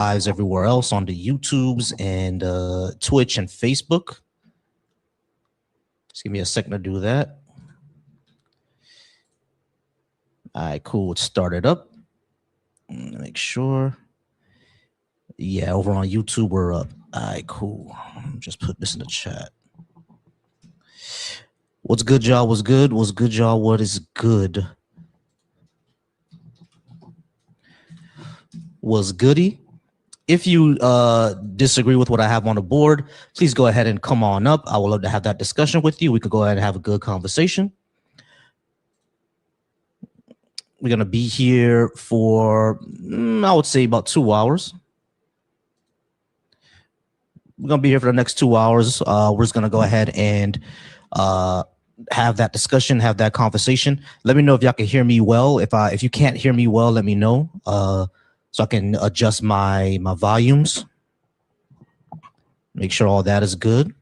lives everywhere else on the YouTubes and Twitch and Facebook. Just give me a second to do that. All right, cool. It started up. Make sure. Yeah, over on YouTube, we're up. All right, cool. Just put this in the chat. What's good, y'all? What's good? What's good, y'all? What is good? What's goody? If you disagree with what I have on the board, please go ahead and come on up. I would love to have that discussion with you. We could go ahead and have a good conversation. We're going to be here for, I would say, about 2 hours. We're going to be here for the next 2 hours. We're just going to go ahead and have that discussion, have that conversation. Let me know if y'all can hear me well. If you can't hear me well, let me know so I can adjust my volumes. Make sure all that is good.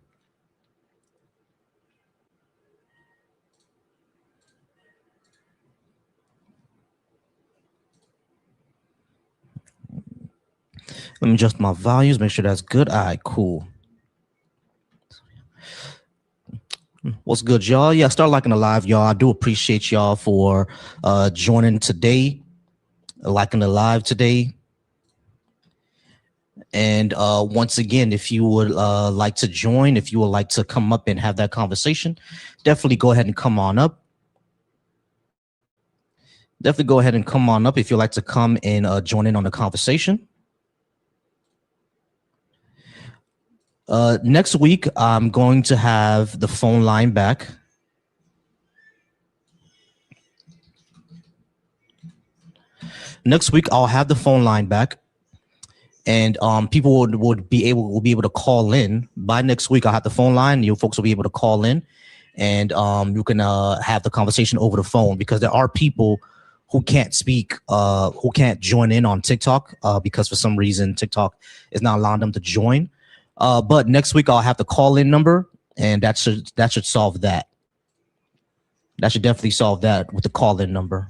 Let me adjust my volumes, make sure that's good. All right, cool. What's good, y'all? Yeah, start liking the live, y'all. I do appreciate y'all for joining today, liking the live today. And once again, if you would like to join, if you would like to come up and have that conversation, definitely go ahead and come on up. Definitely go ahead and come on up if you'd like to come and join in on the conversation. Next week, I'm going to have the phone line back. Next week, I'll have the phone line back, and people will be able to call in. By next week, I'll have the phone line. You folks will be able to call in, and you can have the conversation over the phone, because there are people who can't speak, who can't join in on TikTok because for some reason TikTok is not allowing them to join. But next week I'll have the call-in number, and that should solve that. That should definitely solve that with the call-in number.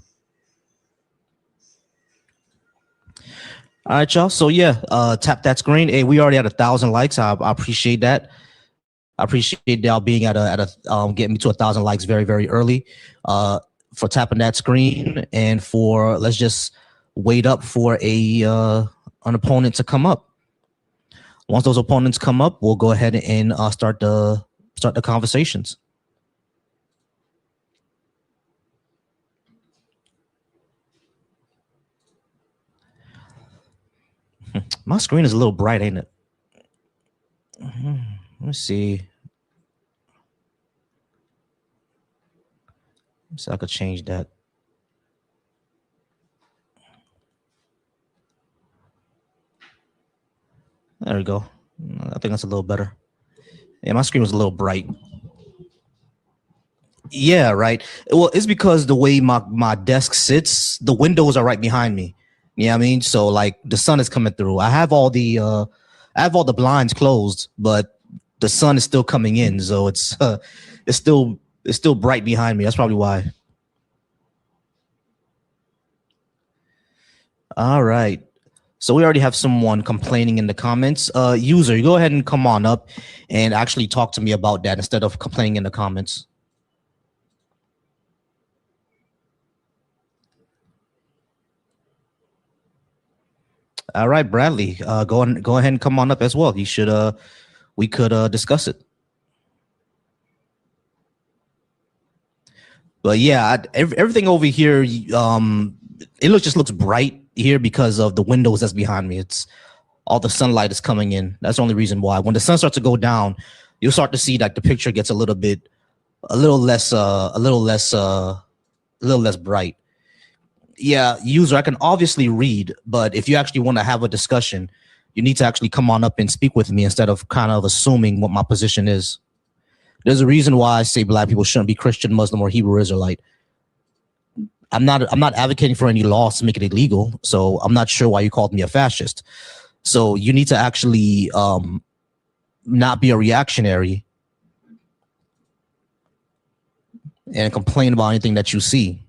All right, y'all. So yeah, tap that screen. Hey, we already had 1,000 likes. I appreciate that. I appreciate y'all being getting me to 1,000 likes very, very early. For tapping that screen, and for let's just wait up for an opponent to come up. Once those opponents come up, we'll go ahead and start the conversations. My screen is a little bright, ain't it? Let's see. So I could change that. There we go. I think that's a little better. Yeah, my screen was a little bright. Yeah, right. Well, it's because the way my desk sits, the windows are right behind me. You know what I mean? So like the sun is coming through. I have all the blinds closed, but the sun is still coming in, so it's still bright behind me. That's probably why. All right. So we already have someone complaining in the comments. User, you go ahead and come on up and actually talk to me about that instead of complaining in the comments. All right, Bradley, go ahead and come on up as well. You should we could discuss it. But yeah, everything over here, it just looks bright here because of the windows that's behind me. It's all the sunlight is coming in. That's the only reason why. When the sun starts to go down, you'll start to see that the picture gets a little less bright. Yeah, user, I can obviously read, but if you actually want to have a discussion, you need to actually come on up and speak with me instead of kind of assuming what my position is. There's a reason why I say black people shouldn't be Christian, Muslim, or Hebrew Israelite. I'm not advocating for any laws to make it illegal, so I'm not sure why you called me a fascist. So you need to actually not be a reactionary and complain about anything that you see,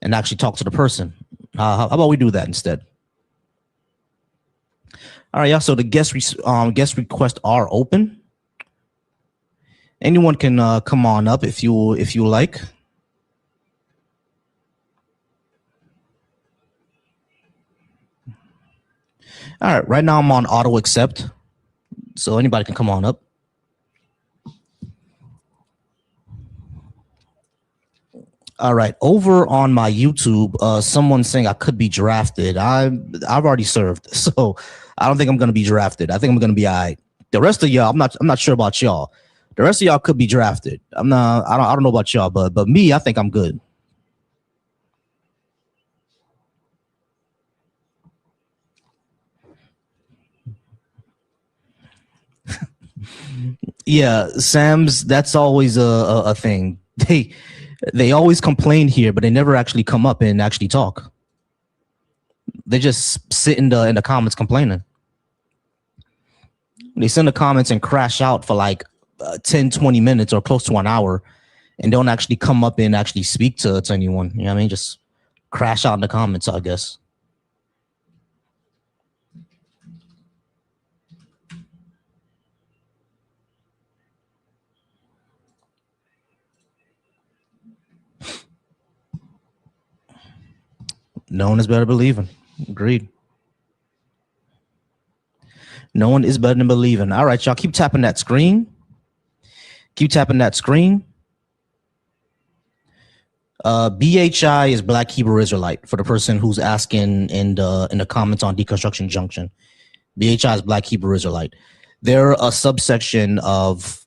and actually talk to the person. How about we do that instead? All right, y'all. So the guest requests are open. Anyone can come on up if you like. All right, right now I'm on auto accept, so anybody can come on up. All right, over on my YouTube, someone's saying I could be drafted. I've already served, so I don't think I'm gonna be drafted. I think I'm gonna be all right. The rest of y'all, I'm not sure about y'all. The rest of y'all could be drafted. I don't know about y'all, but me, I think I'm good. Yeah, Sam's, that's always a thing. They always complain here, but they never actually come up and actually talk. They just sit in the comments complaining. They send the comments and crash out for like 10, 20 minutes or close to an hour and don't actually come up and actually speak to anyone. You know what I mean? Just crash out in the comments, I guess. No one is better believing. Agreed. No one is better than believing. All right, y'all, keep tapping that screen. Keep tapping that screen. BHI is Black Hebrew Israelite for the person who's asking in the comments on Deconstruction Junction. BHI is Black Hebrew Israelite. They're a subsection of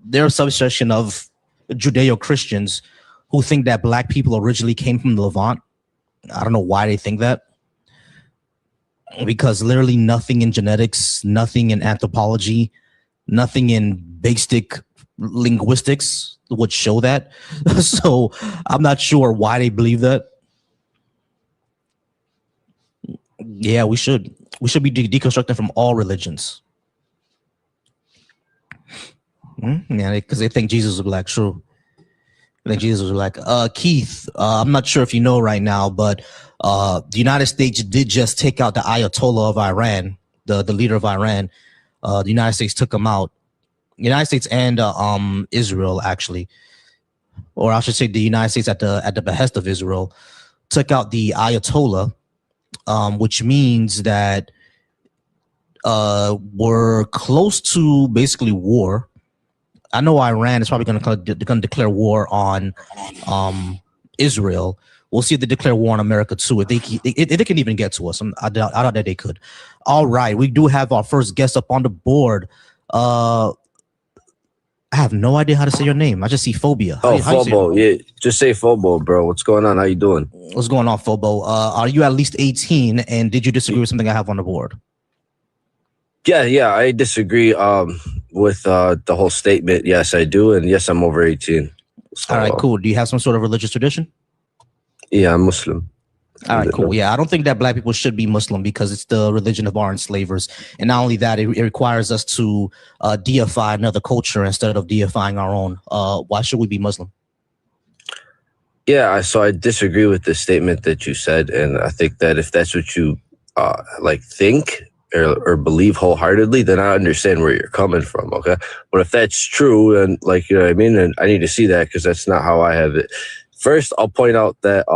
Judeo-Christians who think that Black people originally came from the Levant. I don't know why they think that. Because literally nothing in genetics, nothing in anthropology, nothing in basic linguistics would show that. So I'm not sure why they believe that. Yeah, we should be deconstructing from all religions. Yeah, because they think Jesus was Black. True. I think Jesus was Black. Keith, I'm not sure if you know right now, but the United States did just take out the Ayatollah of Iran, the leader of Iran. The United States took him out. The United States and Israel, actually, or I should say, the United States at the behest of Israel took out the Ayatollah, which means that we're close to basically war. I know Iran is probably going to declare war on Israel. We'll see if they declare war on America too. If they can even get to us, I doubt that they could. All right, we do have our first guest up on the board. I have no idea how to say your name. I just see Phobia. How Phobo. Yeah, just say Phobo, bro. What's going on? How you doing? What's going on, Phobo? Are you at least 18? And did you disagree with something I have on the board? Yeah, I disagree with the whole statement. Yes, I do. And yes, I'm over 18. So, all right, cool. Do you have some sort of religious tradition? Yeah, I'm Muslim. All right, cool. Yeah, I don't think that Black people should be Muslim because it's the religion of our enslavers. And not only that, it requires us to deify another culture instead of deifying our own. Why should we be Muslim? Yeah, so I disagree with the statement that you said. And I think that if that's what you think or believe wholeheartedly, then I understand where you're coming from, okay? But if that's true, and you know what I mean, and I need to see that because that's not how I have it. First, I'll point out that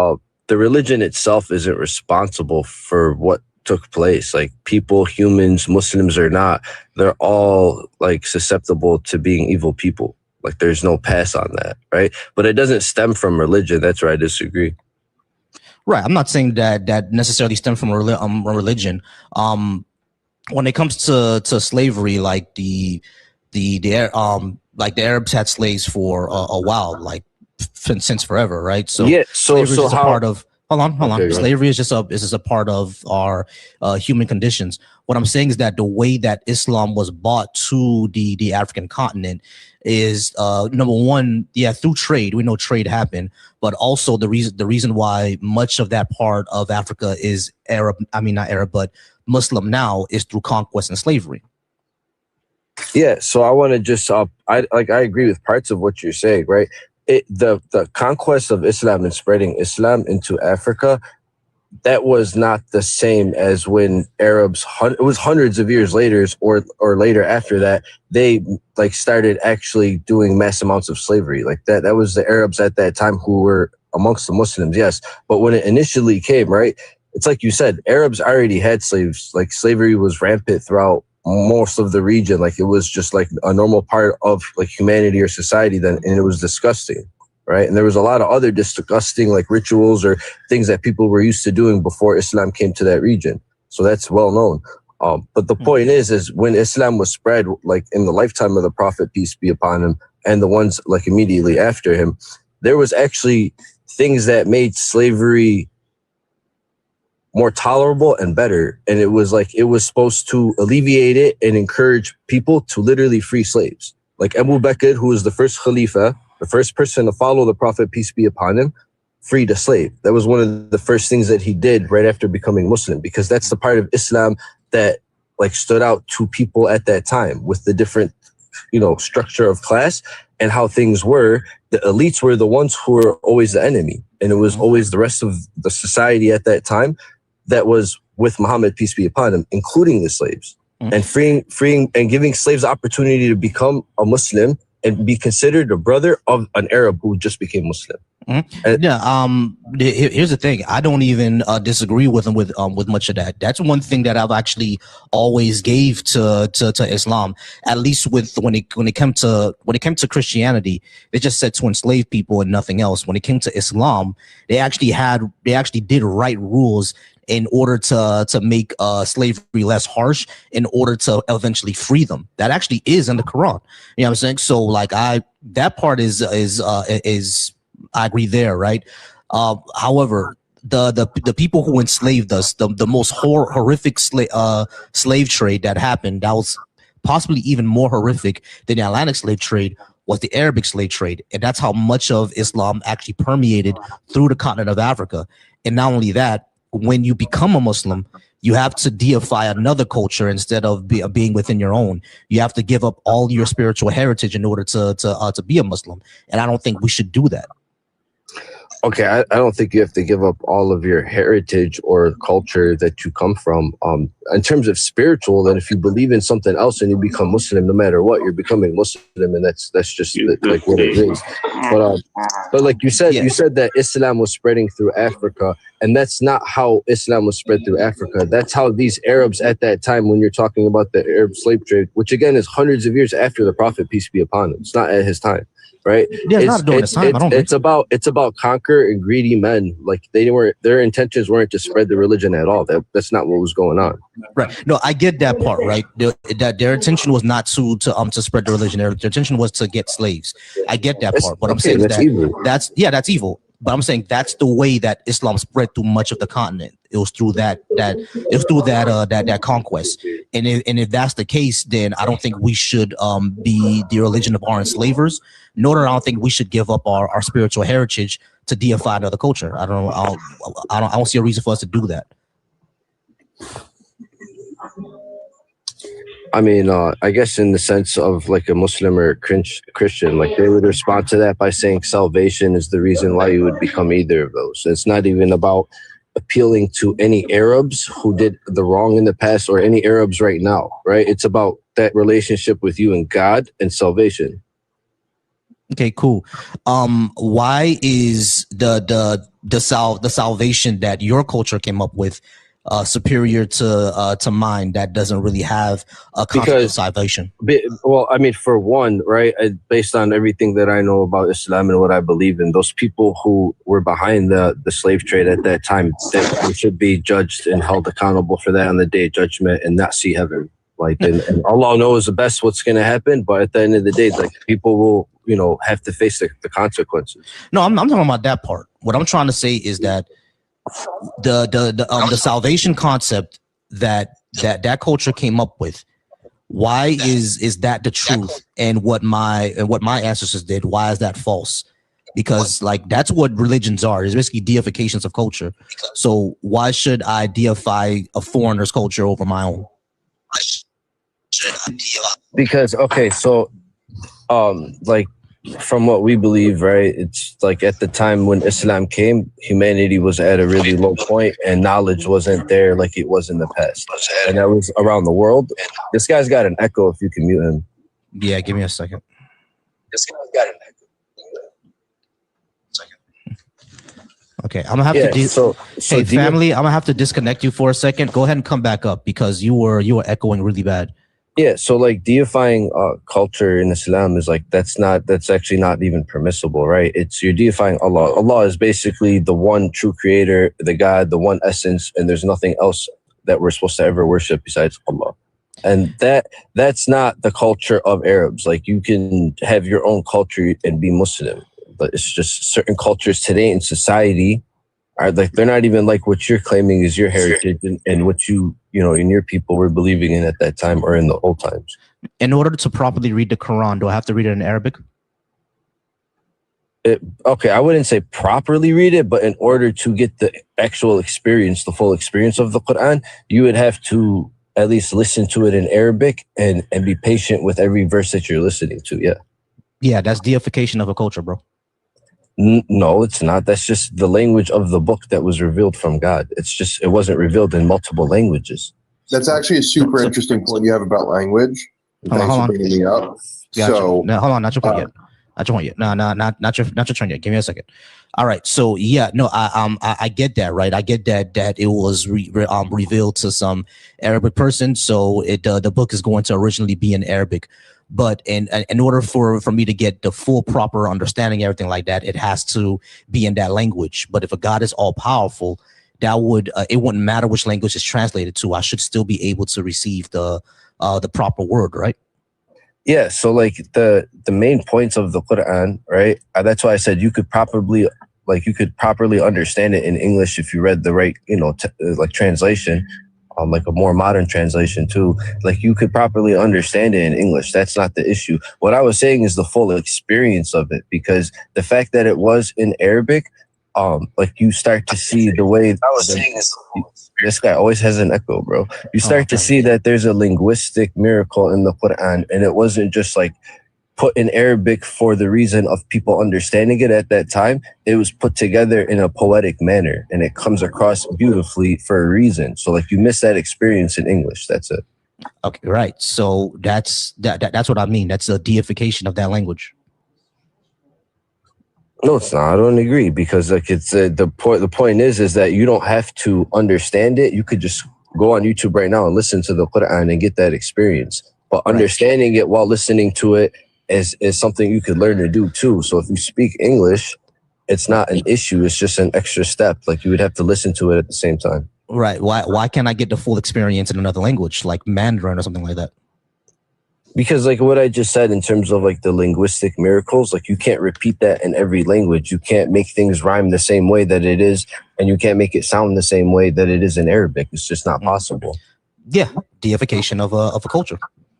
the religion itself isn't responsible for what took place. Like people, humans, Muslims or not, they're all susceptible to being evil people. Like there's no pass on that, right? But it doesn't stem from religion. That's where I disagree. Right. I'm not saying that necessarily stems from religion. When it comes to slavery, the Arabs had slaves for a while, since forever, right? So yeah, slavery is just a part of. Hold on. Okay, slavery is just a part of our human conditions. What I'm saying is that the way that Islam was brought to the African continent is number one, yeah, through trade. We know trade happened, but also the reason why much of that part of Africa is Arab. I mean, not Arab, but Muslim now is through conquest and slavery. Yeah, so I want to just I agree with parts of what you're saying, right? The conquest of Islam and spreading Islam into Africa, that was not the same as when Arabs, it was hundreds of years later or later after that, they like started actually doing mass amounts of slavery. Like that was the Arabs at that time who were amongst the Muslims, yes. But when it initially came, right, it's like you said, Arabs already had slaves. Like slavery was rampant throughout most of the region. Like it was just like a normal part of like humanity or society then, and it was disgusting. Right. And there was a lot of other disgusting like rituals or things that people were used to doing before Islam came to that region. So that's well known. But the point is when Islam was spread, like in the lifetime of the Prophet, peace be upon him, and the ones like immediately after him, there was actually things that made slavery more tolerable and better. And it was supposed to alleviate it and encourage people to literally free slaves. Like Abu Bakr, who was the first Khalifa, the first person to follow the Prophet, peace be upon him, freed a slave. That was one of the first things that he did right after becoming Muslim, because that's the part of Islam that like stood out to people at that time with the different, structure of class and how things were. The elites were the ones who were always the enemy. And it was always the rest of the society at that time that was with Muhammad, peace be upon him, including the slaves. And freeing and giving slaves the opportunity to become a Muslim and be considered a brother of an Arab who just became Muslim. Here's the thing. I don't even disagree with him with much of that. That's one thing that I've actually always gave to Islam. At least when it came to Christianity, they just said to enslave people and nothing else. When it came to Islam, they actually did write rules in order to make slavery less harsh, in order to eventually free them. That actually is in the Quran. You know what I'm saying? So like that part is I agree there, right? However, the people who enslaved us, the most horrific slave trade that happened, that was possibly even more horrific than the Atlantic slave trade, was the Arabic slave trade. And that's how much of Islam actually permeated through the continent of Africa. And not only that, when you become a Muslim, you have to deify another culture instead of being within your own. You have to give up all your spiritual heritage in order to be a Muslim. And I don't think we should do that. Okay, I don't think you have to give up all of your heritage or culture that you come from. In terms of spiritual, then if you believe in something else and you become Muslim, no matter what, you're becoming Muslim, and that's just like what it is. But like you said, you said that Islam was spreading through Africa, and that's not how Islam was spread through Africa. That's how these Arabs at that time, when you're talking about the Arab slave trade, which again is hundreds of years after the Prophet, peace be upon him. It's not at his time. Right? Yeah, it's it's about conquer and greedy men. Like their intentions weren't to spread the religion at all. That's not what was going on. Right. No, I get that part, right? That their intention was not to spread the religion. Their intention was to get slaves. I get that part. But I'm saying that's evil. That's evil. But I'm saying that's the way that Islam spread through much of the continent. It was through that conquest. And if that's the case, then I don't think we should be the religion of our enslavers. Nor do I don't think we should give up our spiritual heritage to deify another culture. I don't see a reason for us to do that. I mean, I guess in the sense of like a Muslim or Christian, like they would respond to that by saying salvation is the reason why you would become either of those. It's not even about appealing to any Arabs who did the wrong in the past or any Arabs right now, right? It's about that relationship with you and God and salvation. Okay, cool. Why is the salvation that your culture came up with superior to mine that doesn't really have a concept of salvation? Well, I mean, for one, right, based on everything that I know about Islam and what I believe in, those people who were behind the slave trade at that time, they should be judged and held accountable for that on the day of judgment and not see heaven. Like, and Allah knows the best what's going to happen, but at the end of the day, like people will, have to face the consequences. No, I'm talking about that part. What I'm trying to say is that the salvation concept that culture came up with, why is that the truth? And what my ancestors did, why is that false? Because like that's what religions are. It's basically deifications of culture. So why should I deify a foreigner's culture over my own? Because okay, so like from what we believe, right, it's just like at the time when Islam came, humanity was at a really low point and knowledge wasn't there like it was in the past. And that was around the world. This guy's got an echo if you can mute him. Yeah, give me a second. This guy's got an echo. Okay, I'm gonna have to. So family, I'm gonna have to disconnect you for a second. Go ahead and come back up because you were echoing really bad. Yeah, so like deifying culture in Islam is like that's actually not even permissible, right? It's you're deifying Allah. Allah is basically the one true creator, the God, the one essence, and there's nothing else that we're supposed to ever worship besides Allah. And that's not the culture of Arabs. Like you can have your own culture and be Muslim, but it's just certain cultures today in society are like they're not even like what you're claiming is your heritage and what you in your people were believing in at that time or in the old times. In order to properly read the Quran, do I have to read it in Arabic? Okay, I wouldn't say properly read it, but in order to get the actual experience, the full experience of the Quran, you would have to at least listen to it in Arabic and be patient with every verse that you're listening to. Yeah. Yeah, that's deification of a culture, bro. No, it's not. That's just the language of the book that was revealed from God. It wasn't revealed in multiple languges. That's actually a super interesting point you have about language. Thanks for bringing me up. Gotcha. So, no, hold on, not your point yet. Not your point yet. No, not your turn yet. Give me a second. All right. So yeah, no, I get that, right? I get that it was revealed to some Arabic person, so the book is going to originally be in Arabic. But in order for me to get the full proper understanding, everything like that, it has to be in that language. But if a God is all powerful, that would it wouldn't matter which language it's translated to. I should still be able to receive the proper word, right? Yeah. So like the main points of the Quran, right? That's why I said you could properly understand it in English if you read the right, like translation. Like a more modern translation too, like you could properly understand it in English. That's not the issue. What I was saying is the full experience of it, because the fact that it was in Arabic, like you start to see the way this guy always has an echo, bro. You start to see that there's a linguistic miracle in the Quran, and it wasn't just like put in Arabic for the reason of people understanding it at that time. It was put together in a poetic manner, and it comes across beautifully for a reason. So like you miss that experience in English. That's it. Okay, right. So that's what I mean. That's a deification of that language. No, it's not. I don't agree, because like it's the point is that you don't have to understand it. You could just go on YouTube right now and listen to the Quran and get that experience. But understanding it while listening to it is something you could learn to do too. So if you speak English, it's not an issue. It's just an extra step. Like you would have to listen to it at the same time. Right. Why can't I get the full experience in another language like Mandarin or something like that? Because like what I just said in terms of like the linguistic miracles, like you can't repeat that in every language. You can't make things rhyme the same way that it is, and you can't make it sound the same way that it is in Arabic. It's just not possible. Yeah, deification of a culture.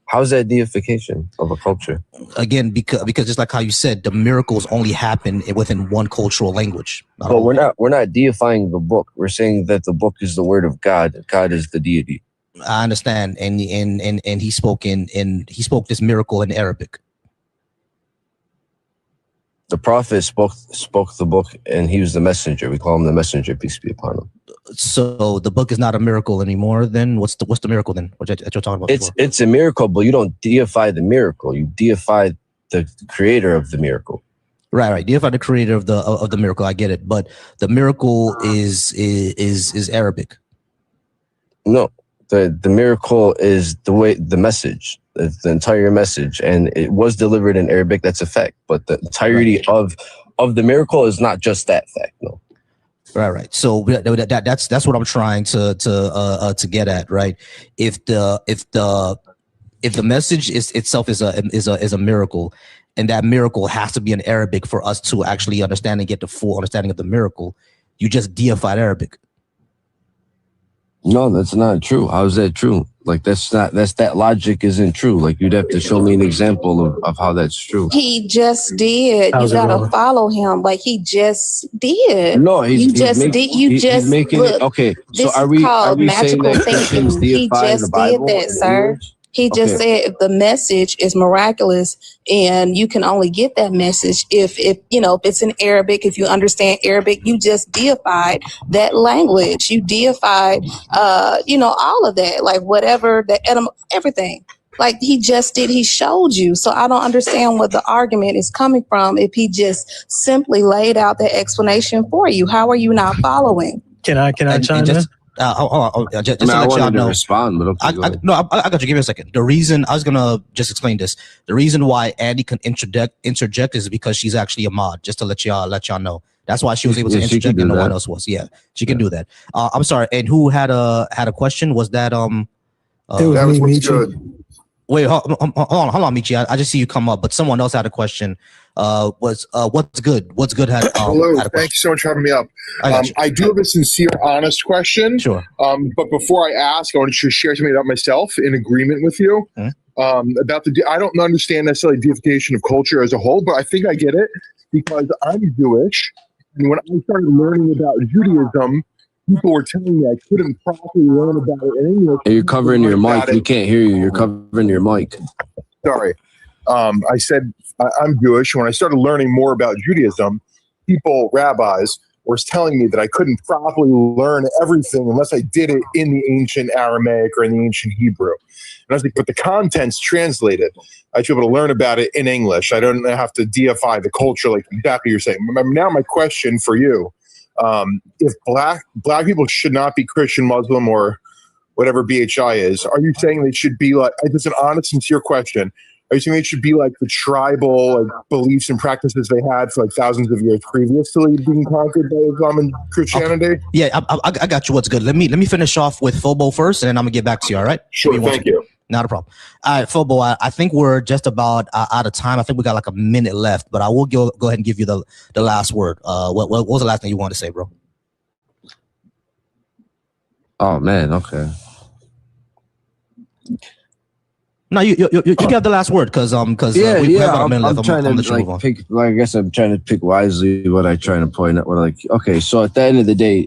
How's that deification of a culture? Again, because just like how you said, the miracles only happen within one cultural language. But we're not deifying the book. We're saying that the book is the word of God. God is the deity. I understand, and he spoke this miracle in Arabic. The prophet spoke the book, and he was the messenger. We call him the messenger, peace be upon him. So the book is not a miracle anymore. Then what's the miracle then? What you're talking about? It's a miracle, but you don't deify the miracle. You deify the creator of the miracle. Right. Deify the creator of the miracle. I get it, but the miracle is Arabic. No, the miracle is the message. It's the entire message, and it was delivered in Arabic. That's a fact. But the entirety of the miracle is not just that fact. No. Right. So that's what I'm trying to get at. Right. If the message itself is a miracle, and that miracle has to be in Arabic for us to actually understand and get the full understanding of the miracle, you just deified Arabic. No, that's not true. How is that true? Like that logic isn't true. Like you'd have to show me an example of how that's true. He just did. You gotta follow him. Like he just did. No, he's making look, it okay. This so are is we called saying magical that thinking. He just did that, sir. He just said if the message is miraculous and you can only get that message if it's in Arabic, if you understand Arabic, you just deified that language. You deified, all of that, like whatever, everything. Like he just did, he showed you. So I don't understand what the argument is coming from if he just simply laid out the explanation for you. How are you not following? Can I chime in? Just to let y'all know. Respond, but okay, I got you. Give me a second. The reason I was gonna just explain this. The reason why Andy can interject is because she's actually a mod. Just to let y'all know. That's why she was able to interject and no one else was. Yeah, she can do that. I'm sorry. And who had a question? Was that it was me, good. Wait, hold on, Michi. I just see you come up, but someone else had a question. What's good? What's good? Hello, thank you so much for having me up. I do have a sincere, honest question. Sure. But before I ask, I want to share something about myself in agreement with you. About I don't understand necessarily deification of culture as a whole, but I think I get it because I'm Jewish, and when I started learning about Judaism, people were telling me I couldn't properly learn about it in English. You're covering your mic. We can't hear you. You're covering your mic. Sorry. I said I'm Jewish. When I started learning more about Judaism, rabbis, were telling me that I couldn't properly learn everything unless I did it in the ancient Aramaic or in the ancient Hebrew. And I was like, but the content's translated. I should be able to learn about it in English. I don't have to deify the culture like exactly you're saying. Now my question for you, if black people should not be Christian, Muslim, or whatever BHI is, are you saying they should be like, it's an honest, sincere question, are you saying they should be like the tribal beliefs and practices they had for thousands of years previously being conquered by Islam and Christianity? Okay. Yeah, I got you. What's good? Let me finish off with Fobo first, and then I'm gonna get back to you. All right? Sure. Thank you. Not a problem. All right, Fobo. I think we're just about out of time. I think we got like a minute left, but I will go ahead and give you the last word. What was the last thing you wanted to say, bro? Oh man. Okay. No, you have the last word because I'm trying to pick. I guess I'm trying to pick wisely what I'm trying to point out. Okay, so at the end of the day,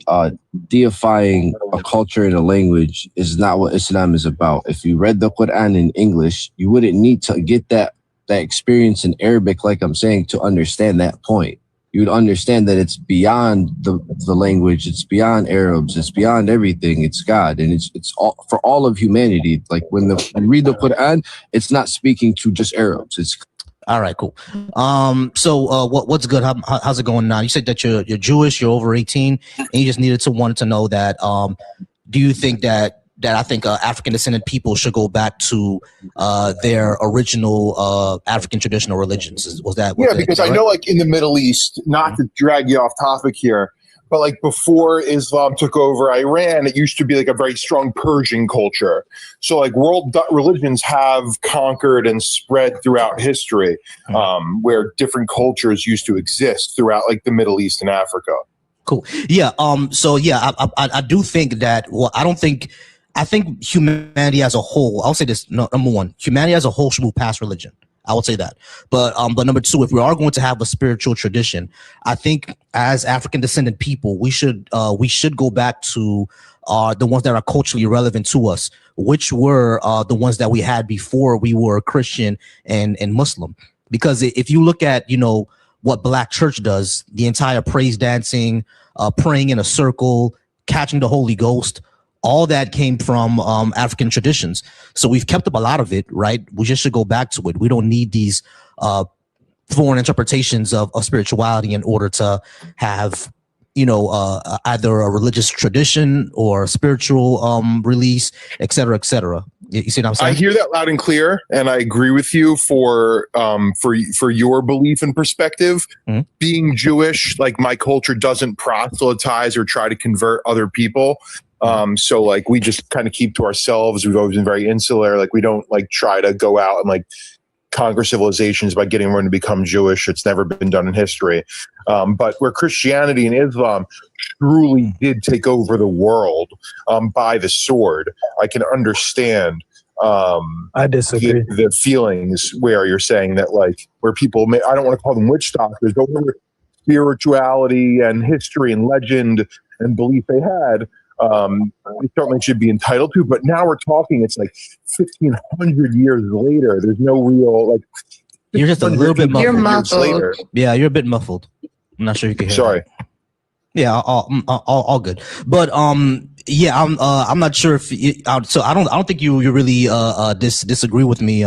deifying a culture and a language is not what Islam is about. If you read the Quran in English, you wouldn't need to get that experience in Arabic, like I'm saying, to understand that point. You'd understand that it's beyond the language, it's beyond Arabs, it's beyond everything. It's God, and it's all for all of humanity. Like when you read the Quran, it's not speaking to just Arabs. It's all right, cool. So what's good? How's it going now? You said that you're Jewish, you're over 18, and you just wanted to know that. Do you think that I think African descendant people should go back to their original African traditional religions? Because I know like in the Middle East, not to drag you off topic here, but like before Islam took over Iran, it used to be like a very strong Persian culture. So like world religions have conquered and spread throughout history, where different cultures used to exist throughout like the Middle East and Africa. Cool. Yeah. So yeah, I do think that. Well, I think humanity as a whole, I'll say this, number one, humanity as a whole should move past religion. I would say that. But number two, if we are going to have a spiritual tradition, I think as African descendant people, we should go back to the ones that are culturally relevant to us, which were the ones that we had before we were Christian and Muslim. Because if you look at, what Black church does, the entire praise dancing, praying in a circle, catching the Holy Ghost, all that came from African traditions. So we've kept up a lot of it, right? We just should go back to it. We don't need these foreign interpretations of spirituality in order to have, either a religious tradition or a spiritual release, et cetera, et cetera. You see what I'm saying? I hear that loud and clear, and I agree with you for your belief and perspective. Mm-hmm. Being Jewish, like my culture doesn't proselytize or try to convert other people. So like we just kind of keep to ourselves. We've always been very insular. Like we don't like try to go out and like conquer civilizations by getting everyone to become Jewish. It's never been done in history. But where Christianity and Islam truly did take over the world by the sword, I can understand I disagree. The feelings where you're saying that like where people may, I don't want to call them witch doctors, but where spirituality and history and legend and belief they had They certainly should be entitled to. But now we're talking, it's like 1,500 years later. There's no real, like, you're just a little bit muffled. You're muffled. Later. Yeah, you're a bit muffled. I'm not sure you can hear. Sorry. That. Yeah, all good. But yeah, I'm not sure if so I don't think you really disagree with me.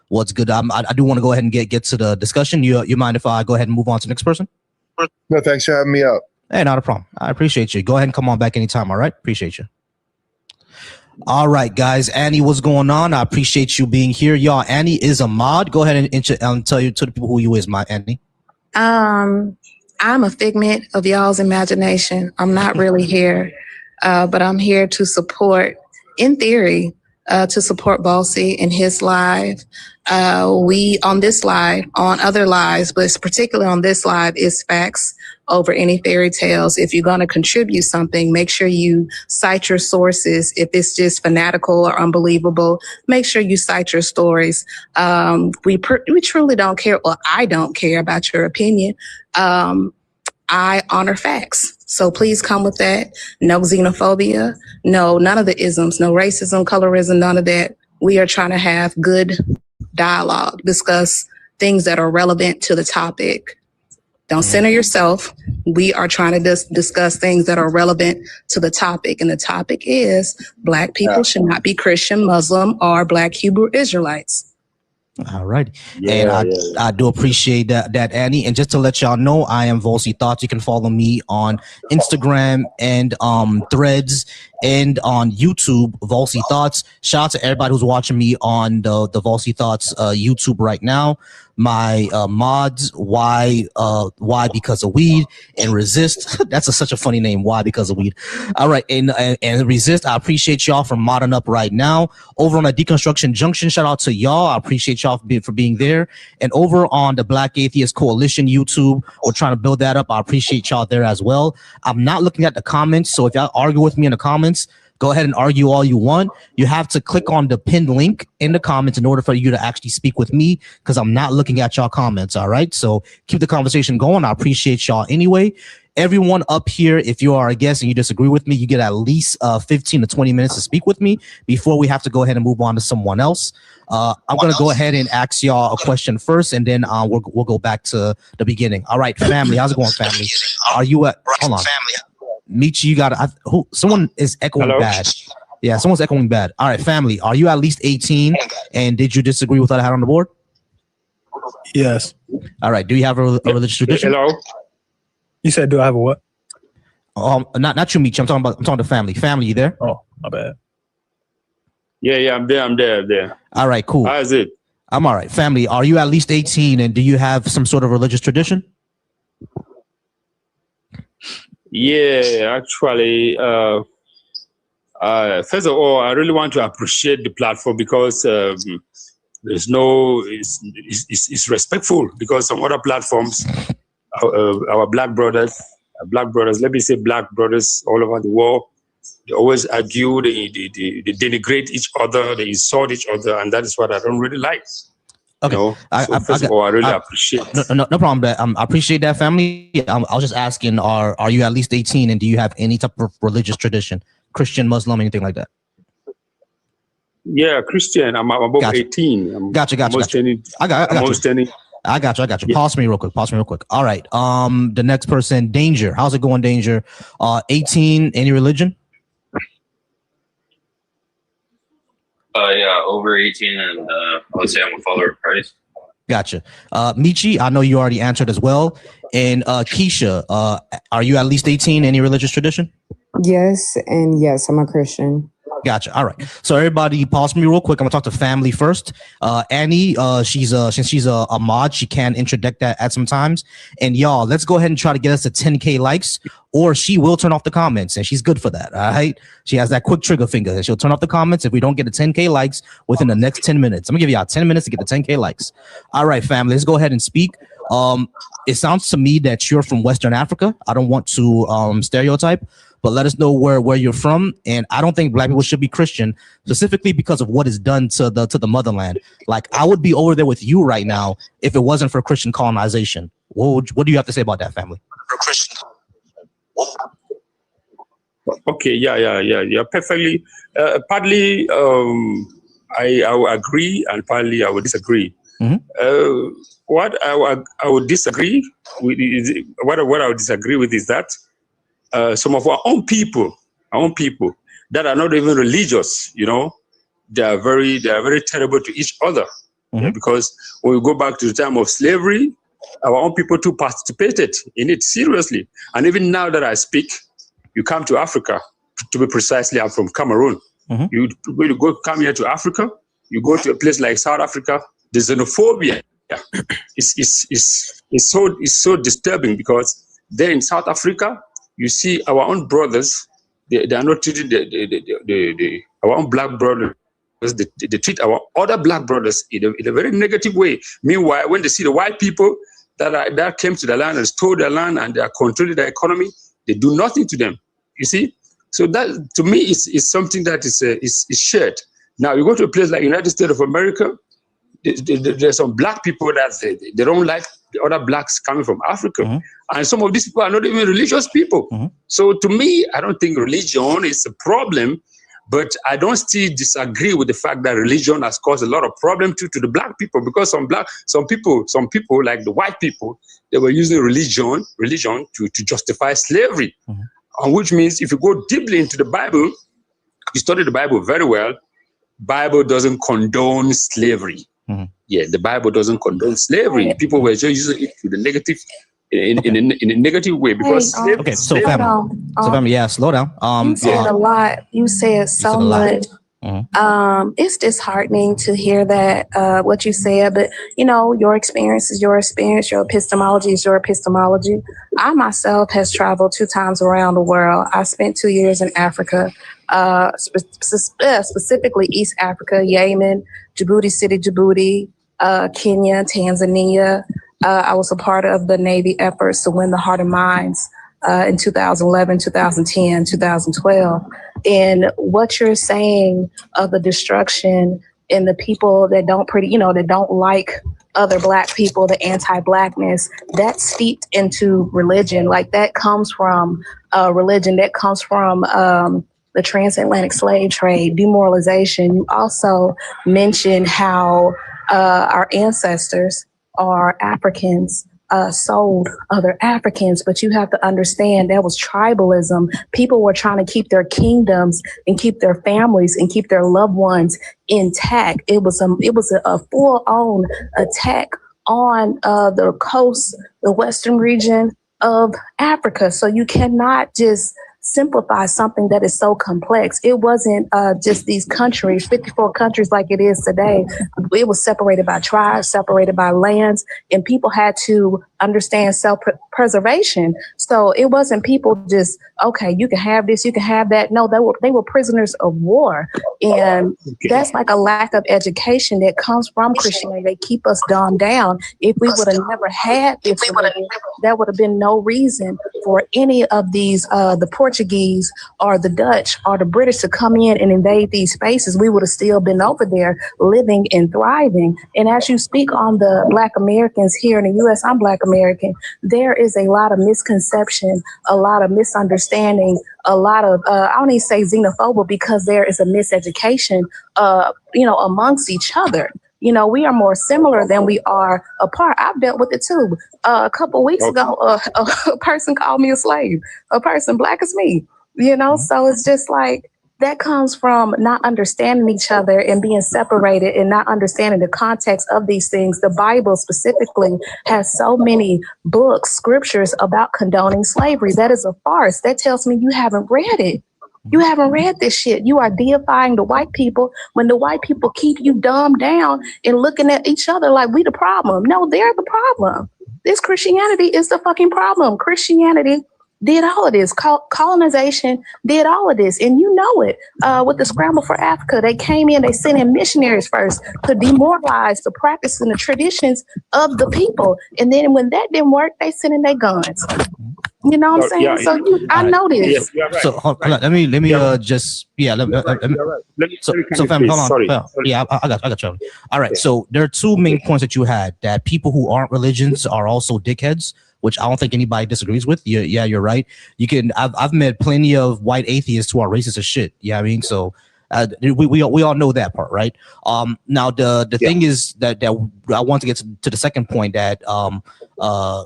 What's good? I do want to go ahead and get to the discussion. You mind if I go ahead and move on to the next person? No, thanks for having me up. Hey, not a problem. I appreciate you. Go ahead and come on back anytime. All right, appreciate you. All right, guys. Annie, what's going on? I appreciate you being here, y'all. Annie is a mod. Go ahead and tell you to the people who you is, my Annie. I'm a figment of y'all's imagination. I'm not really here, but I'm here to support, in theory, to support Volcy in his live. We on this live, on other lives, but particularly on this live, is facts over any fairy tales. If you're going to contribute something, make sure you cite your sources. If it's just fanatical or unbelievable, make sure you cite your stories. We truly don't care, or I don't care about your opinion. I honor facts. So please come with that. No xenophobia, no, none of the isms, no racism, colorism, none of that. We are trying to have good dialogue, discuss things that are relevant to the topic. Don't center yourself. We are trying to discuss things that are relevant to the topic. And the topic is Black people should not be Christian, Muslim, or Black Hebrew Israelites. All right. I do appreciate that, Annie. And just to let y'all know, I am Volcy Thoughts. You can follow me on Instagram and Threads and on YouTube, Volcy Thoughts. Shout out to everybody who's watching me on the Volcy Thoughts YouTube right now. My mods, why because of weed, and Resist. That's such a funny name. Why because of weed. All right, and Resist. I appreciate y'all for modding up right now. Over on the Deconstruction Junction, shout out to y'all. I appreciate y'all for being there. And over on the Black Atheist Coalition YouTube, we're trying to build that up. I appreciate y'all there as well. I'm not looking at the comments, so if y'all argue with me in the comments, go ahead and argue all you want. You have to click on the pinned link in the comments in order for you to actually speak with me, because I'm not looking at y'all comments. All right. So keep the conversation going. I appreciate y'all anyway. Everyone up here, if you are a guest and you disagree with me, you get at least 15 to 20 minutes to speak with me before we have to go ahead and move on to someone else. I'm going to go ahead and ask y'all a question first, and then we'll go back to the beginning. All right, family. How's it going, family? Are you at, hold on. Michi, you got someone is echoing bad. Yeah, someone's echoing bad. All right, family, are you at least 18? And did you disagree with what I had on the board? Yes. All right. Do you have a religious tradition? Hello. You said, do I have a what? Not you, Michi. I'm talking to family. Family, you there? Oh, my bad. Yeah, I'm there. All right, cool. How is it? I'm all right. Family, are you at least 18? And do you have some sort of religious tradition? Yeah, actually, first of all, I really want to appreciate the platform because there's no, it's respectful, because some other platforms, our black brothers, let me say black brothers all over the world, they always argue, they denigrate each other, they insult each other, and that is what I don't really like. Okay. You know? First of all, I really appreciate. No problem. I appreciate that, family. I was just asking, are you at least 18, and do you have any type of religious tradition, Christian, Muslim, anything like that? Yeah, Christian. I'm above 18. Gotcha. I got you. I got you. Yeah. Pause me real quick. All right. The next person, Danger. How's it going, Danger? 18. Any religion? Yeah, over 18, and I would say I'm a follower of Christ. Gotcha. Michi, I know you already answered as well. And Keisha, are you at least 18? Any religious tradition? Yes, and yes, I'm a Christian. Gotcha. All right. So everybody pause me real quick. I'm gonna talk to family first. Annie, since she's a mod, she can interject that at some times. And y'all, let's go ahead and try to get us to 10K likes, or she will turn off the comments, and she's good for that. All right. She has that quick trigger finger, and she'll turn off the comments if we don't get to 10K likes within the next 10 minutes. I'm gonna give y'all 10 minutes to get the 10K likes. All right, family, let's go ahead and speak. It sounds to me that you're from Western Africa. I don't want to stereotype, but let us know where you're from. And I don't think black people should be Christian, specifically because of what is done to the motherland. Like, I would be over there with you right now if it wasn't for Christian colonization. What do you have to say about that, family? Okay, yeah, perfectly. Partly, I will agree, and partly I will disagree. What I would disagree with is what I would disagree with is that some of our own people that are not even religious, they are very terrible to each other. Because when we go back to the time of slavery, our own people too participated in it seriously. And even now that I speak, you come to Africa, to be precisely, I'm from Cameroon. You come here to Africa, you go to a place like South Africa, the xenophobia is so disturbing, because there in South Africa, you see our own brothers, they are not treating our own black brothers. They treat our other black brothers in a very negative way. Meanwhile, when they see the white people that came to the land and stole their land and they are controlling the economy, they do nothing to them. You see, so that to me is something that is shared. Now you go to a place like United States of America, there's some black people that they don't like the other blacks coming from Africa, and some of these people are not even religious people. So to me, I don't think religion is a problem. But I don't still disagree with the fact that religion has caused a lot of problem to the black people, because some people like the white people, they were using religion to justify slavery. And which means if you go deeply into the Bible, you study the Bible very well, Bible doesn't condone slavery. Yeah, the Bible doesn't condone slavery. People were just using it to the negative, in a negative way, because okay. So family, yeah, slow down. You said a lot. You said so much. It's disheartening to hear that what you said, but your experience is your experience. Your epistemology is your epistemology. I myself has traveled 2 times around the world. I spent 2 years in Africa, specifically East Africa, Yemen, Djibouti City, Djibouti, Kenya, Tanzania. I was a part of the Navy efforts to win the heart and minds in 2011, 2010, 2012. And what you're saying of the destruction and the people that that don't like other black people, the anti-blackness, that's steeped into religion. Like that comes from religion, that comes from the transatlantic slave trade, demoralization. You also mentioned how our ancestors are Africans, sold other Africans, but you have to understand that was tribalism. People were trying to keep their kingdoms and keep their families and keep their loved ones intact. It was a full-on attack on the coast, the western region of Africa. So you cannot just simplify something that is so complex. It wasn't just these countries, 54 countries like it is today. It was separated by tribes, separated by lands, and people had to understand self-preservation. So it wasn't people just, okay, you can have this, you can have that. No, they were prisoners of war. And that's like a lack of education that comes from Christianity. They keep us dumbed down. If we would have never had this, there would have been no reason for any of these, the Portuguese or the Dutch or the British to come in and invade these spaces. We would have still been over there living and thriving. And as you speak on the Black Americans here in the U.S., I'm Black American, there is a lot of misconception, a lot of misunderstanding, a lot of, I don't even say xenophobia, because there is a miseducation, amongst each other. We are more similar than we are apart. I've dealt with it too. A couple weeks ago, a person called me a slave, a person black as me, so it's just like, that comes from not understanding each other and being separated and not understanding the context of these things. The Bible specifically has so many books, scriptures about condoning slavery. That is a farce. That tells me you haven't read it. You haven't read this shit. You are deifying the white people when the white people keep you dumbed down and looking at each other like we the problem. No, they're the problem. This Christianity is the fucking problem. Christianity did all of this. Colonization did all of this. And you know it. With the scramble for Africa, they came in, they sent in missionaries first to demoralize the practice and the traditions of the people. And then when that didn't work, they sent in their guns. You know what I'm saying? So I know this. Yeah, right. So hold on, let me just so fam, hold on. Sorry. Yeah, I got you. All right. So there are 2 main points that you had, that people who aren't religions are also dickheads. which I don't think anybody disagrees with. Yeah, you're right. I've met plenty of white atheists who are racist as shit. Yeah, I mean, so we all know that part, right? Now the thing is that I want to get to the second point that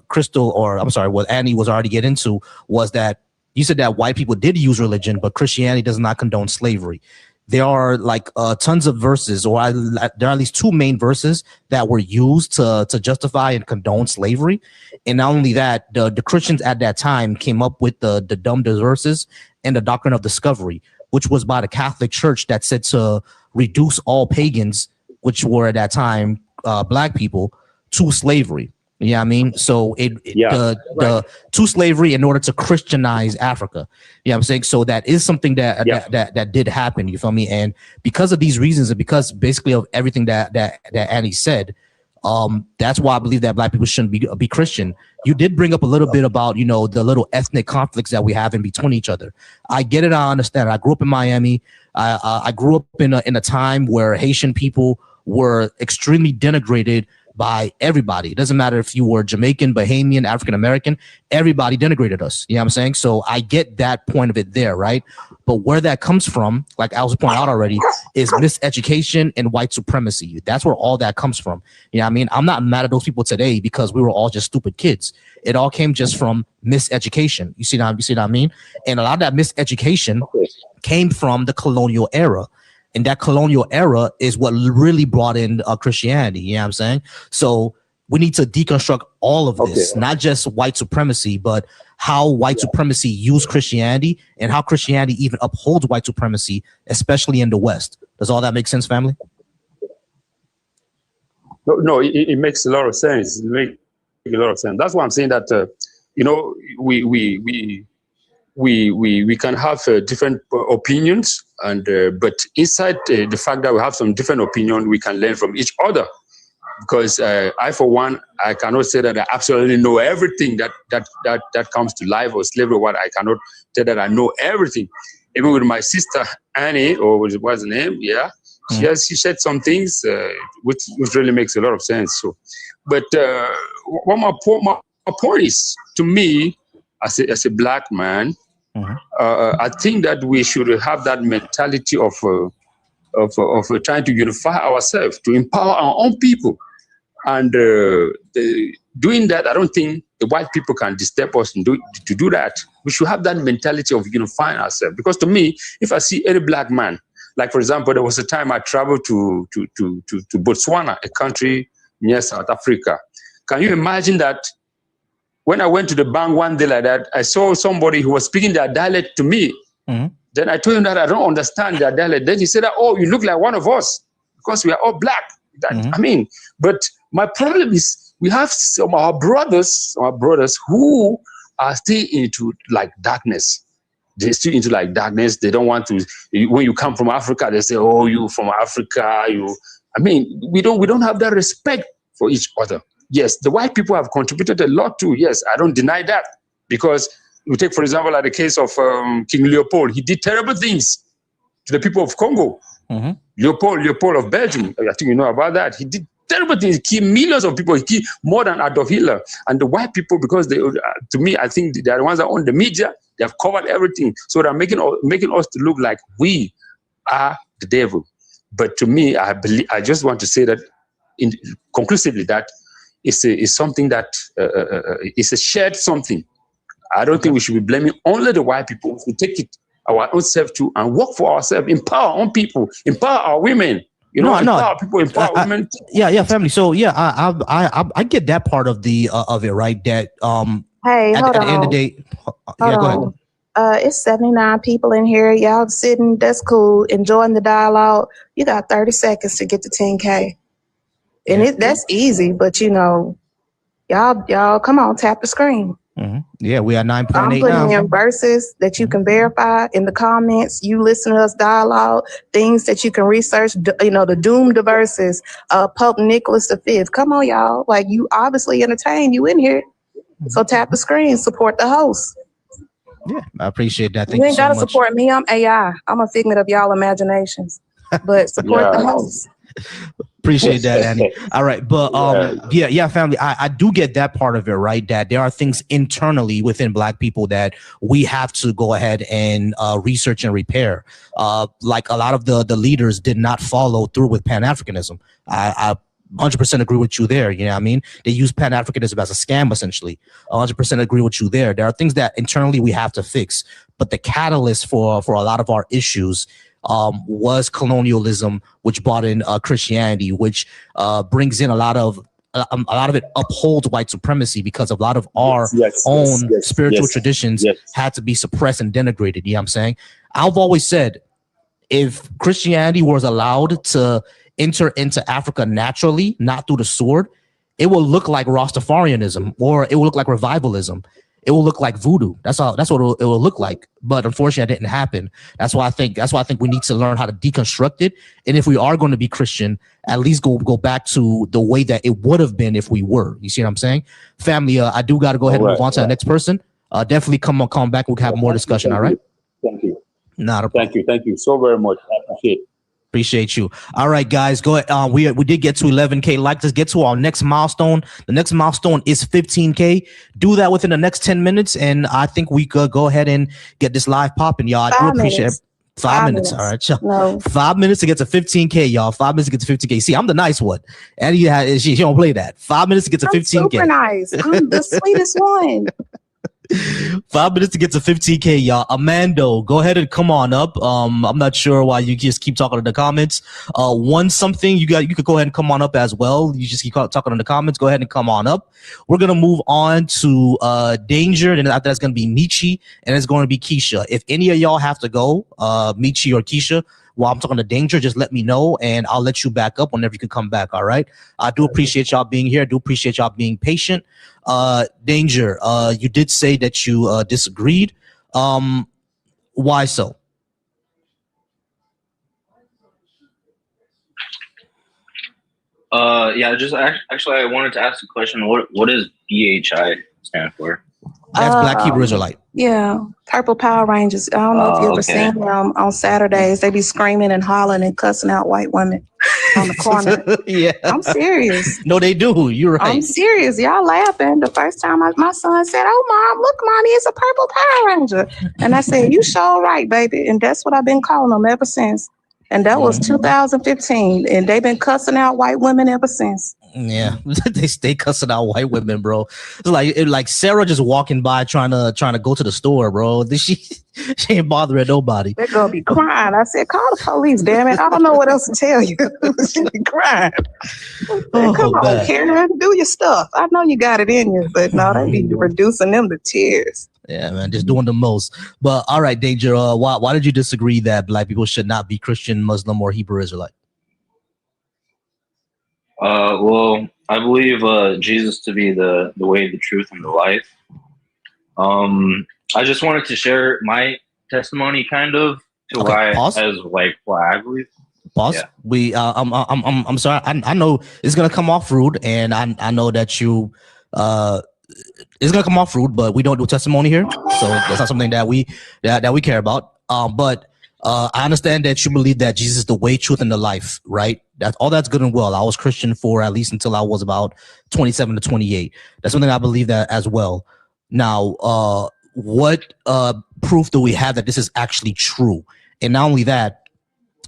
Crystal, or I'm sorry, what Annie was already getting into, was that you said that white people did use religion, but Christianity does not condone slavery. There are like tons of verses, or there are at least two main verses that were used to justify and condone slavery. And not only that, the Christians at that time came up with the dumb verses and the doctrine of discovery, which was by the Catholic Church that said to reduce all pagans, which were at that time black people, to slavery. Yeah, I mean, so the to slavery in order to Christianize Africa. Yeah, I'm saying, so that is something that did happen. You feel me? And because of these reasons, and because basically of everything that Annie said, that's why I believe that black people shouldn't be Christian. You did bring up a little bit about, the little ethnic conflicts that we have in between each other. I get it. I understand. I grew up in Miami. I grew up in a time where Haitian people were extremely denigrated by everybody. It doesn't matter if you were Jamaican, Bahamian, African American, everybody denigrated us. You know what I'm saying? So I get that point of it there, right? But where that comes from, like I was pointing out already, is miseducation and white supremacy. That's where all that comes from. You know what I mean? I'm not mad at those people today because we were all just stupid kids. It all came just from miseducation. You see what I mean? And a lot of that miseducation came from the colonial era. And that colonial era is what really brought in Christianity. You know what I'm saying? So we need to deconstruct all of this, not just white supremacy, but how white supremacy used Christianity and how Christianity even upholds white supremacy, especially in the West. Does all that make sense, family? No, it makes a lot of sense. It makes a lot of sense. That's why I'm saying that, we can have different opinions, and but inside the fact that we have some different opinion, we can learn from each other. Because I, for one, I cannot say that I absolutely know everything that comes to life or slavery. What I cannot say that I know everything. Even with my sister Annie, or what's the name? Yeah, she said some things which really makes a lot of sense. So, but what my point is, to me, as a black man, I think that we should have that mentality of trying to unify ourselves, to empower our own people. And doing that, I don't think the white people can disturb us to do that. We should have that mentality of unifying ourselves. Because to me, if I see any black man, like for example, there was a time I traveled to Botswana, a country near South Africa. Can you imagine that? When I went to the bank one day like that, I saw somebody who was speaking their dialect to me. Then I told him that I don't understand their dialect. Then he said, "Oh, you look like one of us because we are all black." I mean, but my problem is we have some of our brothers who are still into like darkness. They're still into like darkness. They don't want to. When you come from Africa, they say, "Oh, you from Africa." I mean, we don't have that respect for each other. Yes, the white people have contributed a lot too. Yes, I don't deny that. Because we take, for example, like the case of King Leopold. He did terrible things to the people of Congo. Leopold of Belgium, I think you know about that. He did terrible things. He killed millions of people. He killed more than Adolf Hitler. And the white people, because they, to me, I think they are the ones that own the media. They have covered everything. So they're making us to look like we are the devil. But to me, I just want to say that conclusively that it's something that it's a shared something. I don't think we should be blaming only the white people. We take it our own self too and work for ourselves, empower our own people, empower our women. Empower people, empower women. Yeah, family. So yeah, I get that part of it, right? That Hey, at the end of the day, go ahead. It's 79 people in here. Y'all sitting, that's cool, enjoying the dialogue. You got 30 seconds to get to 10K. And that's easy, but y'all come on, tap the screen. Yeah, we are 9.8 I'm putting in verses that you can verify in the comments. You listen to us dialogue, things that you can research, the doomed verses, Pope Nicholas V. Come on, y'all. Like, you obviously entertained, you in here. So tap the screen, support the host. Yeah, I appreciate that. Thank you you ain't so gotta much. support me. I'm AI. I'm a figment of y'all imaginations. But support the host. Appreciate that, Andy. All right, but yeah, family. I do get that part of it, right? That there are things internally within Black people that we have to go ahead and research and repair. Like a lot of the leaders did not follow through with Pan-Africanism. I 100% agree with you there. You know what I mean? They use Pan-Africanism as a scam, essentially. 100% agree with you there. There are things that internally we have to fix, but the catalyst for a lot of our issues was colonialism, which brought in Christianity, which brings in a lot of it upholds white supremacy because a lot of our own spiritual traditions had to be suppressed and denigrated. You know what I'm saying? I've always said, if Christianity was allowed to enter into Africa naturally, not through the sword, it will look like Rastafarianism, or it will look like revivalism. It will look like voodoo. That's what it will look like. But unfortunately, that didn't happen. That's why I think we need to learn how to deconstruct it. And if we are going to be Christian, at least go back to the way that it would have been if we were. You see what I'm saying? Family, I do got to go ahead and move on to the next person. Definitely come back. We'll have more discussion. All right. Thank you. Not a problem. Thank you so very much. I appreciate it. Appreciate you. All right, guys, go ahead. We did get to 11K likes. Let's get to our next milestone. The next milestone is 15K. Do that within the next 10 minutes, and I think we could go ahead and get this live popping, y'all. I do appreciate it. 5 minutes. All right, y'all. No. 5 minutes to get to 15K, y'all. 5 minutes to get to 15K. See, I'm the nice one. And she don't play that. 5 minutes to get to 15K. Super nice. I'm the sweetest one. 5 minutes to get to 15K, y'all. Amando, go ahead and come on up. I'm not sure why you just keep talking in the comments. One something you could go ahead and come on up as well. You just keep talking in the comments. Go ahead and come on up. We're gonna move on to Danger, and after that's gonna be Michi, and it's going to be Keisha. If any of y'all have to go, Michi or Keisha, while I'm talking to Danger, just let me know, and I'll let you back up whenever you can come back. All right. I do appreciate y'all being here. I do appreciate y'all being patient. Danger, you did say that you disagreed. Why so? Yeah, just actually, I wanted to ask a question. What does BHI stand for? That's Black Hebrew Israelite. Yeah, Purple Power Rangers. I don't know if you ever seen them on Saturdays. They be screaming and hollering and cussing out white women on the corner. Yeah, I'm serious. No, they do. You're right. I'm serious. Y'all laughing. The first time my son said, "Oh, Mom, look, Mommy, it's a Purple Power Ranger," and I said, "You sure right, baby." And that's what I've been calling them ever since. And that was 2015, and they've been cussing out white women ever since. Yeah, they stay cussing out white women, bro. It's like Sarah just walking by trying to go to the store, bro. She ain't bothering nobody. They're gonna be crying. I said, "Call the police, damn it! I don't know what else to tell you." She be crying. Come on, Karen, do your stuff. I know you got it in you, but no, they be reducing them to tears. Yeah, man, just doing the most. But all right, Danger, why did you disagree that Black people should not be Christian, Muslim, or Hebrew Israelite? Well, I believe Jesus to be the way, the truth, and the life. I just wanted to share my testimony, kind of, to why I believe. Pause. Yeah. I'm sorry. I know it's gonna come off rude, and I know that you it's gonna come off rude, but we don't do testimony here, so that's not something that we care about. But I understand that you believe that Jesus is the way, truth, and the life, right? That's good and well. I was Christian for at least until I was about 27 to 28. That's something I believe that as well. Now, what proof do we have that this is actually true? And not only that,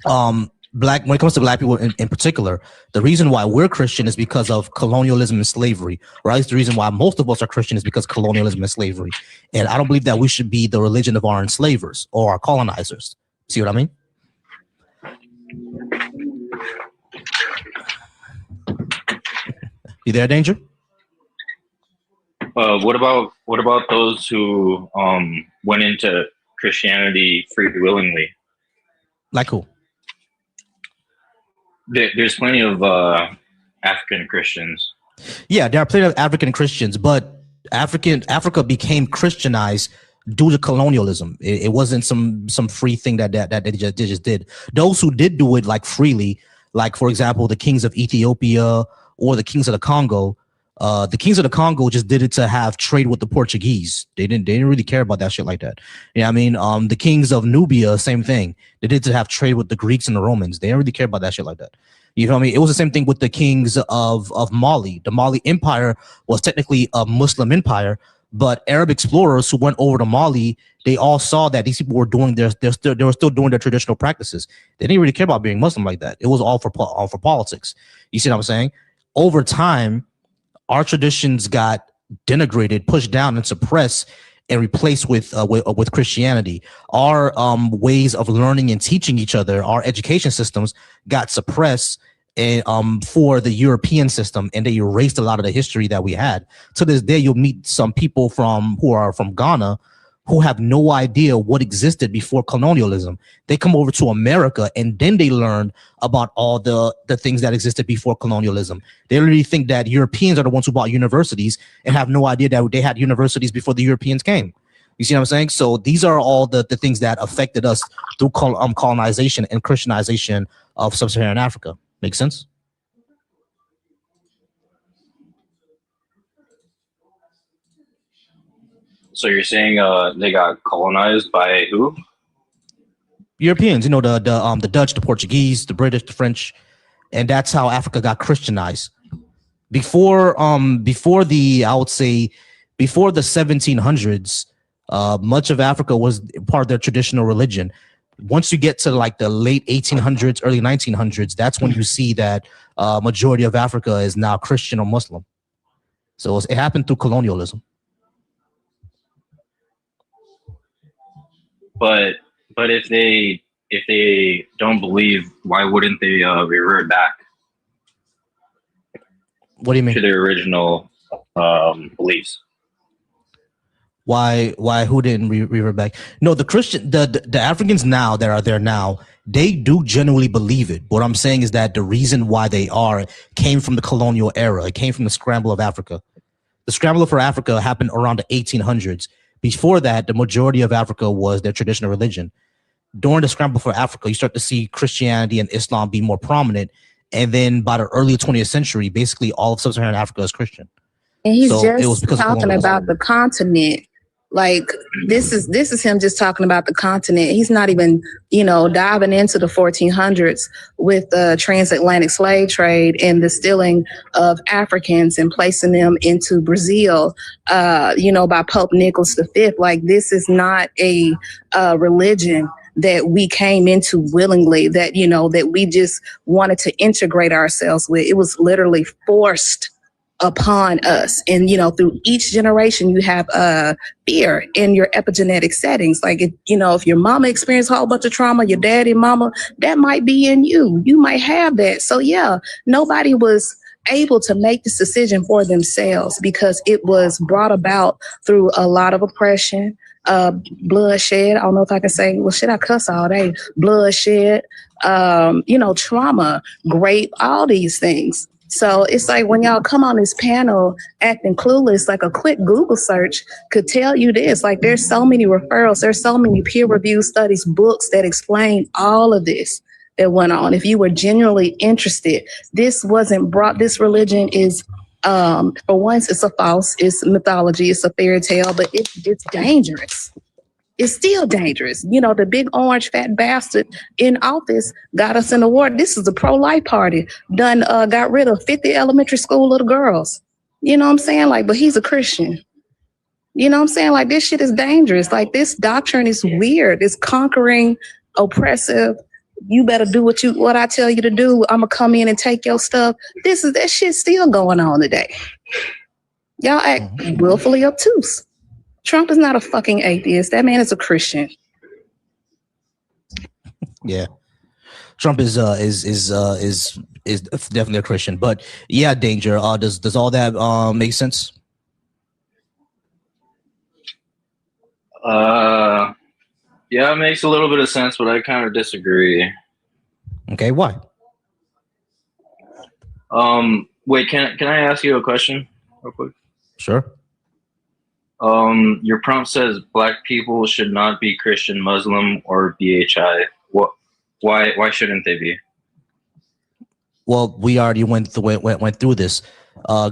when it comes to Black people in particular, the reason why we're Christian is because of colonialism and slavery, or at least the reason why most of us are Christian is because of colonialism and slavery. And I don't believe that we should be the religion of our enslavers or our colonizers. See what I mean? You there, Danger? What about those who went into Christianity free willingly? Like who? There's plenty of African Christians. Yeah, there are plenty of African Christians, but Africa became Christianized due to colonialism. It wasn't some free thing that they just did. Those who did do it like freely, like for example, the kings of Ethiopia or the kings of the Congo. The kings of the Congo just did it to have trade with the Portuguese. They didn't really care about that shit like that. Yeah, I mean, the kings of Nubia, same thing. They did to have trade with the Greeks and the Romans. They didn't really care about that shit like that. You feel me? It was the same thing with the kings of Mali. The Mali Empire was technically a Muslim empire, but Arab explorers who went over to Mali, they all saw that these people were doing they were still doing their traditional practices. They didn't really care about being Muslim like that. It was all for politics. You see what I'm saying? Over time, our traditions got denigrated, pushed down, and suppressed, and replaced with Christianity. Our ways of learning and teaching each other, our education systems got suppressed and for the European system, and they erased a lot of the history that we had. To this day, you'll meet some people who are from Ghana who have no idea what existed before colonialism. They come over to America and then they learn about all the things that existed before colonialism. They really think that Europeans are the ones who bought universities and have no idea that they had universities before the Europeans came. You see what I'm saying? So these are all the things that affected us through colonization and Christianization of sub-Saharan Africa. Make sense? So you're saying they got colonized by who? Europeans, you know, the Dutch, the Portuguese, the British, the French, and that's how Africa got Christianized. Before the 1700s, much of Africa was part of their traditional religion. Once you get to like the late 1800s, early 1900s, that's when you see that majority of Africa is now Christian or Muslim. So it happened through colonialism. But if they don't believe, why wouldn't they revert back? What do you mean? To their original beliefs. Why who didn't revert back? No, the Africans now that are there now, they do genuinely believe it. What I'm saying is that the reason why they came from the colonial era. It came from the scramble of Africa. The scramble for Africa happened around the 1800s. Before that, the majority of Africa was their traditional religion. During the scramble for Africa, you start to see Christianity and Islam be more prominent. And then by the early 20th century, basically all of sub-Saharan Africa is Christian. And he's just talking about the continent. Like this is him just talking about the continent. He's not even, diving into the 1400s with the transatlantic slave trade and the stealing of Africans and placing them into Brazil, by Pope Nicholas V. Like this is not a religion that we came into willingly, that, that we just wanted to integrate ourselves with. It was literally forced upon us. And, through each generation, you have fear in your epigenetic settings. Like, if your mama experienced a whole bunch of trauma, your daddy, mama, that might be in you. You might have that. So, yeah, nobody was able to make this decision for themselves because it was brought about through a lot of oppression, bloodshed. I don't know if I can say, well, shit, I cuss all day. Bloodshed, trauma, rape, all these things. So it's like when y'all come on this panel acting clueless, like a quick Google search could tell you this. Like there's so many referrals, there's so many peer-reviewed studies, books that explain all of this that went on. If you were genuinely interested, this wasn't brought. This religion is, for once, it's it's mythology, it's a fairy tale, but it's dangerous. It's still dangerous. The big orange fat bastard in office got us in the war. This is a pro-life party. Got rid of 50 elementary school little girls. You know what I'm saying? Like, but he's a Christian. You know what I'm saying? Like, this shit is dangerous. Like, this doctrine is weird. It's conquering, oppressive. You better do what I tell you to do. I'm gonna come in and take your stuff. That shit's still going on today. Y'all act willfully obtuse. Trump is not a fucking atheist. That man is a Christian. Yeah, Trump is definitely a Christian. But yeah, Danger. Does all that make sense? Yeah, it makes a little bit of sense, but I kind of disagree. Okay, why? Wait, can I ask you a question real quick? Sure. Your prompt says black people should not be Christian, Muslim, or BHI. Why shouldn't they be? Well, we already went through this.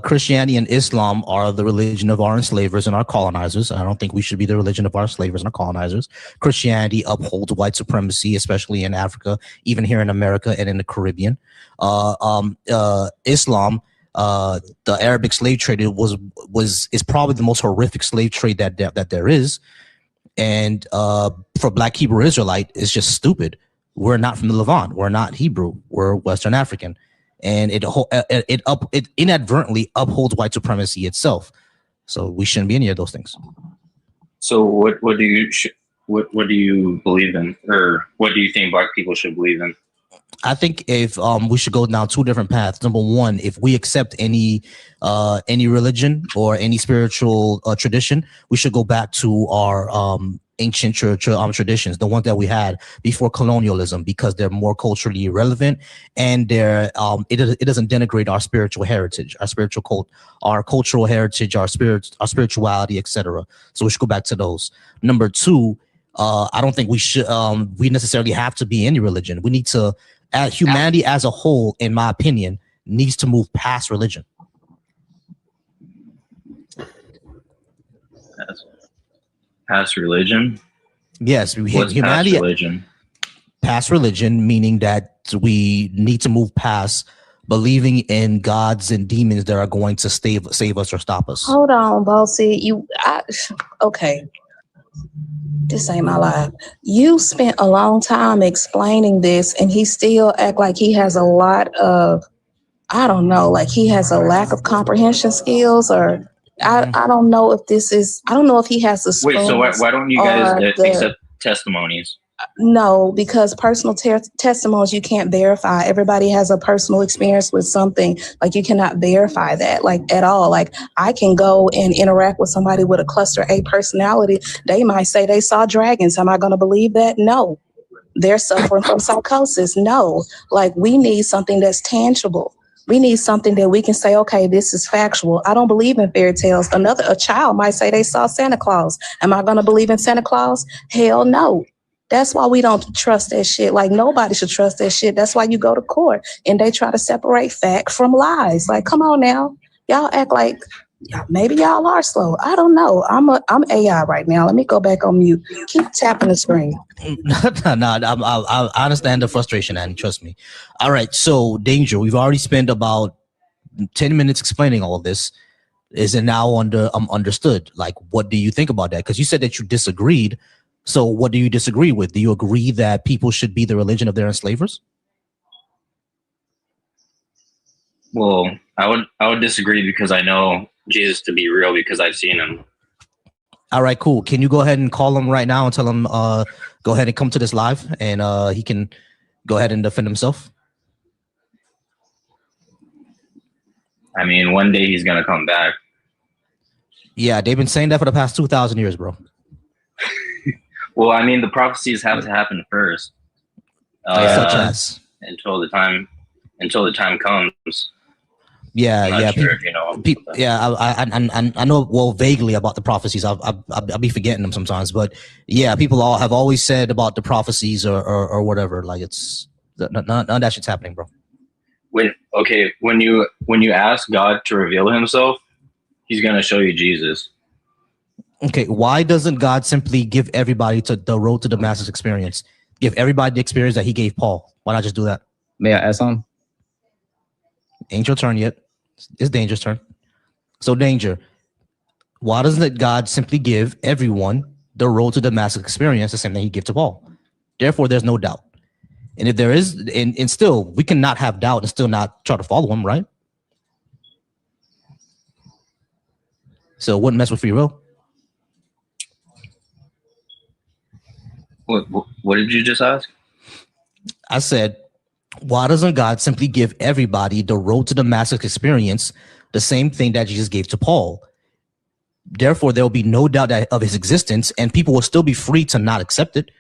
Christianity and Islam are the religion of our enslavers and our colonizers. I don't think we should be the religion of our enslavers and our colonizers. Christianity upholds white supremacy, especially in Africa, even here in America and in the Caribbean. Islam, the Arabic slave trade, is probably the most horrific slave trade that there is. And for Black Hebrew Israelite, it's just stupid. We're not from the Levant. We're not Hebrew. We're Western African. And it inadvertently upholds white supremacy itself. So we shouldn't be any of those things. So what do you believe in, or what do you think Black people should believe in? I think if we should go down two different paths. Number one, if we accept any religion or any spiritual tradition, we should go back to our ancient traditions, the ones that we had before colonialism, because they're more culturally relevant, and they're it doesn't denigrate our spiritual heritage, our cultural heritage, our spirituality, etc. So we should go back to those. Number two, I don't think we necessarily have to be any religion. We need to, humanity as a whole, in my opinion, needs to move past religion. Past religion? Yes, What's humanity. Past religion? Past religion, meaning that we need to move past believing in gods and demons that are going to save us or stop us. Hold on, Volcy. Okay. This ain't my life. You spent a long time explaining this, and he still act like he has a lot of, I don't know, like he has a lack of comprehension skills, or I don't know if this is, I don't know if he has the spoons. Wait, so why don't you guys accept testimonies? No, because personal testimonies you can't verify. Everybody has a personal experience with something. Like, you cannot verify that, like, at all. Like, I can go and interact with somebody with a cluster A personality. They might say they saw dragons. Am I going to believe that? No. They're suffering from psychosis. No. Like, we need something that's tangible. We need something that we can say, okay, this is factual. I don't believe in fairy tales. A child might say they saw Santa Claus. Am I going to believe in Santa Claus? Hell no. That's why we don't trust that shit. Like, nobody should trust that shit. That's why you go to court and they try to separate fact from lies. Like, come on now. Y'all act like maybe y'all are slow. I don't know. I'm AI right now. Let me go back on mute. Keep tapping the screen. No, I understand the frustration, and trust me. All right. So, Danger, we've already spent about 10 minutes explaining all of this. Is it now understood? Like, what do you think about that? Because you said that you disagreed. So what do you disagree with? Do you agree that people should be the religion of their enslavers? Well, I would disagree, because I know Jesus to be real, because I've seen him. All right, cool. Can you go ahead and call him right now and tell him go ahead and come to this live, and he can go ahead and defend himself? I mean, one day he's gonna come back. Yeah, they've been saying that for the past 2,000 years, bro. Well, I mean, the prophecies have to happen first, such as until the time comes. Yeah, sure, you know. I know, well, vaguely about the prophecies. I'll be forgetting them sometimes, but yeah, people all have always said about the prophecies or whatever. Like, it's none of that shit's happening, bro. When you ask God to reveal himself, he's gonna show you Jesus. Okay, why doesn't God simply give everybody the road to Damascus experience? Give everybody the experience that he gave Paul. Why not just do that? May I ask something? Ain't your turn yet. It's Danger's turn. So, Danger, why doesn't God simply give everyone the road to Damascus experience, the same thing he gave to Paul? Therefore, there's no doubt. And if there is, and still, we cannot have doubt and still not try to follow him, right? So, wouldn't mess with free will. What did you just ask? I said, why doesn't God simply give everybody the road to Damascus experience, the same thing that Jesus gave to Paul? Therefore, there will be no doubt of his existence, and people will still be free to not accept it.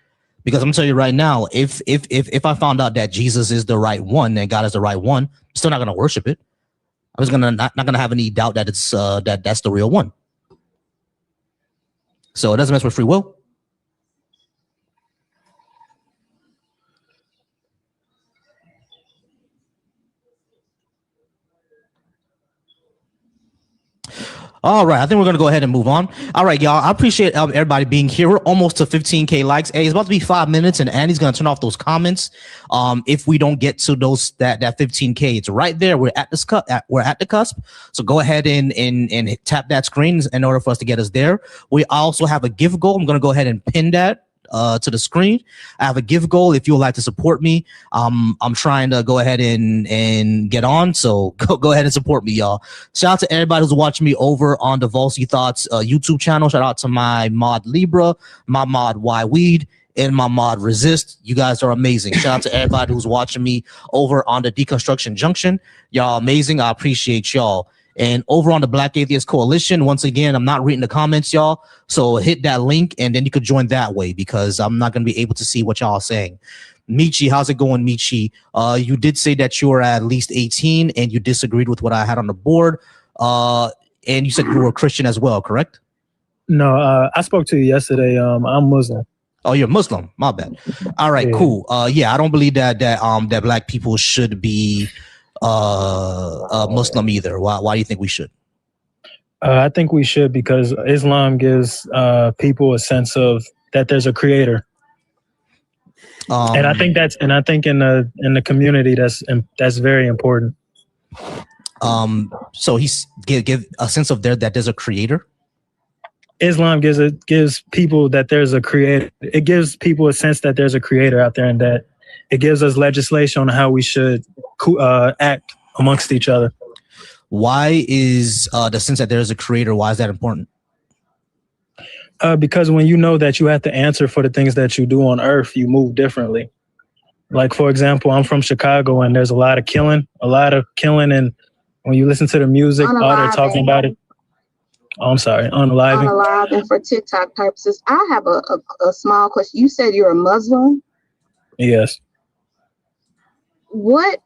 Because I'm telling you right now, if I found out that Jesus is the right one and God is the right one, I'm still not going to worship it. I was not going to have any doubt that it's that's the real one. So it doesn't mess with free will. All right, I think we're gonna go ahead and move on. All right, y'all. I appreciate everybody being here. We're almost to 15K likes. Hey, it's about to be 5 minutes, and Annie's gonna turn off those comments. If we don't get to those that 15K, it's right there. We're at the cusp. So go ahead and tap that screen in order for us to get us there. We also have a gift goal. I'm gonna go ahead and pin that to the screen. I have a gift goal. If you would like to support me, I'm trying to go ahead and get on. So go ahead and support me, y'all. Shout out to everybody who's watching me over on the Volcy Thoughts YouTube channel. Shout out to my mod Libra, my mod Y Weed, and my mod Resist. You guys are amazing. Shout out to everybody who's watching me over on the Deconstruction Junction. Y'all amazing. I appreciate y'all. And over on the Black Atheist Coalition, once again, I'm not reading the comments, y'all. So hit that link and then you could join that way because I'm not going to be able to see what y'all are saying. Michi, how's it going, Michi? You did say that you were at least 18 and you disagreed with what I had on the board. And you said you were a Christian as well, correct? No, I spoke to you yesterday. I'm Muslim. Oh, you're Muslim. My bad. All right, cool. Yeah, I don't believe that black people should be Muslim either. Why do you think we should? I think we should because Islam gives people a sense of that there's a creator, and I think in the community that's very important. So he's give a sense of that there's a creator. Islam gives people that there's a creator. It gives people a sense that there's a creator out there, and that it gives us legislation on how we should act amongst each other. Why is the sense that there's a creator, why is that important? Because when you know that you have to answer for the things that you do on earth, you move differently. Like, for example, I'm from Chicago and there's a lot of killing. And when you listen to the music, all they're talking about it. Oh, I'm sorry, unaliving for TikTok purposes. I have a small question. You said you're a Muslim? Yes. What?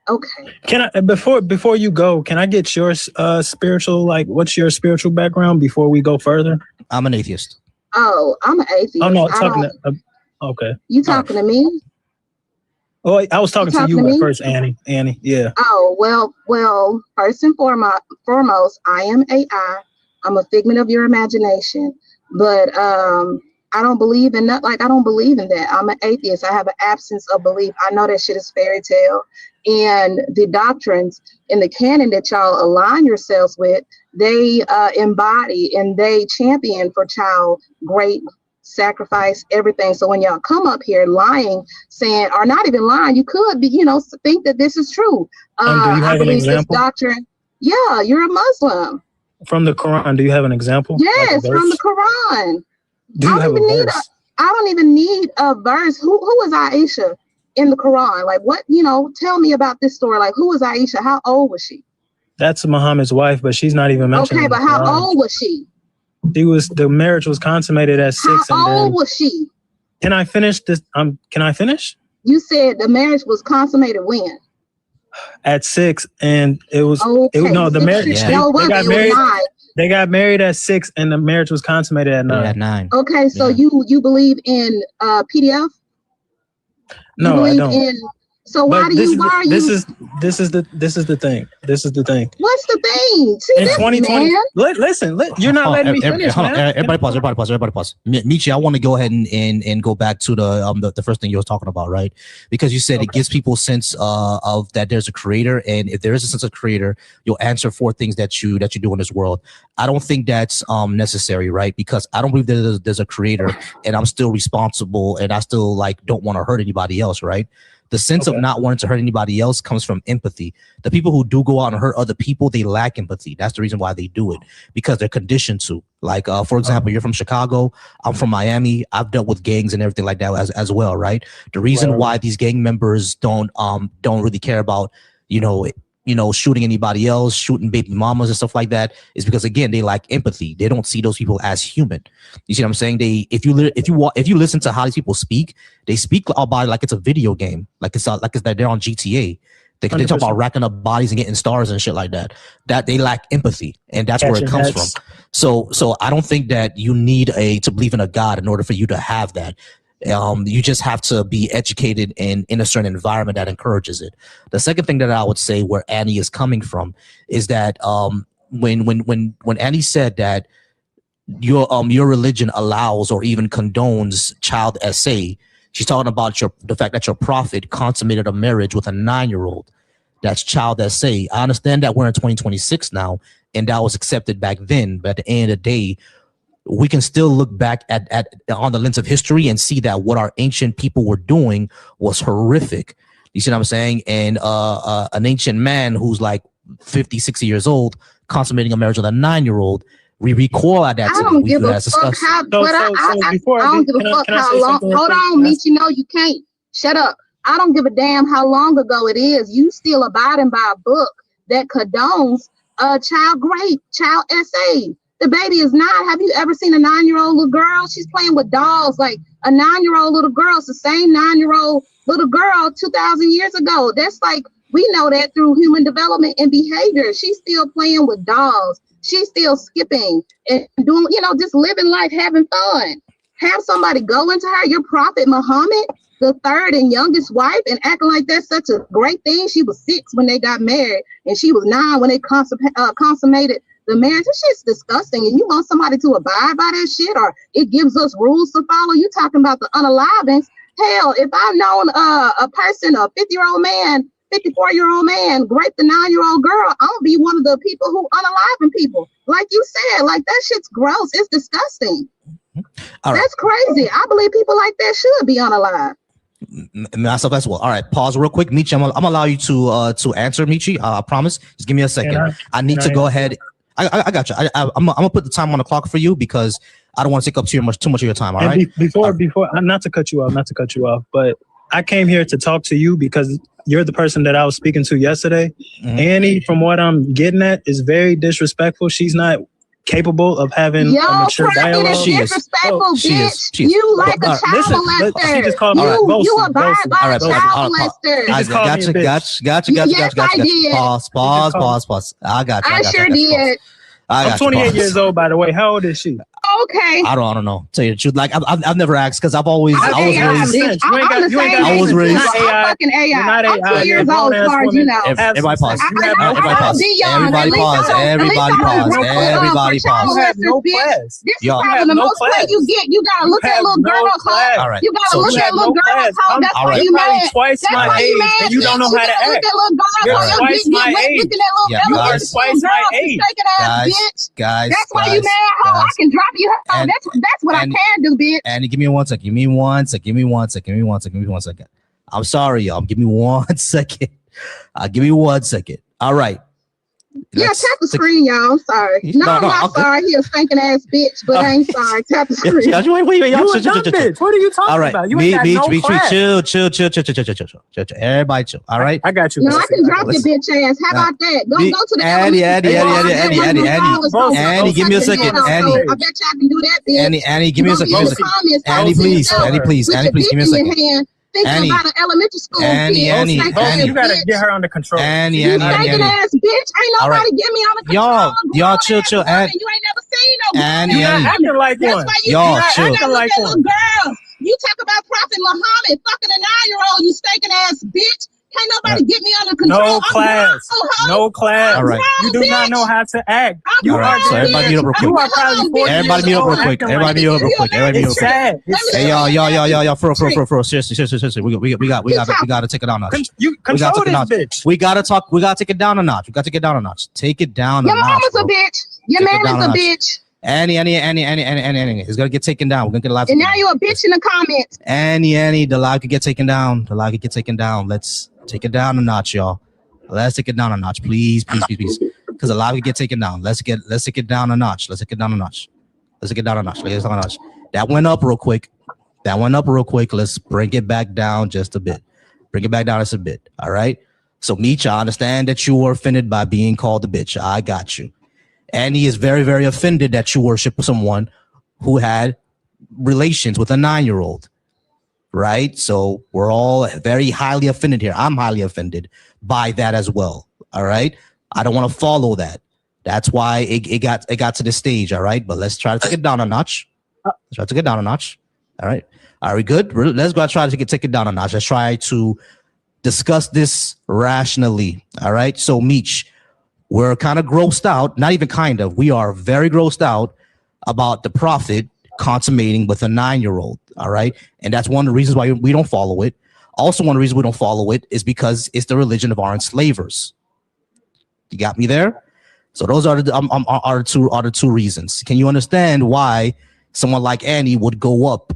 Okay. Can I before you go? Can I get your spiritual? Like, what's your spiritual background before we go further? I'm an atheist. Oh, I'm an atheist. Oh no, okay. You talking to me? Oh, I was talking to you at first, Annie. Yeah. Oh well. First and foremost, I am AI. I'm a figment of your imagination, but I don't believe in that. Like, I don't believe in that. I'm an atheist. I have an absence of belief. I know that shit is fairy tale. And the doctrines in the canon that y'all align yourselves with, they embody and they champion for child great sacrifice, everything. So when y'all come up here lying, saying, or not even lying, you could be, think that this is true. Do you have I believe an example? this doctrine. Yeah, you're a Muslim. From the Quran, do you have an example? Yes, like from the Quran. Do you have a verse? I don't even need a verse. Who is Aisha in the Quran? Like, what, tell me about this story. Like, who is Aisha? How old was she? That's Muhammad's wife, but she's not even mentioned. Okay, but how old was she? The marriage was consummated at 6. How old was she? Can I finish this? Can I finish? You said the marriage was consummated when? At 6, and it was okay. The marriage. Yeah. They got married at 6, and the marriage was consummated at 9. At 9. Okay, so you believe in PDF? No, I don't. So why This is the thing. What's the thing? See, in 2020, listen, you're not letting me finish, man. Everybody pause. Michi, I want to go ahead and go back to the first thing you were talking about, right? Because you said it gives people a sense of that there's a creator, and if there is a sense of creator, you'll answer for things that you do in this world. I don't think that's necessary, right? Because I don't believe there's a creator, and I'm still responsible, and I still don't want to hurt anybody else, right? The sense of not wanting to hurt anybody else comes from empathy. The people who do go out and hurt other people, they lack empathy. That's the reason why they do it, because they're conditioned to. Like, for example, you're from Chicago. I'm from Miami. I've dealt with gangs and everything like that as well, right? The reason why these gang members don't really care about, shooting anybody else, shooting baby mamas and stuff like that is because, again, they lack empathy. They don't see those people as human. You see what I'm saying? If you listen to how these people speak, they speak about it like it's a video game, like it's that they're on GTA. They talk about racking up bodies and getting stars and shit like that. That they lack empathy, and that's where it comes from. So I don't think that you need to believe in a God in order for you to have that. You just have to be educated and in a certain environment that encourages it. The second thing that I would say where Annie is coming from is that when Annie said that your religion allows or even condones child SA, she's talking about the fact that your prophet consummated a marriage with a 9-year-old. That's child SA. I understand that we're in 2026 now, and that was accepted back then. But at the end of the day, we can still look back at on the lens of history and see that what our ancient people were doing was horrific. You see what I'm saying? And an ancient man who's like 50, 60 years old consummating a marriage with a 9-year-old, we recoil at that. I don't give a fuck how. I don't give a fuck how long. Hold on, Meech. You know you can't. Shut up. I don't give a damn how long ago it is. You still abiding by a book that condones child rape, child SA. The baby is not. Have you ever seen a 9-year-old little girl? She's playing with dolls like a 9-year-old little girl. It's the same 9-year-old little girl 2,000 years ago. That's like, we know that through human development and behavior. She's still playing with dolls. She's still skipping and doing, just living life, having fun. Have somebody go into her, your prophet Muhammad, the third and youngest wife, and acting like that's such a great thing. She was 6 when they got married, and she was 9 when they consummated the marriage. This shit's disgusting, and you want somebody to abide by that shit, or it gives us rules to follow. You talking about the unalivings. Hell, if I've known a person, a 50-year-old man, 54-year-old man, rape the 9-year-old girl, I'm gonna be one of the people who unaliving people. Like you said, like that shit's gross. It's disgusting. All right. That's crazy. I believe people like that should be unalived. Myself as well. All right, pause real quick, Michi. I'm gonna allow you to answer, Michi. I promise. Just give me a second. I need to go ahead. I got you. I'm gonna put the time on the clock for you because I don't want to take up too much of your time. All right. Before, not to cut you off, but I came here to talk to you because you're the person that I was speaking to yesterday. Mm-hmm. Annie, from what I'm getting at, is very disrespectful. She's not capable of having a mature dialogue. She is bitch. You like a child molester. She just called me you abide by a child molester. Gotcha. Pause. I got you. I sure did. I'm 28 years old, by the way. How old is she? Okay. I don't know. Tell you the truth. Like I've never asked because I was raised. I was raised. I'm fucking AI. I'm 2 years old, as far as you know. Everybody pause. Everybody pause. Everybody pause. You have no class. This is probably the most play you get. You gotta look at little girls. All right. You gotta look at little girls. That's why you mad. Twice my age, and you don't know how to act. You're twice my age. You are twice my age. Guys. That's why you mad. I can drop you. That's what I can do, bitch. Annie, give me one second. Give me one second. I'm sorry, y'all. Give me 1 second. Give me 1 second. All right. Yeah, tap the screen, y'all. I'm sorry. No, I'm not sorry. He a stinking ass bitch, but I ain't sorry. Tap the screen. Wait, y'all. Bitch. What are you talking about? You ain't got no class. Chill. Everybody chill. All right. I got you. No, I can drop your bitch ass. How about that? Go to the Annie, give me a second. Annie. I bet y'all can do that, bitch. Annie, give me a second. Annie, please, give me a second. Thinking about an elementary school Annie, you gotta get her under control. Annie. Stinking ass bitch. Ain't nobody get me under control. Y'all chill. You ain't never seen no Annie. Acting like one. Y'all chill. Acting like one. Girls. You talk about Prophet Muhammad, fucking a 9-year-old, you stinking ass bitch. Can't nobody get me under control. No class. All right. You do not know how to act. You all right. So everybody mute up real quick. You are probably 40 Everybody mute up real quick. It's sad. Hey, y'all. For seriously. We got to take it down a notch. You control this bitch. We got to take it down a notch. Take it down a notch. Your mama's a bitch. Your man is a bitch. Annie, it's gonna get taken down. We're gonna get a live. And now you're a bitch in the comments. Annie, the live could get taken down. Let's take it down a notch, y'all. Let's take it down a notch, please. Because the live could get taken down. Let's take it down a notch. That went up real quick. Let's bring it back down just a bit. All right. So, Meech, I understand that you were offended by being called a bitch. I got you. Annie is very, very offended that you worship someone who had relations with a 9-year-old, right? So we're all very highly offended here. I'm highly offended by that as well, all right? I don't want to follow that. That's why it got to this stage, all right? But let's try to take it down a notch. All right? Are we good? Let's go try to take it down a notch. Let's try to discuss this rationally, all right? So, Meech, we're kind of grossed out, not even kind of, we are very grossed out about the prophet consummating with a 9-year-old. All right. And that's one of the reasons why we don't follow it. Also, one of the reasons we don't follow it is because it's the religion of our enslavers. You got me there? So those are the two reasons. Can you understand why someone like Annie would go up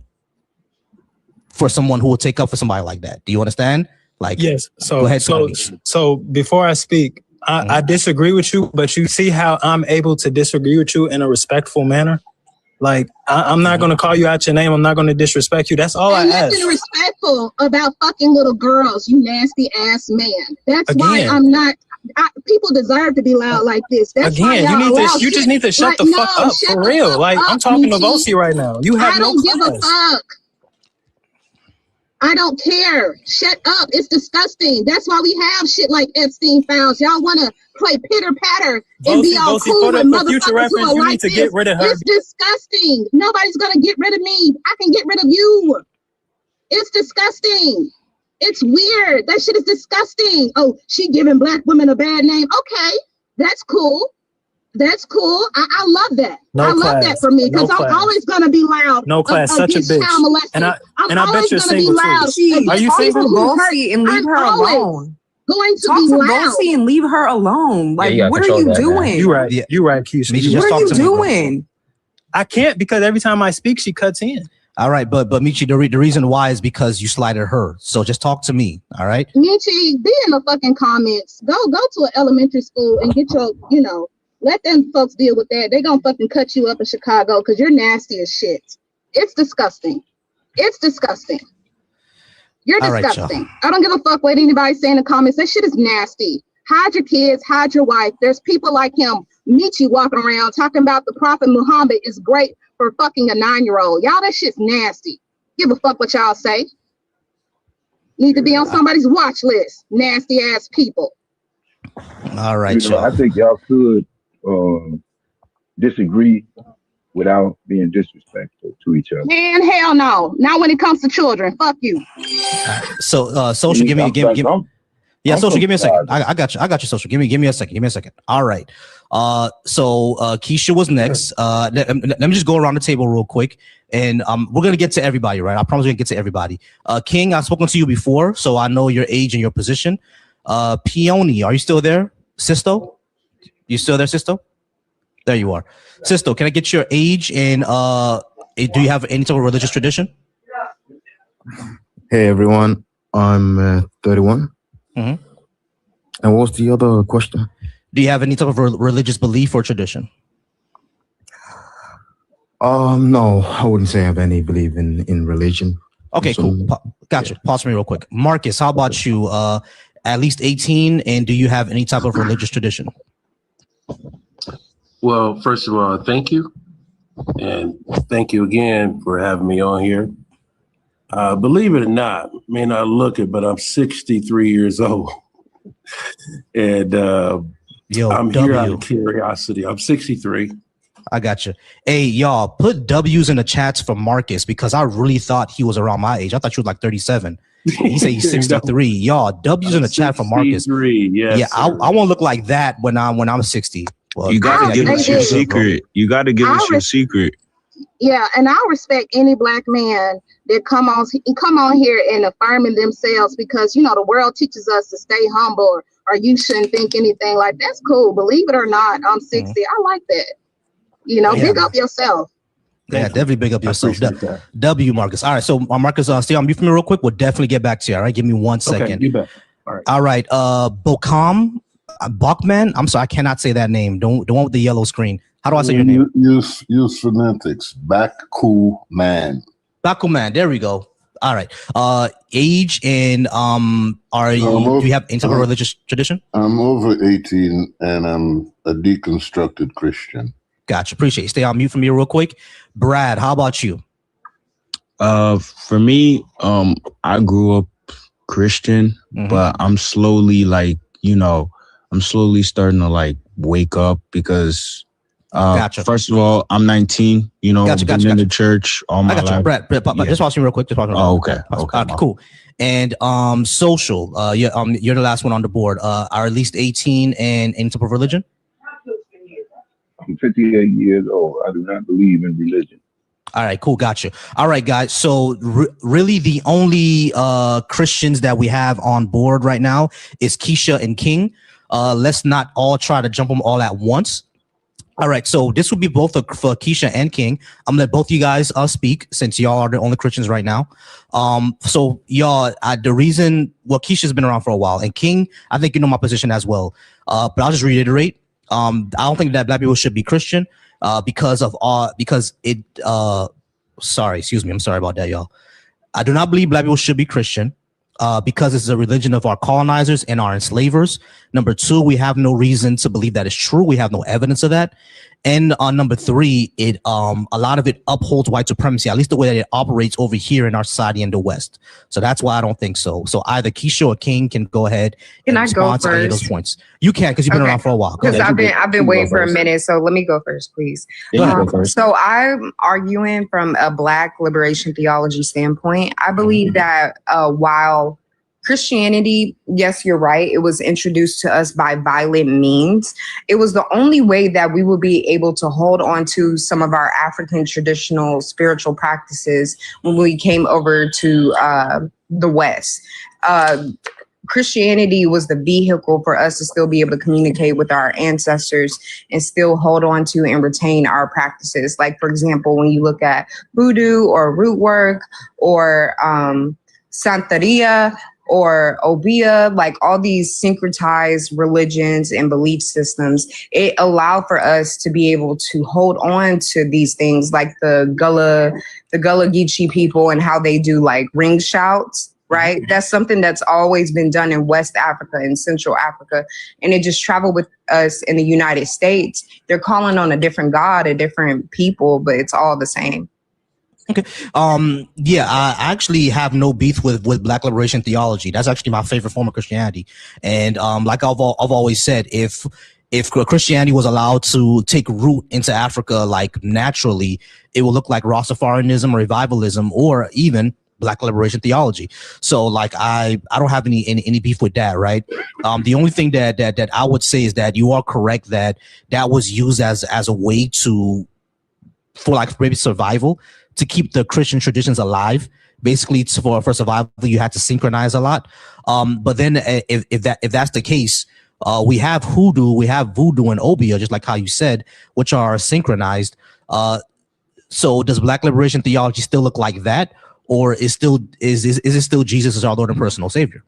for someone who would take up for somebody like that? Do you understand? Like, yes. So go ahead. So before I speak, I disagree with you, but you see how I'm able to disagree with you in a respectful manner? Like, I'm not going to call you out your name. I'm not going to disrespect you. That's all I ask. Nothing respectful about fucking little girls, you nasty ass man. That's why I'm not. People deserve to be loud like this. That's again, you just need to shut the fuck up for real. Like, I'm talking to Volcy right now. You have no class. I don't give a fuck. I don't care. Shut up. It's disgusting. That's why we have shit like Epstein files. Y'all want to play pitter patter and be all cool with motherfuckers who are like this. Get rid of her. It's disgusting. Nobody's going to get rid of me. I can get rid of you. It's disgusting. It's weird. That shit is disgusting. Oh, she giving black women a bad name. Okay, that's cool. That's cool. I love that. I love that for me because I'm always going to be loud. No class, such a bitch. And I bet you're single too. Are you single? Volcy and leave her alone. Going to talk be to loud. Volcy and leave her alone. Like, what are you doing? You're right. Yeah, you're right, Keisha. What are you doing? I can't because every time I speak, she cuts in. All right, but Michi, the reason why is because you slighted her. So just talk to me. All right, Michi, be in the fucking comments. Go to an elementary school and get your, let them folks deal with that. They're gonna fucking cut you up in Chicago because you're nasty as shit. It's disgusting. It's disgusting. You're disgusting. I don't give a fuck what anybody say in the comments. That shit is nasty. Hide your kids, hide your wife. There's people like him, Michi, walking around talking about the Prophet Muhammad is great for fucking a 9-year-old. Y'all, that shit's nasty. Give a fuck what y'all say. Need to be on somebody's watch list. Nasty ass people. All right, y'all. I think y'all could disagree without being disrespectful to each other. Man, hell no. Not when it comes to children. Fuck you. So, social, give me. Yeah, social, give me a second. I got you, social. Give me a second. All right. So Keisha was next. Let me just go around the table real quick, and we're gonna get to everybody, right? I promise we're gonna get to everybody. King, I've spoken to you before, so I know your age and your position. Peony, are you still there? Sisto, you still there, Sisto? There you are. Sisto, can I get your age and do you have any type of religious tradition? Hey everyone, I'm 31. Mm-hmm. And what's the other question? Do you have any type of religious belief or tradition? No, I wouldn't say I have any belief in religion. Okay, cool. Gotcha. Pause me real quick. Marcus, how about you? At least 18, and do you have any type of religious tradition? Well, first of all, thank you. And thank you again for having me on here. Believe it or not, may not look it, but I'm 63 years old. And I'm here out of curiosity. I'm 63. I got you. Hey, y'all, put W's in the chats for Marcus because I really thought he was around my age. I thought you were like 37. He said he's 63. Y'all, W's in the chat for Marcus. Yes, yeah, I won't look like that when I'm 60. Well, you gotta give us your secret. You gotta give us your secret. Yeah, and I respect any black man that come on here and affirming themselves because the world teaches us to stay humble or you shouldn't think anything like that's cool. Believe it or not, I'm 60. I like that. Big up yourself. Yeah, definitely big up yourself. W, Marcus. All right, so Marcus, stay on mute for me real quick. We'll definitely get back to you. All right, give me 1 second. Okay, you bet. All right. Bokam, Bachman. I'm sorry, I cannot say that name. Don't with the yellow screen. How do I say your name? Use phonetics. Bakuman. Bakuman. There we go. All right. Age and do you have any type of religious tradition? I'm over 18 and I'm a deconstructed Christian. Gotcha. Appreciate it. Stay on mute for me real quick. Brad, how about you? For me, I grew up Christian, but I'm slowly I'm slowly starting to wake up because Gotcha. First of all, I'm 19. You know, been in the church all my life. Brett, just watch me real quick. Oh, okay. Okay. Cool. And social. You're the last one on the board. Are at least 18 and any type of religion? I'm 58 years old. I do not believe in religion. All right, cool. Gotcha. All right, guys. So really the only Christians that we have on board right now is Keisha and King. Let's not all try to jump them all at once. All right, so this would be both for Keisha and King. I'm gonna let both you guys speak since y'all are the only Christians right now. So y'all, the reason, Keisha's been around for a while, and King, I think you know my position as well. But I'll just reiterate. I don't think that black people should be Christian because it. Excuse me. I'm sorry about that, y'all. I do not believe black people should be Christian. Because it's a religion of our colonizers and our enslavers. Number two, we have no reason to believe that is true. We have no evidence of that. And number three, a lot of it upholds white supremacy, at least the way that it operates over here in our society in the West. So that's why I don't think so. So either Keisha or King can go ahead and respond to any of those points. You can, because you've been around for a while. Because I've been waiting for a minute, so let me go first, please. So I'm arguing from a Black liberation theology standpoint. I believe that while Christianity, yes, you're right, it was introduced to us by violent means. It was the only way that we would be able to hold on to some of our African traditional spiritual practices when we came over to the West. Christianity was the vehicle for us to still be able to communicate with our ancestors and still hold on to and retain our practices. Like, for example, when you look at voodoo or root work or Santeria, or Obia, like all these syncretized religions and belief systems, it allowed for us to be able to hold on to these things like the Gullah Geechee people and how they do like ring shouts, right? That's something that's always been done in West Africa and Central Africa. And it just traveled with us in the United States. They're calling on a different God, a different people, but it's all the same. Okay. Yeah, I actually have no beef with Black liberation theology. That's actually my favorite form of Christianity. And like I've always said, if Christianity was allowed to take root into Africa like naturally, it will look like Rastafarianism or revivalism or even Black liberation theology. So like I don't have any beef with that, right? The only thing that I would say is that you are correct that was used as a way for like maybe survival, to keep the Christian traditions alive. Basically, for survival, you had to synchronize a lot. But then if that's the case, we have voodoo and Obia, just like how you said, which are synchronized. So does Black liberation theology still look like that? Or is it still Jesus as our Lord and personal Savior?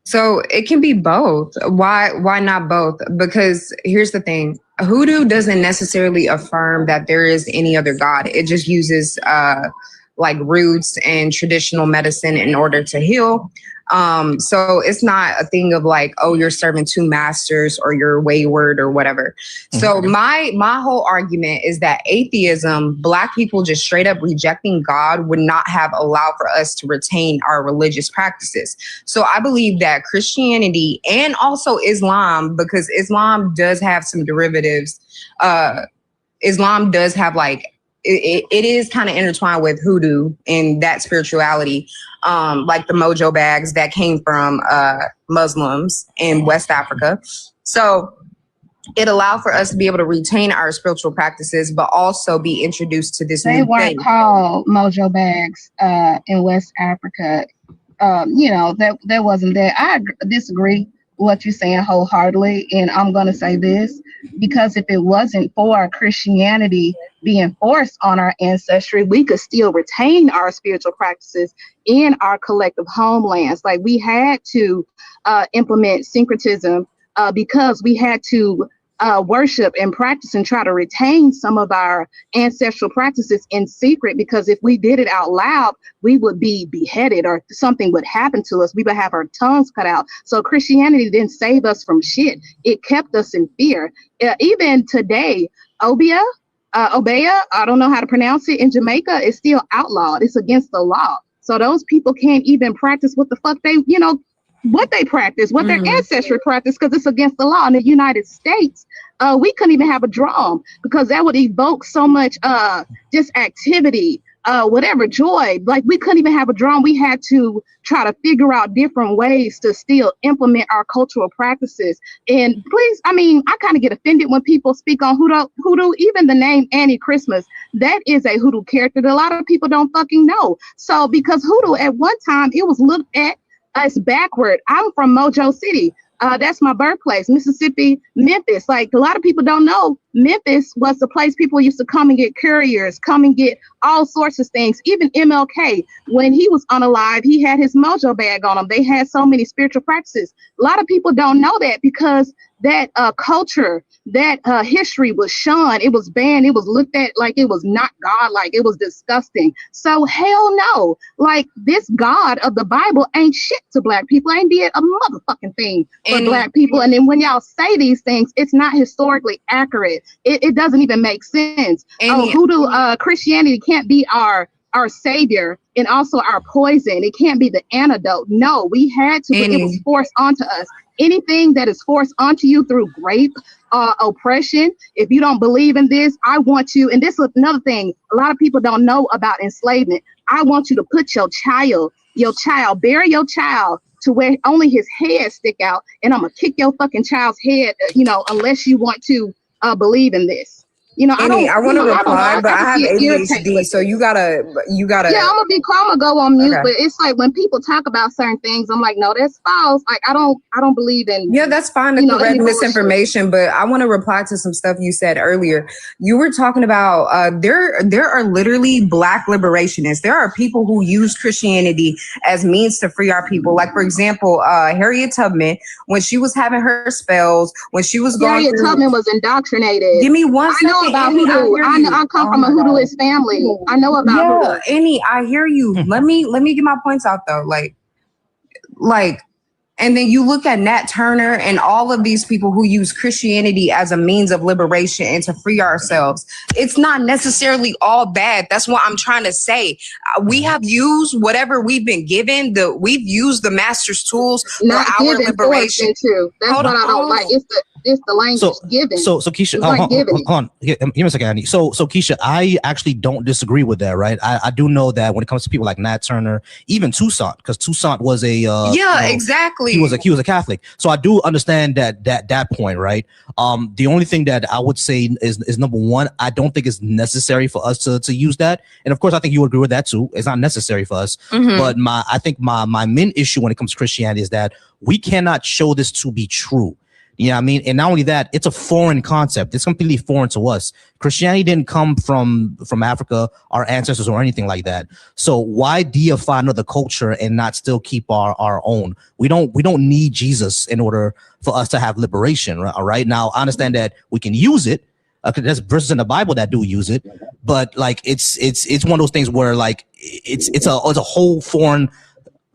So it can be both. Why not both? Because here's the thing. Hoodoo doesn't necessarily affirm that there is any other God. It just uses like roots and traditional medicine in order to heal. So it's not a thing of like, oh, you're serving two masters or you're wayward or whatever. So my whole argument is that atheism, Black people just straight up rejecting God would not have allowed for us to retain our religious practices. So I believe that Christianity and also Islam, because Islam does have some derivatives. Islam does have like, it is kind of intertwined with hoodoo and that spirituality, like the mojo bags that came from Muslims in West Africa. So it allowed for us to be able to retain our spiritual practices, but also be introduced to this they new weren't thing. called mojo bags in West Africa. That wasn't there. I disagree with what you're saying wholeheartedly. And I'm going to say this, because if it wasn't for Christianity being forced on our ancestry, we could still retain our spiritual practices in our collective homelands. Like we had to implement syncretism because we had to worship and practice and try to retain some of our ancestral practices in secret, because if we did it out loud, we would be beheaded or something would happen to us. We would have our tongues cut out. So Christianity didn't save us from shit. It kept us in fear. Even today, Obia, I don't know how to pronounce it, in Jamaica, is still outlawed. It's against the law. So those people can't even practice what the fuck they what they practice, what their ancestry practice, because it's against the law in the United States. We couldn't even have a drum because that would evoke so much just activity, whatever, joy. Like we couldn't even have a drum. We had to try to figure out different ways to still implement our cultural practices. And please, I mean, I kind of get offended when people speak on hoodoo, even the name Annie Christmas, that is a hoodoo character that a lot of people don't fucking know. So because hoodoo at one time, it was looked at as backward. I'm from Mojo City. That's my birthplace, Mississippi, Memphis. Like a lot of people don't know, Memphis was the place people used to come and get couriers, come and get all sorts of things. Even MLK, when he was unalive, he had his mojo bag on him. They had so many spiritual practices. A lot of people don't know that because that culture, that history was shunned. It was banned. It was looked at like it was not God, like it was disgusting. So hell no, like this God of the Bible ain't shit to black people. Ain't did a motherfucking thing for black people. And then when y'all say these things, it's not historically accurate. It doesn't even make sense. Hoodoo, Christianity can't be our savior and also our poison. It can't be the antidote. No, we had to. It was forced onto us. Anything that is forced onto you through rape, oppression, if you don't believe in this, I want you, and this is another thing a lot of people don't know about enslavement. I want you to put your child, bury your child to where only his head stick out, and I'm gonna kick your fucking child's head, unless you want to believe in this. I want to reply, but I have ADHD, so you gotta. Yeah, I'm gonna go on mute, but it's like when people talk about certain things, I'm like, no, that's false. Like I don't believe in. Yeah, that's fine to correct misinformation, but I want to reply to some stuff you said earlier. You were talking about there are literally black liberationists. There are people who use Christianity as means to free our people. Like for example, Harriet Tubman, when she was having her spells, when she was going Harriet Tubman was indoctrinated. Give me one second. I know about hoodoo. I come from a hoodooist family. I know about hoodoo. Annie, I hear you. Let me get my points out though. Like, and then you look at Nat Turner and all of these people who use Christianity as a means of liberation and to free ourselves. It's not necessarily all bad. That's what I'm trying to say. We have used whatever we've been given. We've used the master's tools for our liberation. Too. That's what I don't like. It's the language given. So Keisha, hold on. Give me a second, Annie. So Keisha, I actually don't disagree with that, right? I do know that when it comes to people like Nat Turner, even Toussaint, because Toussaint was a exactly. He was a Catholic. So I do understand that point, right? The only thing that I would say is number one, I don't think it's necessary for us to use that. And of course, I think you agree with that too. It's not necessary for us. But I think my main issue when it comes to Christianity is that we cannot show this to be true. You know what I mean? And not only that, it's a foreign concept. It's completely foreign to us. Christianity didn't come from Africa, our ancestors or anything like that. So why deify another culture and not still keep our own? We don't need Jesus in order for us to have liberation. All right. Now I understand that we can use it. There's verses in the Bible that do use it, but like it's one of those things where like it's a whole foreign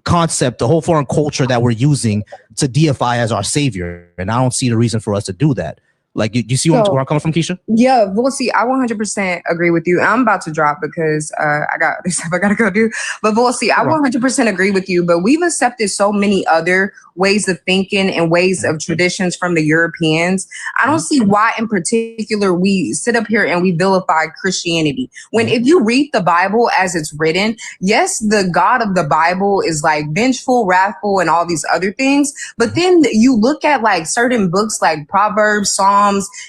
concept, the whole foreign culture that we're using to deify as our savior, and I don't see the reason for us to do that. Like, you see where I'm coming from, Keisha? Yeah, Volcy, I 100% agree with you. I'm about to drop because I got stuff I gotta go do. But Volcy, I 100% agree with you. But we've accepted so many other ways of thinking and ways of traditions from the Europeans. I don't see why, in particular, we sit up here and we vilify Christianity. When if you read the Bible as it's written, yes, the God of the Bible is like vengeful, wrathful, and all these other things. But then you look at like certain books like Proverbs, Psalms,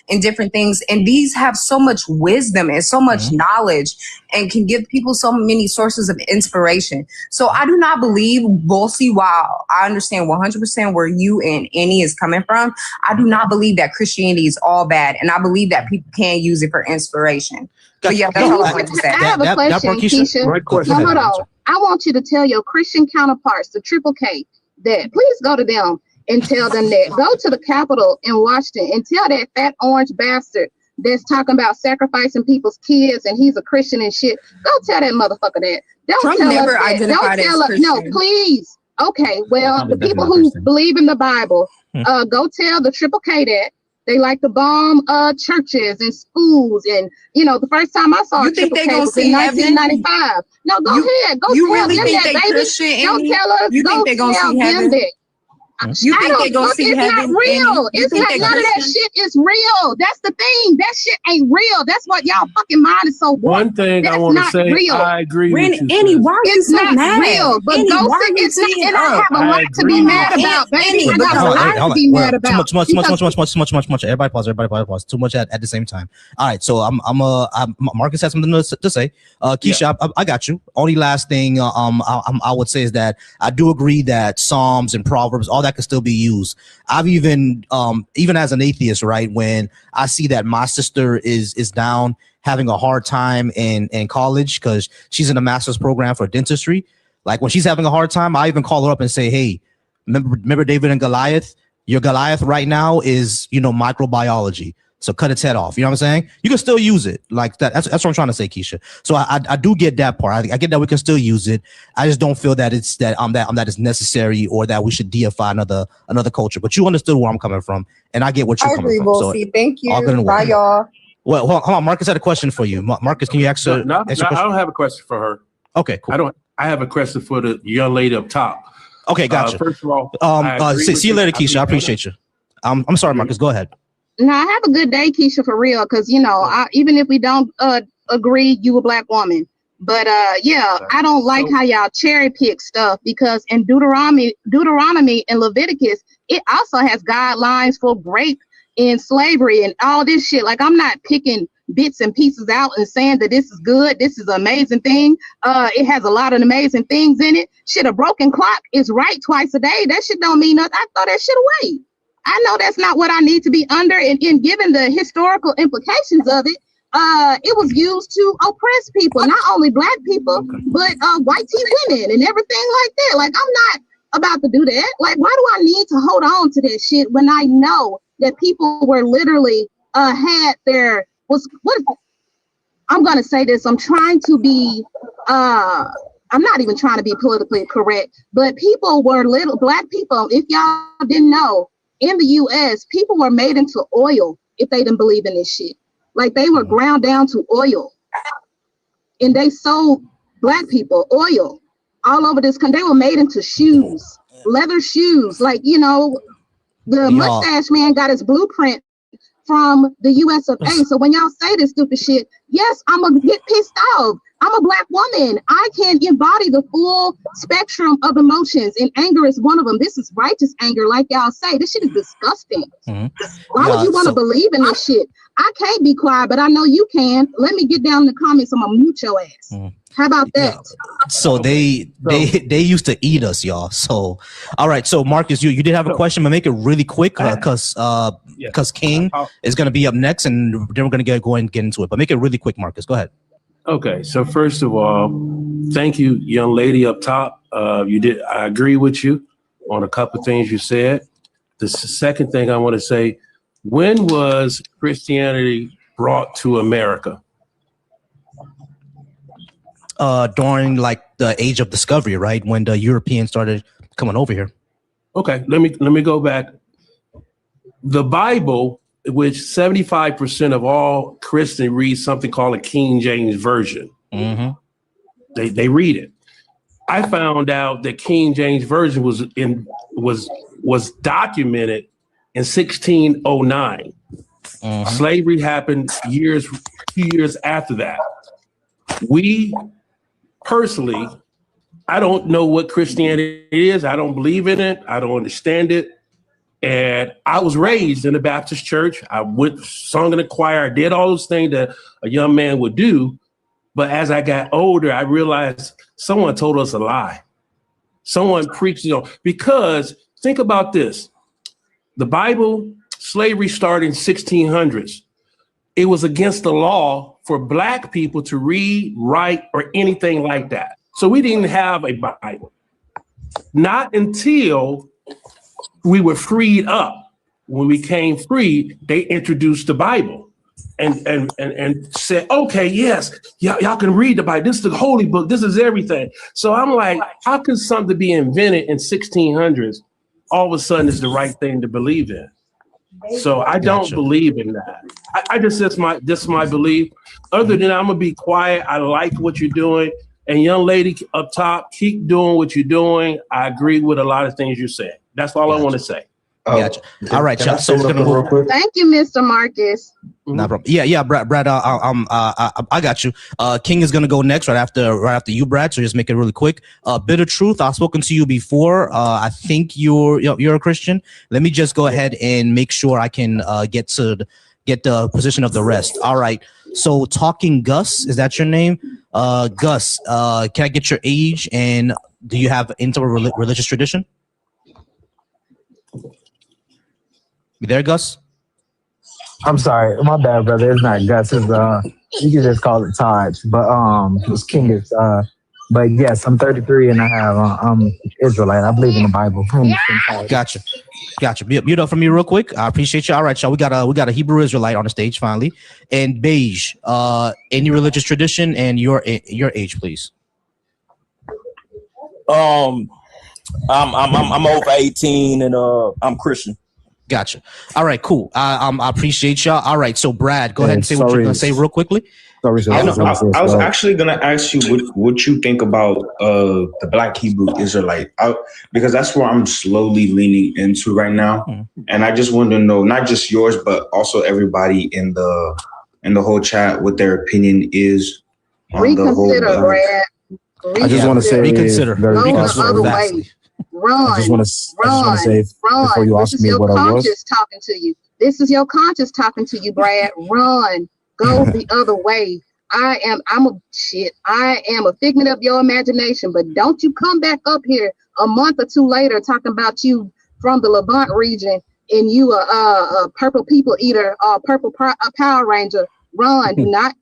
and different things, and these have so much wisdom and so much knowledge and can give people so many sources of inspiration. So I do not believe, Volcy, while I understand 100% where you and Annie is coming from, I do not believe that Christianity is all bad, and I believe that people can use it for inspiration. But yeah, that's all I want to say. I have a question, Keisha. No, hold on. I want you to tell your Christian counterparts, the Triple K, that please go to them and tell them that. Go to the Capitol in Washington and tell that fat orange bastard that's talking about sacrificing people's kids and he's a Christian and shit. Go tell that motherfucker that. Don't Trump tell never us that. identified Don't tell as us. No, Christian. please. Okay, well, the people who believe in the Bible, go tell the Triple K that. They like to bomb churches and schools, and the first time I saw Triple K was in 1995. No, go ahead, go you tell really them think that, they baby. Christian? Don't tell us. You think they gonna see heaven? You think they gonna see it's heaven? not real. It's not, none of that Christian? shit is real. That's the thing. That shit ain't real. That's what y'all fucking mind is so warped. One thing I want to say, real. I agree with you. Annie, why are you It's so not mad? real. But Annie, go why are sit. you It's not, sitting and I up? have a lot to be mad about, baby. Annie, I got a lot to be mad about. Too much. Everybody pause. Too much at the same time. All right, so I'm Marcus has something to say. Keisha, I got you. Only last thing I would say is that I do agree that Psalms and Proverbs, all that can still be used. I've even as an atheist, right, when I see that my sister is down having a hard time in college because she's in a master's program for dentistry. Like when she's having a hard time, I even call her up and say, hey, remember David and Goliath? Your Goliath right now is, microbiology. So cut its head off. You know what I'm saying? You can still use it like that. That's what I'm trying to say, Keisha. So I do get that part. I get that we can still use it. I just don't feel that it's that is necessary or that we should deify another culture. But you understood where I'm coming from, and I get what you're coming from. Volcy. So thank you. Bye, y'all. Well, hold on. Marcus had a question for you. Marcus, can you ask her? No, I don't have a question for her. Okay, cool. I have a question for the young lady up top. Okay, gotcha. First of all, see you later, Keisha. I appreciate you. I'm sorry, Marcus. Go ahead. No, have a good day, Keisha, for real. Because even if we don't agree, you a black woman. But I don't like how y'all cherry pick stuff because in Deuteronomy and Leviticus, it also has guidelines for rape and slavery and all this shit. Like I'm not picking bits and pieces out and saying that this is good, this is an amazing thing. It has a lot of amazing things in it. Shit, a broken clock is right twice a day. That shit don't mean nothing. I throw that shit away. I know that's not what I need to be under, and given the historical implications of it, it was used to oppress people, not only black people, but white teen women and everything like that. Like, I'm not about to do that. Like, why do I need to hold on to that shit when I know that people were literally I'm gonna say this. I'm trying to be I'm not even trying to be politically correct, but people were black people. If y'all didn't know, in the US, people were made into oil if they didn't believe in this shit. Like they were ground down to oil. And they sold black people oil all over this country. They were made into shoes, leather shoes. Like, the mustache man got his blueprint from the US of A. So when y'all say this stupid shit, yes, I'm gonna get pissed off. I'm a black woman. I can embody the full spectrum of emotions, and anger is one of them. This is righteous anger, like y'all say. This shit is disgusting. Why would you want to believe in this shit? I can't be quiet, but I know you can. Let me get down in the comments. I'm gonna mute your ass. How about that? So they used to eat us, y'all. So all right. So Marcus, you did have a question, but make it really quick because King is gonna be up next, and then we're gonna go and get into it. But make it really quick, Marcus. Go ahead. Okay, so first of all, thank you, young lady up top. I agree with you on a couple of things you said. The second thing I want to say, when was Christianity brought to America? During like the age of discovery, right? When the Europeans started coming over here. Okay, let me go back. The Bible, which 75% of all Christians read something called a King James Version. They read it. I found out that King James Version was documented in 1609. Slavery happened 2 years after that. We personally, I don't know what Christianity is. I don't believe in it. I don't understand it. And I was raised in a Baptist church. I sung in the choir. I did all those things that a young man would do. But as I got older, I realized someone told us a lie. Someone preached, because think about this. The Bible, slavery started in 1600s. It was against the law for Black people to read, write, or anything like that. So we didn't have a Bible. Not until we were freed up. When we came free, they introduced the Bible and said, okay, yes, y'all can read the Bible. This is the holy book. This is everything. So I'm like, how can something be invented in 1600s all of a sudden is the right thing to believe in? So I don't believe in that. I just, this is my belief. Other than I'm gonna be quiet. I like what you're doing. And young lady up top, keep doing what you're doing. I agree with a lot of things you're saying. That's all I want to say. Gotcha. All right, y'all. So we're gonna real quick. Thank you, Mr. Marcus. No problem. Yeah, Brad. I got you. King is gonna go next, right after you, Brad. So just make it really quick. Bit of truth. I've spoken to you before. I think you're a Christian. Let me just go ahead and make sure I can get the position of the rest. All right. So Talking Gus, is that your name? Gus, can I get your age and do you have into a religious tradition? You there, Gus? I'm sorry, my bad, brother. It's not Gus. It's you can just call it Taj. But it's King is but yes, I'm 33 and I have I'm Israelite. I believe in the Bible. Gotcha. Mute up for me real quick. I appreciate you. All right, y'all. We got a Hebrew Israelite on the stage finally. And Beige, any religious tradition and your age, please. I'm over 18 and I'm Christian. Gotcha. All right, cool. I appreciate y'all. All right, so Brad, go ahead and say what you're gonna say real quickly. I was actually gonna ask you what you think about the Black Hebrew Israelite, because that's where I'm slowly leaning into right now, and I just want to know not just yours but also everybody in the whole chat what their opinion is on Reconsider, the whole. Brad. I just want to say reconsider. Run. I just want to say before you ask me what I was. This is your conscience talking to you, Brad. Run. Go the other way. I am a figment of your imagination, but don't you come back up here a month or two later talking about you from the Levant region and you a purple people eater or purple Power Ranger. Run. Do not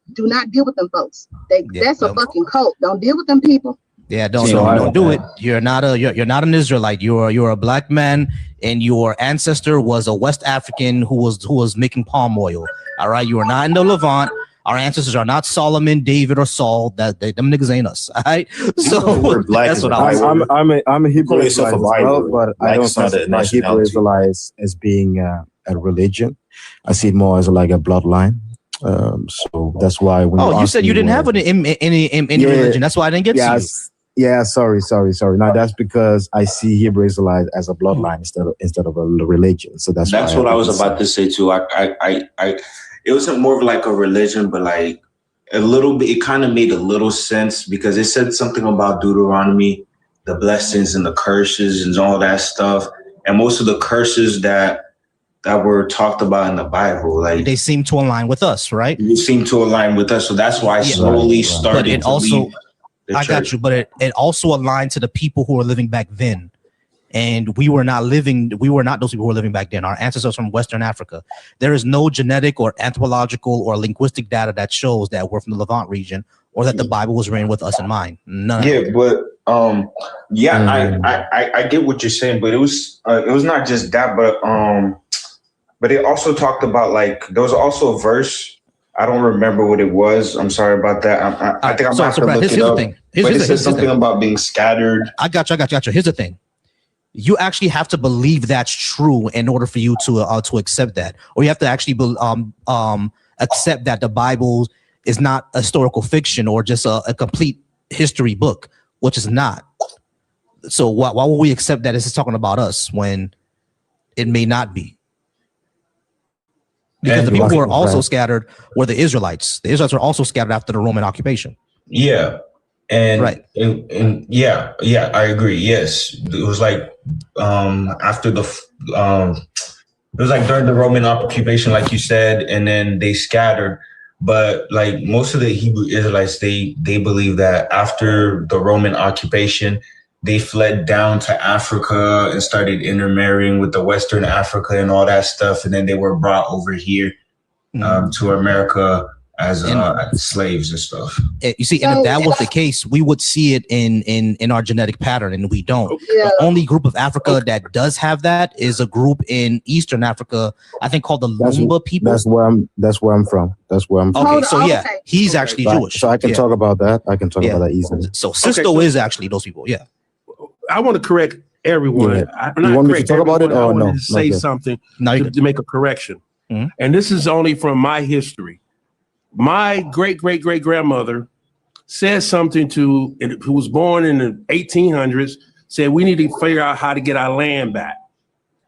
deal with them folks. That's a fucking cult. Don't deal with them people. Yeah, don't do it. You're not an Israelite. You're a black man, and your ancestor was a West African who was making palm oil. All right, you are not in the Levant. Our ancestors are not Solomon, David, or Saul. Them niggas ain't us. All right, so that's what I'm a Hebrew Israelite as well, but I don't classify Hebrew Israelites as being a religion. I see it more as like a bloodline. So that's why when you said you didn't have any religion. That's why I didn't get to you. Yeah, sorry. No, that's because I see Hebrew Israelites as a bloodline instead of a religion. So that's what I was about to say too. I it wasn't more of like a religion, but like a little bit. It kind of made a little sense because it said something about Deuteronomy, the blessings and the curses and all that stuff, and most of the curses that were talked about in the Bible, like they seem to align with us, right? They seem to align with us, so that's why I slowly started. But it also, I got you, but it also aligned to the people who were living back then, and we were not those people who were living back then. Our ancestors from Western Africa. There is no genetic or anthropological or linguistic data that shows that we're from the Levant region or that the Bible was written with us in mind. None. Yeah, but I get what you're saying, but it was not just that, but it also talked about like there was also a verse. I don't remember what it was. I'm sorry about that. I think I'm going to look it up. But it says something about being scattered. I got you. Here's the thing. You actually have to believe that's true in order for you to accept that, or you have to actually accept that the Bible is not a historical fiction or just a complete history book, which is not. So why would we accept that this is talking about us when it may not be? Because the people who are also scattered were the Israelites. The Israelites were also scattered after the Roman occupation. Yeah. And and I agree. Yes. It was like after the it was like during the Roman occupation, like you said, and then they scattered. But like most of the Hebrew Israelites, they believe that after the Roman occupation, they fled down to Africa and started intermarrying with the Western Africa and all that stuff. And then they were brought over here to America as slaves and stuff. You see, and if that was the case, we would see it in our genetic pattern, and we don't. The only group of Africa that does have that is a group in Eastern Africa, I think called the Lumba people. That's where I'm from. Okay, so he's actually Jewish. So I can talk about that. I can talk about that easily. So Sisto is actually those people. Yeah. I want to correct everyone. Yeah. You want me to talk about it or no? Say something to make a correction. Mm-hmm. And this is only from my history. My great-great-great-grandmother said something who was born in the 1800s, said we need to figure out how to get our land back.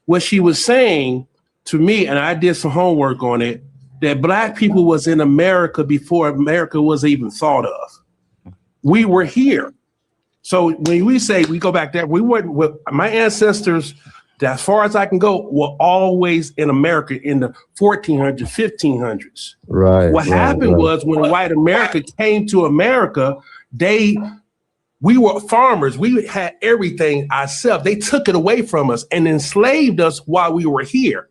what she was saying to me, and I did some homework on it, that black people was in America before America was even thought of. We were here. So when we say we go back there, we weren't, my ancestors, as far as I can go, were always in America in the 1400s, 1500s. Right. What happened was when white America came to America, we were farmers. We had everything ourselves. They took it away from us and enslaved us while we were here.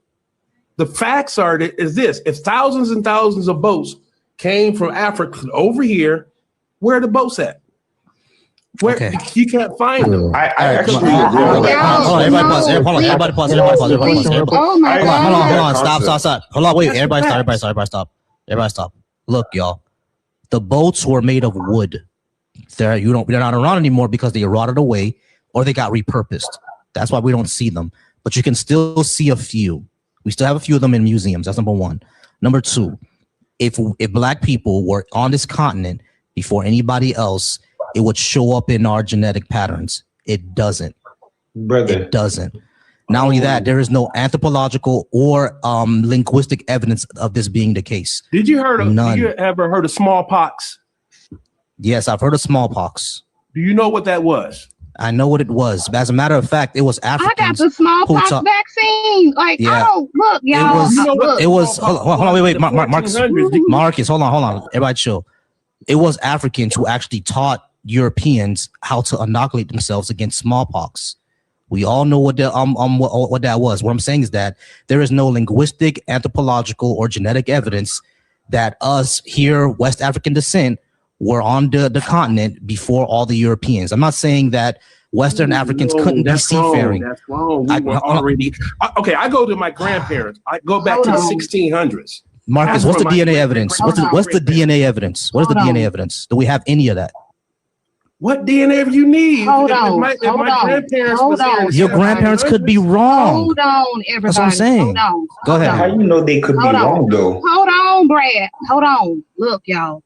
The facts is this: if thousands and thousands of boats came from Africa over here, where are the boats at? Where you can't find them. I actually Hold on, everybody pause. Oh my God. Hold on. Stop. Hold on, wait. Everybody stop. Look, y'all. The boats were made of wood. They're not around anymore because they rotted away or they got repurposed. That's why we don't see them. But you can still see a few. We still have a few of them in museums. That's number one. Number two, if black people were on this continent before anybody else, it would show up in our genetic patterns. It doesn't. Brother. It doesn't. Not only that, there is no anthropological or linguistic evidence of this being the case. Did you ever heard of smallpox? Yes, I've heard of smallpox. Do you know what that was? I know what it was. As a matter of fact, it was Africans. I got the smallpox vaccine. Like, look, y'all. It was. Hold on, wait, Marcus, hold on. Everybody chill. It was Africans who actually taught Europeans how to inoculate themselves against smallpox. We all know what that was. What I'm saying is that there is no linguistic, anthropological, or genetic evidence that us here, West African descent, were on the continent before all the Europeans. I'm not saying that Western Africans couldn't be seafaring. That's wrong. We were already. Okay, I go to my grandparents. I go back to the 1600s. Marcus, what's the DNA evidence? What's the DNA evidence? What is the DNA evidence? Do we have any of that? What DNA you need? Hold on. Your grandparents could be wrong. Hold on, everybody. That's what I'm saying. Go ahead. How you know they could be wrong though? Hold on, Brad. Hold on. Look, y'all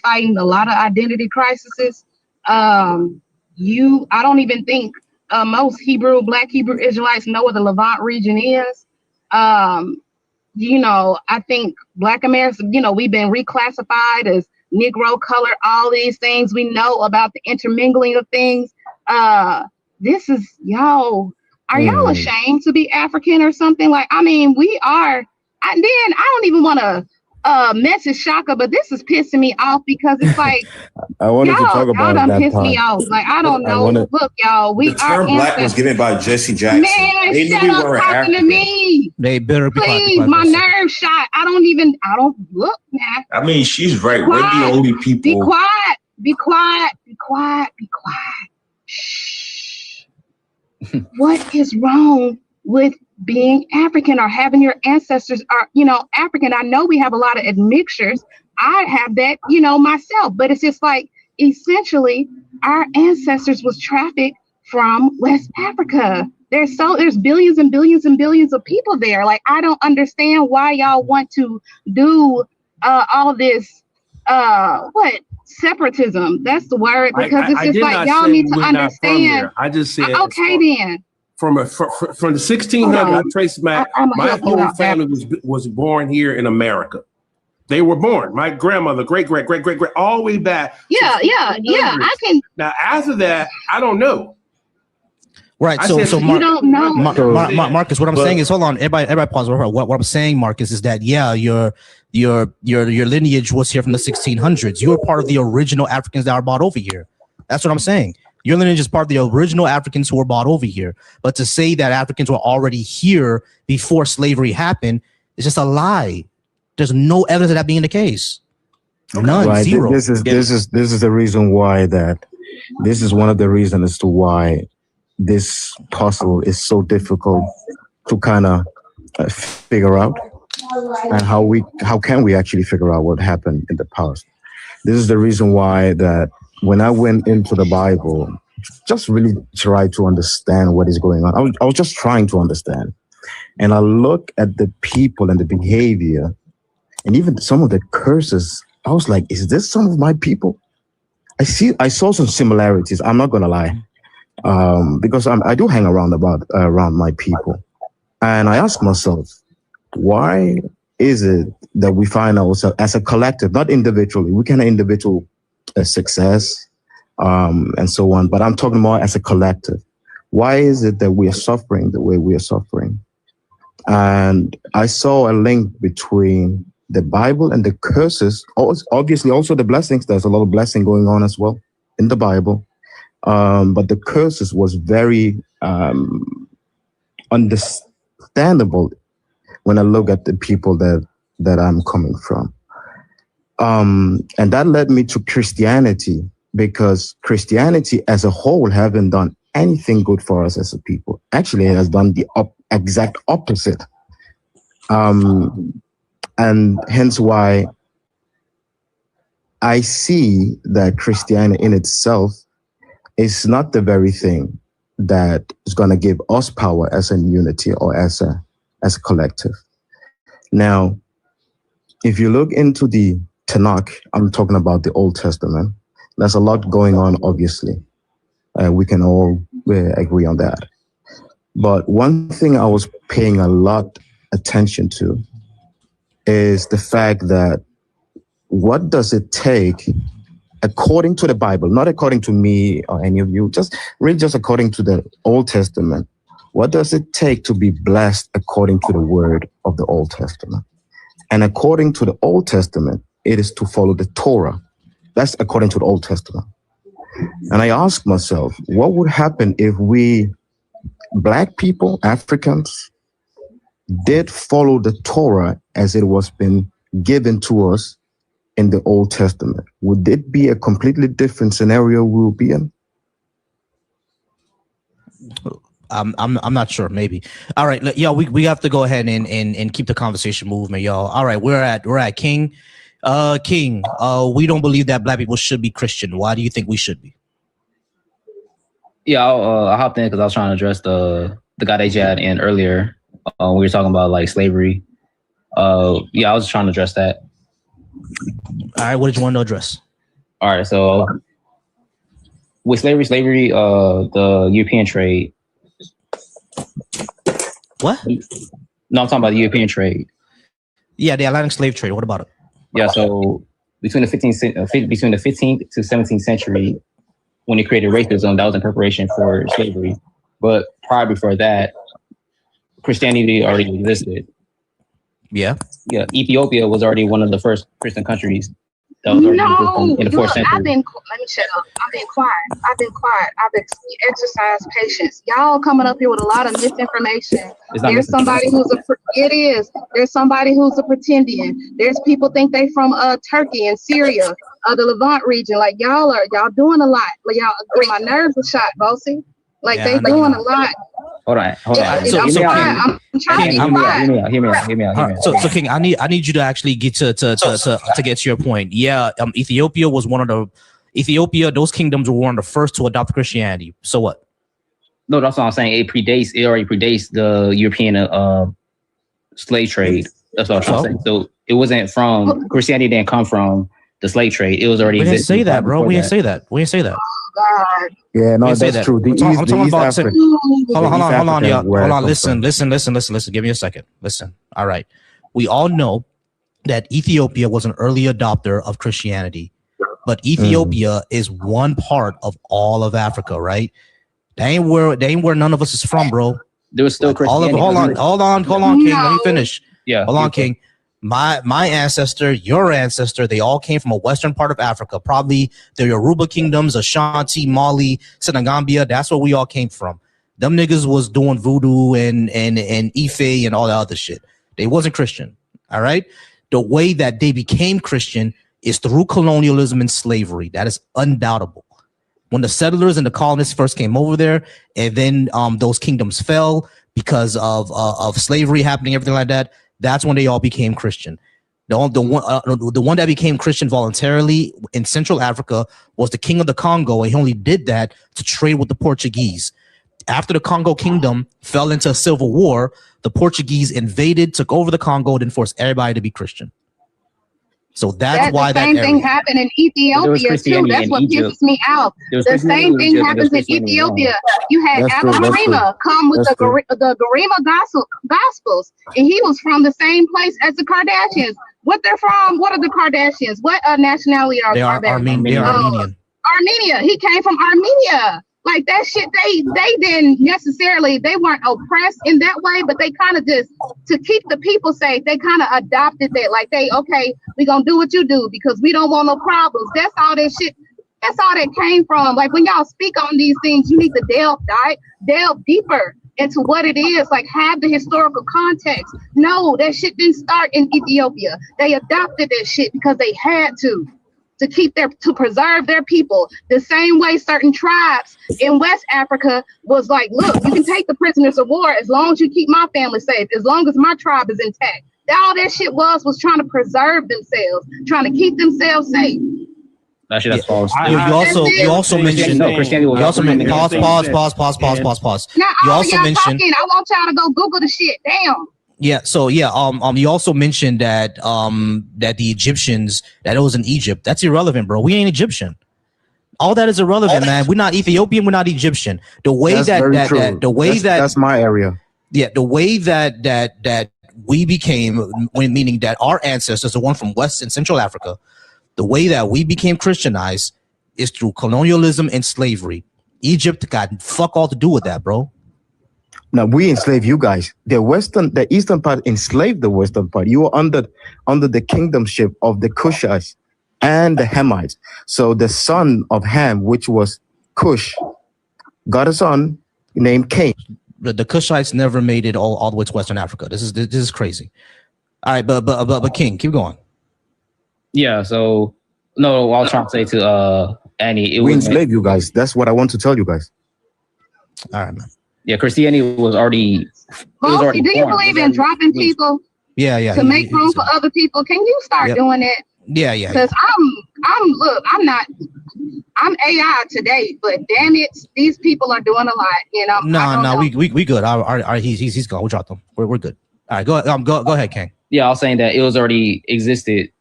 fighting a lot of identity crises. I don't even think most Black Hebrew Israelites know what the Levant region is. I think Black Americans, we've been reclassified as Negro color, all these things. We know about the intermingling of things. This is y'all. Are y'all ashamed to be African or something? Like, I mean, we are. I don't even want to message Shaka, but this is pissing me off because it's like I wanted to talk about y'all done that pissed part. me off. Like, I don't know. Look, y'all, we the term are black was given by Jesse Jackson. Man, they shut up talking to me. They better be Please, my nerve shot. I don't look, man. I mean, she's right. We're the only people. Be quiet. Shh. What is wrong with being African or having your ancestors are, African? I know we have a lot of admixtures. I have that, myself, but it's just like, essentially our ancestors was trafficked from West Africa. There's billions and billions and billions of people there. Like, I don't understand why y'all want to do all this, separatism. That's the word, because it's just like, y'all need to understand. I just said, okay, then. From the 1600s, I traced my whole family was born here in America. They were born. My grandmother, great, all the way back. Yeah. I can. Now after that, I don't know. Right. So you don't know. Marcus, what I'm saying is, hold on, everybody pause. What I'm saying, Marcus, is that your lineage was here from the 1600s. You were part of the original Africans that were brought over here. That's what I'm saying. Your lineage is part of the original Africans who were brought over here. But to say that Africans were already here before slavery happened is just a lie. There's no evidence of that being the case. None. Right. Zero. This is the reason why this is one of the reasons as to why this puzzle is so difficult to kind of figure out, and how can we actually figure out what happened in the past. This is the reason why that when I went into the Bible, just really try to understand what is going on. I was just trying to understand. And I look at the people and the behavior and even some of the curses. I was like, is this some of my people? I saw some similarities. I'm not going to lie. Because I do hang around my people. And I ask myself, why is it that we find ourselves as a collective, not individually? We can have individual success and so on, but I'm talking more as a collective. Why is it that we are suffering the way we are suffering? And I saw a link between the Bible and the curses, obviously also the blessings. There's a lot of blessing going on as well in the Bible. But the curses was very understandable when I look at the people that I'm coming from. And that led me to Christianity, because Christianity as a whole haven't done anything good for us as a people. Actually, it has done the exact opposite. And hence why I see that Christianity in itself is not the very thing that is going to give us power as a unity or as a collective. Now, if you look into the Tanakh, I'm talking about the Old Testament, there's a lot going on, obviously. We can all agree on that. But one thing I was paying a lot attention to is the fact that what does it take, according to the Bible, not according to me or any of you, just according to the Old Testament, what does it take to be blessed according to the word of the Old Testament? And according to the Old Testament, it is to follow the Torah. That's according to the Old Testament. And I ask myself, what would happen if we, Black people, Africans, did follow the Torah as it was been given to us in the Old Testament? Would it be a completely different scenario we will be in? I'm not sure. Maybe. All right, we have to go ahead and keep the conversation moving, y'all. All right, we're at King. King, we don't believe that Black people should be Christian. Why do you think we should be? Yeah, I hopped in because I was trying to address the guy that you had in earlier. We were talking about like slavery. Yeah, I was just trying to address that. All right, what did you want to address? All right, so with slavery, the European trade. What? No, I'm talking about the European trade. Yeah, the Atlantic slave trade. What about it? Yeah, so between the 15th to 17th century, when they created racism, that was in preparation for slavery. But prior before that, Christianity already existed. Yeah. Yeah, Ethiopia was already one of the first Christian countries that was already in the 4th century. Let me shut up. I've been quiet. I've exercised patience. Y'all coming up here with a lot of misinformation. There's somebody who's There's somebody who's a pretendian. There's people think they from Turkey and Syria, the Levant region. Like y'all doing a lot. Like y'all, my nerves are shot, Volcy. Like they doing a lot. Hold on. So King, I'm trying to hear me out. So King, I need you to actually get to get to your point. Yeah, Ethiopia was those kingdoms were one of the first to adopt Christianity. So what? No, that's what I'm saying. It already predates the European slave trade. That's what I'm saying. So it wasn't from Christianity didn't come from the slave trade. It was already. We didn't say that, bro. We didn't say that. God. Yeah, no, that's true. Hold on, y'all. Hold on. Listen. Give me a second. Listen. All right. We all know that Ethiopia was an early adopter of Christianity, but Ethiopia is one part of all of Africa, right? They ain't where none of us is from, bro. There was still Christianity. Hold on, King. Let me finish. Yeah. Hold on, King. My ancestor, your ancestor, they all came from a western part of Africa, probably the Yoruba kingdoms, Ashanti, Mali, Senegambia. That's where we all came from. Them niggas was doing voodoo and Ife and all that other shit. They wasn't Christian. All right. The way that they became Christian is through colonialism and slavery. That is undoubtable. When the settlers and the colonists first came over there, and then those kingdoms fell because of slavery happening, everything like that. That's when they all became Christian. The one that became Christian voluntarily in Central Africa was the king of the Congo, and he only did that to trade with the Portuguese. After the Congo kingdom fell into a civil war, the Portuguese invaded, took over the Congo, and forced everybody to be Christian. So that's why the same thing happened in Ethiopia too. That's what pisses me out. The same thing happens in Ethiopia. You had Abba Garima come with the Garima Gospels, and he was from the same place as the Kardashians. What they're from? What are the Kardashians? What nationality are they? Are Armenian. They are Armenian. Armenia. He came from Armenia. Like that shit, they didn't necessarily, they weren't oppressed in that way, but they kind of just, to keep the people safe, they kind of adopted that. Like okay, we gonna do what you do because we don't want no problems. That's all that shit, that's all that came from. Like when y'all speak on these things, you need to delve deeper into what it is, like have the historical context. No, that shit didn't start in Ethiopia. They adopted that shit because they had to preserve their people. The same way certain tribes in West Africa was like, look, you can take the prisoners of war as long as you keep my family safe, as long as my tribe is intact. All that shit was trying to preserve themselves, trying to keep themselves safe. Actually, that's false. You also mentioned Christianity. You also mentioned pause. Now, You also mentioned. I want y'all to go Google the shit. Damn. Yeah. So yeah. You also mentioned that that the Egyptians, that it was in Egypt. That's irrelevant, bro. We ain't Egyptian. All that is irrelevant, man. We're not Ethiopian. We're not Egyptian. The way that's my area. Yeah. The way that we became, meaning that our ancestors, the one from West and Central Africa, the way that we became Christianized is through colonialism and slavery. Egypt got fuck all to do with that, bro. Now we enslave you guys. The eastern part enslaved the western part. You were under the kingdomship of the Cushites and the Hamites. So the son of Ham, which was Cush, got a son named Cain. The Cushites never made it all the way to Western Africa. This is crazy. All right, but King, keep going. Yeah. So no, I was trying to say to Annie, we enslaved you guys. That's what I want to tell you guys. All right, man. Yeah, Christianity was already. Volcy, do you believe in dropping people? Yeah. To make room for other people. Can you start doing it? Yeah. Because I'm AI today, but damn it, these people are doing a lot. You know. No, we good. He's gone. We dropped them. We're good. All right, go ahead, King. Yeah, I was saying that it was already existed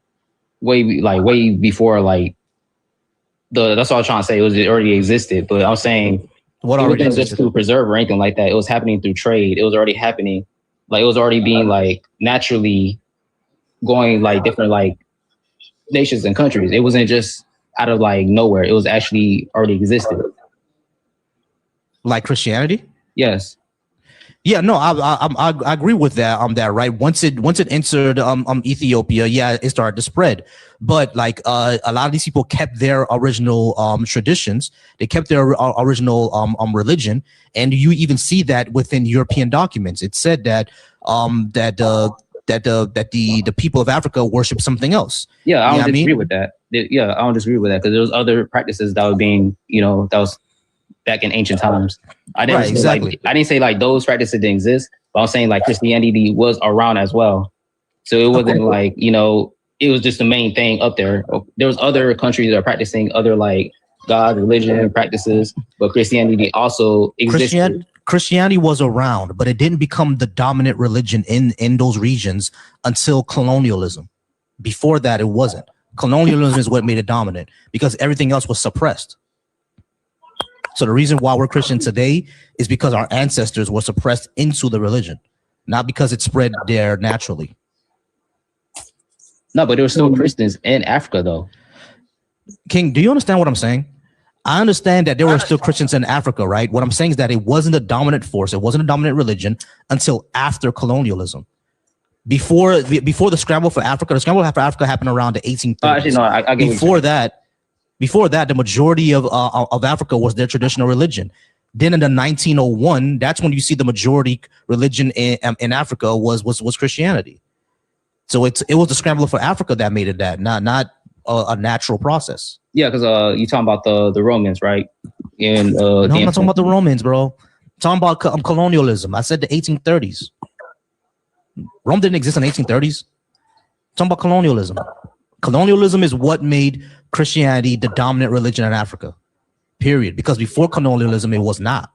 way before that's what I was trying to say. It already existed, but I was saying. It wasn't just to preserve or anything like that. It was happening through trade. It was already happening. Like it was already being naturally going different nations and countries. It wasn't just out of nowhere. It was actually already existed. Like Christianity? Yes. Yeah, no, I agree with that. That right. Once it entered Ethiopia, yeah, it started to spread. But a lot of these people kept their original traditions. They kept their original religion, and you even see that within European documents. It said that the people of Africa worship something else. Yeah, I don't disagree with that. Yeah, I don't disagree with that because there was other practices that were being, that was back in ancient times. I didn't say I didn't say those practices didn't exist, but I'm saying Christianity was around as well. So it wasn't it was just the main thing up there. There was other countries that are practicing other God, religion practices, but Christianity also existed. Christianity was around, but it didn't become the dominant religion in those regions until colonialism. Before that, it wasn't. Colonialism is what made it dominant because everything else was suppressed. So the reason why we're Christian today is because our ancestors were suppressed into the religion, not because it spread there naturally. No, but there were still Christians in Africa, though. King, do you understand what I'm saying? I understand that there were still Christians in Africa, right? What I'm saying is that it wasn't a dominant force. It wasn't a dominant religion until after colonialism. Before the scramble for Africa, the scramble for Africa happened around the 1830s. Actually, no, I get Before that, the majority of Africa was their traditional religion. Then in the 1901, that's when you see the majority religion in Africa was Christianity. So it was the scramble for Africa that made it that, not a natural process. Yeah, because you're talking about the Romans, right? And no, I'm not talking about the Romans, bro. I'm talking about colonialism. I said the 1830s. Rome didn't exist in the 1830s. I'm talking about colonialism. Colonialism is what made Christianity the dominant religion in Africa, period. Because before colonialism, it was not.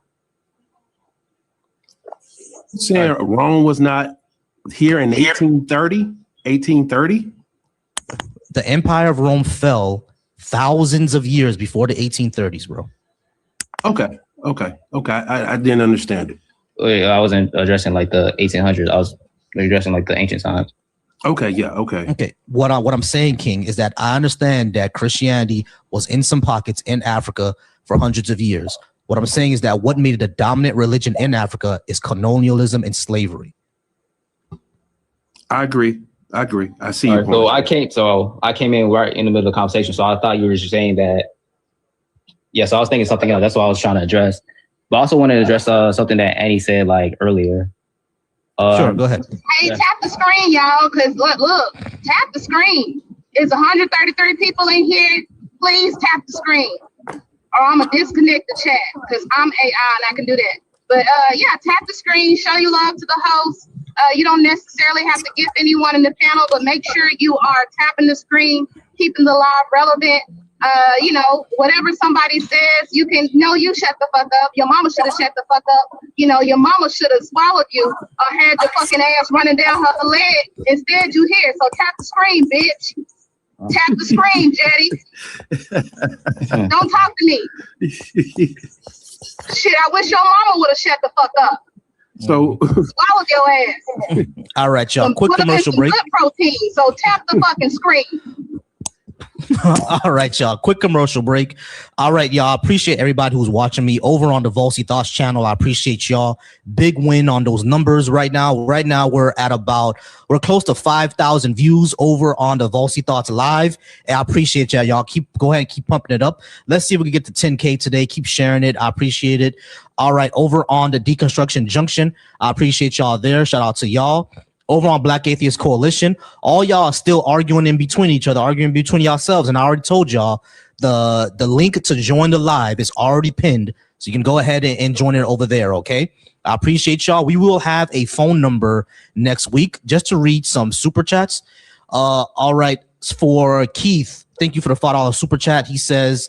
Saying Rome was not here in 1830? The Empire of Rome fell thousands of years before the 1830s, bro. Okay. I didn't understand it. Wait, I wasn't addressing like the 1800s. I was addressing like the ancient times. Okay, yeah, okay. What I'm saying, King, is that I understand that Christianity was in some pockets in Africa for hundreds of years. What I'm saying is that what made it a dominant religion in Africa is colonialism and slavery. I agree. I see your point. So I came in right in the middle of the conversation. So I thought you were just saying that. Yes, I was thinking something else. That's what I was trying to address. But I also wanted to address something that Annie said like earlier. Sure, go ahead. Hey, tap the screen, y'all, because look, tap the screen. It's 133 people in here. Please tap the screen, or I'm gonna disconnect the chat because I'm AI and I can do that. But yeah, tap the screen, show your love to the host. You don't necessarily have to gift anyone in the panel, but make sure you are tapping the screen, keeping the live relevant. You know, whatever somebody says, you can, no, you shut the fuck up. Your mama should have shut the fuck up. You know, your mama should have swallowed you or had your fucking ass running down her leg. Instead, you here. So tap the screen, bitch. Tap the screen, Jetty. Don't talk to me. Shit, I wish your mama would have shut the fuck up. So swallowed your ass. All right, y'all. Quick commercial break. Good protein. So tap the fucking screen. All right, y'all. Quick commercial break. All right, y'all. Appreciate everybody who's watching me over on the Volcy Thoughts channel. I appreciate y'all. Big win on those numbers right now. Right now, we're close to 5,000 views over on the Volcy Thoughts live. And I appreciate y'all. Y'all go ahead and keep pumping it up. Let's see if we can get to 10K today. Keep sharing it. I appreciate it. All right, over on the Deconstruction Junction, I appreciate y'all there. Shout out to y'all. Over on Black Atheist Coalition, all y'all are still arguing in between each other, arguing between yourselves. And I already told y'all the link to join the live is already pinned. So you can go ahead and join it over there, okay? I appreciate y'all. We will have a phone number next week just to read some super chats. All right, for Keith, thank you for the $5 super chat. He says,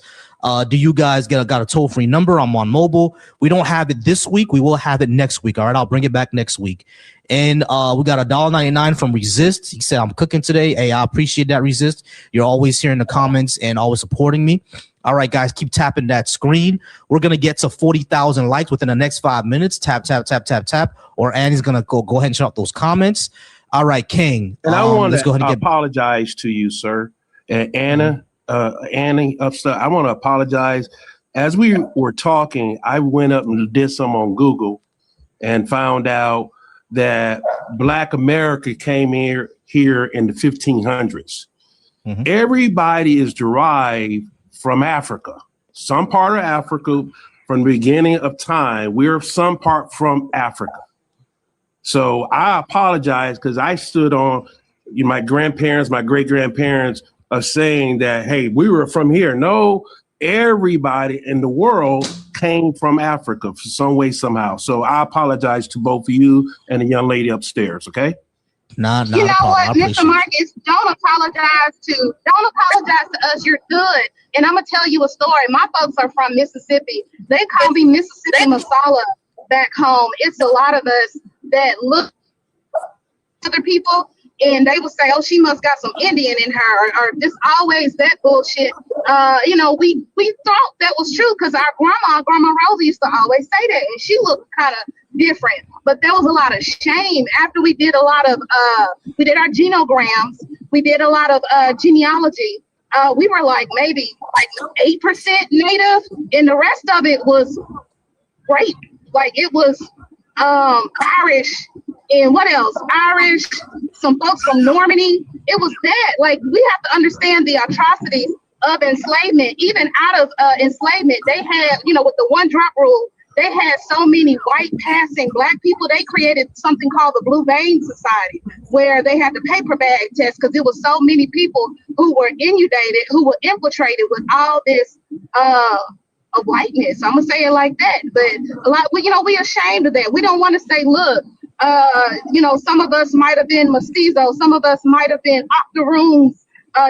do you guys got a toll-free number? I'm on mobile. We don't have it this week. We will have it next week. All right, I'll bring it back next week. And we got $1.99 from Resist. He said, I'm cooking today. Hey, I appreciate that, Resist. You're always here in the comments and always supporting me. All right, guys, keep tapping that screen. We're going to get to 40,000 likes within the next 5 minutes. Tap, tap, tap, tap, tap. Or Annie's going to go ahead and shut up those comments. All right, King. And I want to apologize to you, sir. And Annie upstairs. I want to apologize. As we were talking, I went up and did some on Google and found out that Black America came here in the 1500s. Mm-hmm. Everybody is derived from Africa, some part of Africa from the beginning of time. We're some part from Africa. So I apologize because I stood on my grandparents, my great-grandparents of saying that, hey, we were from here. No, everybody in the world came from Africa for some way, somehow. So I apologize to both of you and the young lady upstairs, okay? You know what, Mr. Marcus, don't apologize to us. You're good. And I'm going to tell you a story. My folks are from Mississippi. They call me Mississippi Masala back home. It's a lot of us that look to other people and they will say, oh, she must got some Indian in her, or just always that bullshit. You know, we thought that was true because our Grandma Rosie used to always say that, and she looked kind of different. But there was a lot of shame after we did a lot of, we did our genograms, we did a lot of genealogy. We were like maybe 8% Native, and the rest of it was great. Like it was Irish. And what else? Irish, some folks from Normandy. It was that. Like, we have to understand the atrocities of enslavement. Even out of enslavement, they had, you know, with the one drop rule, they had so many white passing Black people. They created something called the Blue Vein Society, where they had the paper bag test because it was so many people who were inundated, who were infiltrated with all this of whiteness. I'm gonna say it like that. But a lot, you know, we're ashamed of that. We don't want to say, look, you know, some of us might have been mestizo, some of us might have been octoroons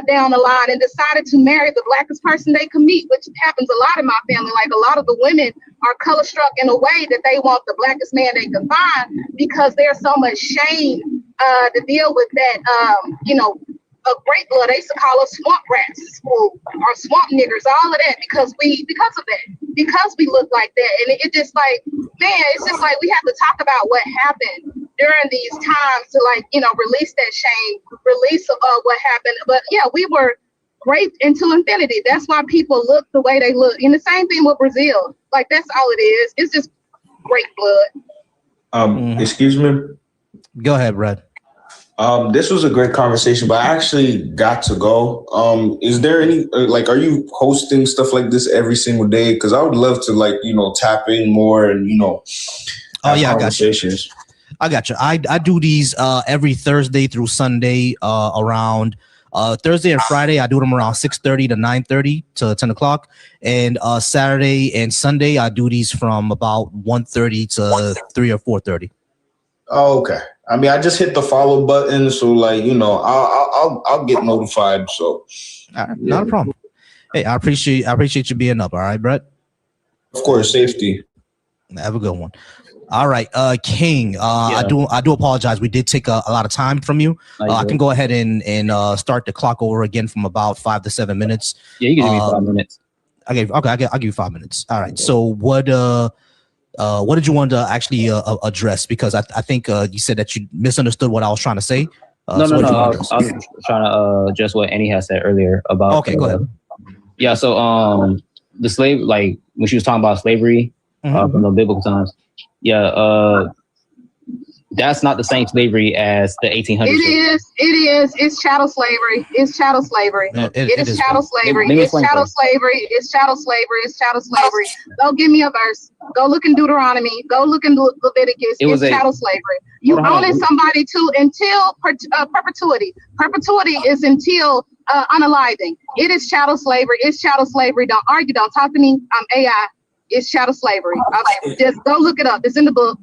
down the line and decided to marry the Blackest person they could meet, which happens a lot in my family. Like, a lot of the women are color struck in a way that they want the Blackest man they can find because there's so much shame to deal with that, you know, great blood. They used to call us swamp rats in school or swamp niggers, all of that because of that, because we look like that. And it just like, man, it's just like we have to talk about what happened during these times to like, release that shame, release what happened. But yeah, we were great into infinity. That's why people look the way they look. And the same thing with Brazil. Like that's all it is. It's just great blood. Excuse me. Go ahead, Brad. This was a great conversation, but I actually got to go. Is there any are you hosting stuff like this every single day? Because I would love to tap in more and have conversations. I got you. I do these every Thursday through Sunday around Thursday and Friday. I do them around 6:30 to 9:30 to 10 o'clock, and Saturday and Sunday I do these from about 1:30 to 3 or 4:30. Oh, okay. I mean, I just hit the follow button, so I'll get notified. So, not a problem. Hey, I appreciate you being up. All right, Brett. Of course, safety. Have a good one. All right, King. I do apologize. We did take a lot of time from you. I can go ahead and start the clock over again from about 5 to 7 minutes. Yeah, you can give me 5 minutes. I'll give you 5 minutes. All right. So what did you want to actually address? Because I think you said that you misunderstood what I was trying to say. No. I was trying to address what Annie had said earlier about. Okay, go ahead. Yeah. So the slave, like when she was talking about slavery from the biblical times. Yeah. That's not the same slavery as the 1800s. It is. It's chattel slavery. It's chattel slavery. It is chattel slavery. It's chattel slavery. It's chattel slavery. It's chattel slavery. Go give me a verse. Go look in Deuteronomy. Go look in Leviticus. It's chattel slavery. You owning somebody until perpetuity. Perpetuity is until unaliving. It is chattel slavery. It's chattel slavery. Don't argue. Don't talk to me. I'm AI. It's chattel slavery. Okay, just go look it up. It's in the book.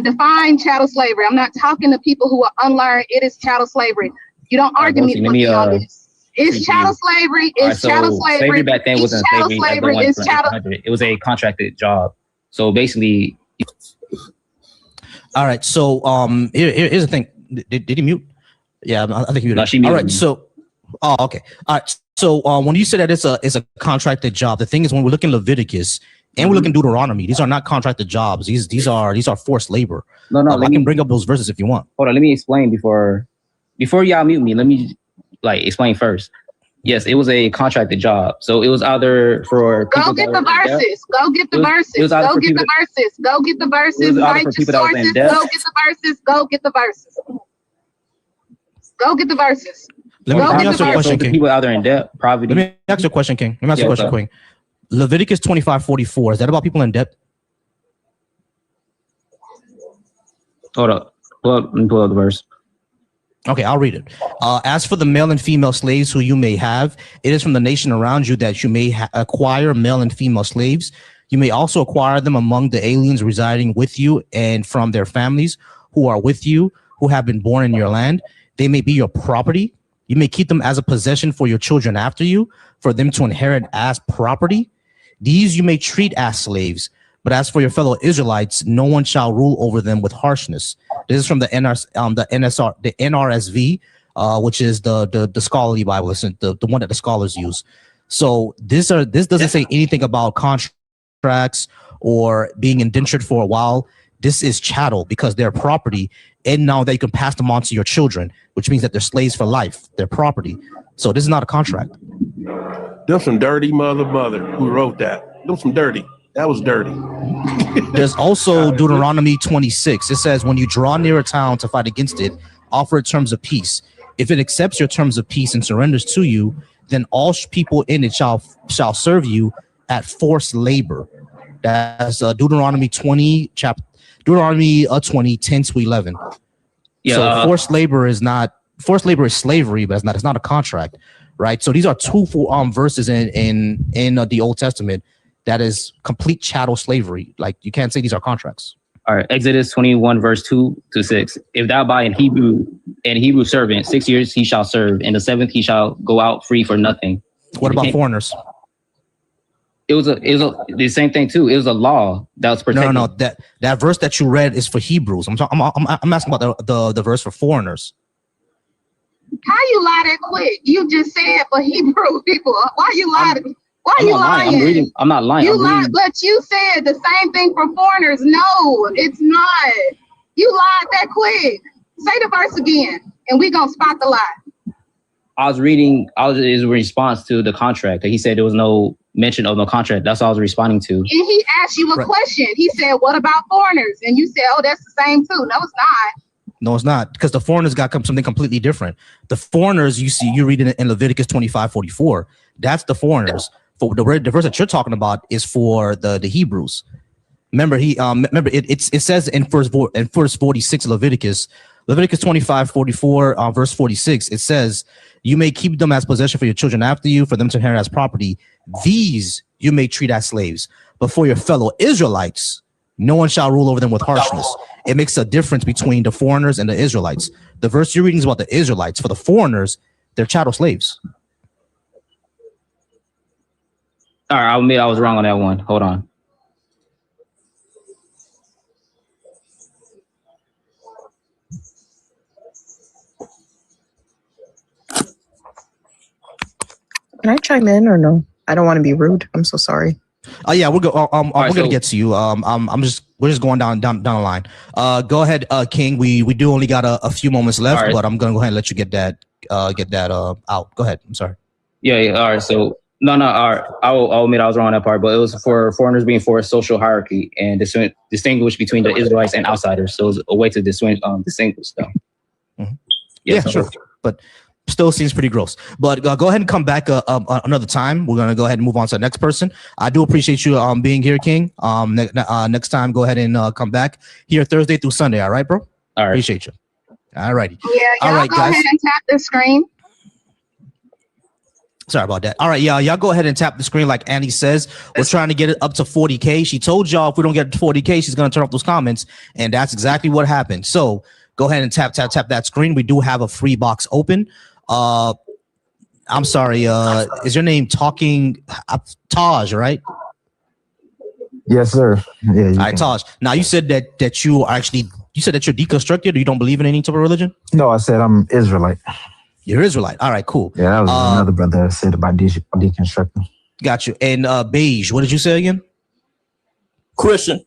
Define chattel slavery. I'm not talking to people who are unlearned. It is chattel slavery. You don't argue with me on this. It's chattel slavery. It's chattel slavery. Slavery back then wasn't slavery. It's chattel. It was a contracted job. So basically. All right. So here's the thing. Did he mute? Yeah, I think he muted. No, she muted. All right. So, okay. All right. So when you say that it's a contracted job, the thing is when we look in Leviticus. And we look in Deuteronomy. These are not contracted jobs. These are forced labor. No. I can bring up those verses if you want. Hold on. Let me explain before y'all mute me. Let me explain first. Yes, it was a contracted job. So it was either for go get the verses. Go get the verses. Go get the verses. Go get the verses. Cite your sources. Go get the verses. Go get the verses. Go get the verses. Let me ask you a question, King. People out there in debt, poverty. Let me ask you a question, King. Let me ask you a question, King. Leviticus 25:44. Is that about people in debt? Hold up. Let me pull up the verse. Okay, I'll read it. As for the male and female slaves who you may have, it is from the nation around you that you may acquire male and female slaves. You may also acquire them among the aliens residing with you and from their families who are with you, who have been born in your land. They may be your property. You may keep them as a possession for your children after you, for them to inherit as property. These you may treat as slaves, but as for your fellow Israelites, no one shall rule over them with harshness. This is from the NRSV, which is the scholarly Bible, the one that the scholars use. So this doesn't say anything about contracts or being indentured for a while. This is chattel because they're property, and now that you can pass them on to your children, which means that they're slaves for life. They're property. So this is not a contract. Them some dirty mother who wrote that. Them some dirty. That was dirty. There's also Deuteronomy 26. It says, when you draw near a town to fight against it, offer it terms of peace. If it accepts your terms of peace and surrenders to you, then all people in it shall serve you at forced labor. That's Deuteronomy 20, 10 to 11. Yeah, so forced labor is slavery, but it's not a contract. Right, so these are two verses in the Old Testament that is complete chattel slavery. Like you can't say these are contracts. All right, Exodus 21 verse 2 to 6. If thou buy an Hebrew servant, 6 years he shall serve, and the 7th he shall go out free for nothing. What about foreigners? It was the same thing too. It was a law that was protected. No. That verse that you read is for Hebrews. I'm asking about the verse for foreigners. How you lie that quick? You just said for Hebrew people. Why you lying? Why I'm you not lying. lying? I'm not lying. You I'm lied, reading. but you said the same thing for foreigners. No, it's not. You lied that quick. Say the verse again, and we gonna spot the lie. I was reading. Is a response to the contract. He said there was no mention of no contract. That's what I was responding to. And he asked you a question. He said, "What about foreigners?" And you said, "Oh, that's the same too." No, it's not. No, it's not, because the foreigners got something completely different. The foreigners you read in Leviticus 25:44. That's the foreigners. For the verse that you're talking about is for the Hebrews. Remember, it says in verse 46 of Leviticus 25:44, verse 46. It says, "You may keep them as possession for your children after you, for them to inherit as property. These you may treat as slaves, but for your fellow Israelites, no one shall rule over them with harshness." It makes a difference between the foreigners and the Israelites. The verse you're reading is about the Israelites. For the foreigners, they're chattel slaves. All right, I'll admit I was wrong on that one. Hold on. Can I chime in or no? I don't want to be rude. I'm so sorry. Oh yeah, we're gonna get to you. We're just going down the line. Go ahead, King. We do only got a few moments left, Right. but I'm gonna go ahead and let you get that out. Go ahead. I'm sorry. Yeah. All right. So no. All right. I'll admit I was wrong on that part, but it was for foreigners being for a social hierarchy and distinguish between the Israelites and outsiders. So it was a way to distinguish them. Mm-hmm. Yeah, sure. But still seems pretty gross. But go ahead and come back another time. We're gonna go ahead and move on to the next person. I do appreciate you being here, King. Next time, go ahead and come back here Thursday through Sunday. All right, bro. All right. Appreciate you. All righty. Yeah, y'all all right, go guys. ahead and tap the screen. Sorry about that. All right, y'all go ahead and tap the screen like Annie says. We're trying to get it up to 40K. She told y'all if we don't get to 40K, she's gonna turn off those comments, and that's exactly what happened. So go ahead and tap that screen. We do have a free box open. I'm sorry. Is your name Taj, right? Yes, sir. Yeah. All right, Taj. Now you said that you're deconstructed, or you don't believe in any type of religion? No, I said I'm Israelite. You're Israelite. All right, cool. Yeah, that was another brother that said about deconstructing. Got you. And Beige, what did you say again? Christian.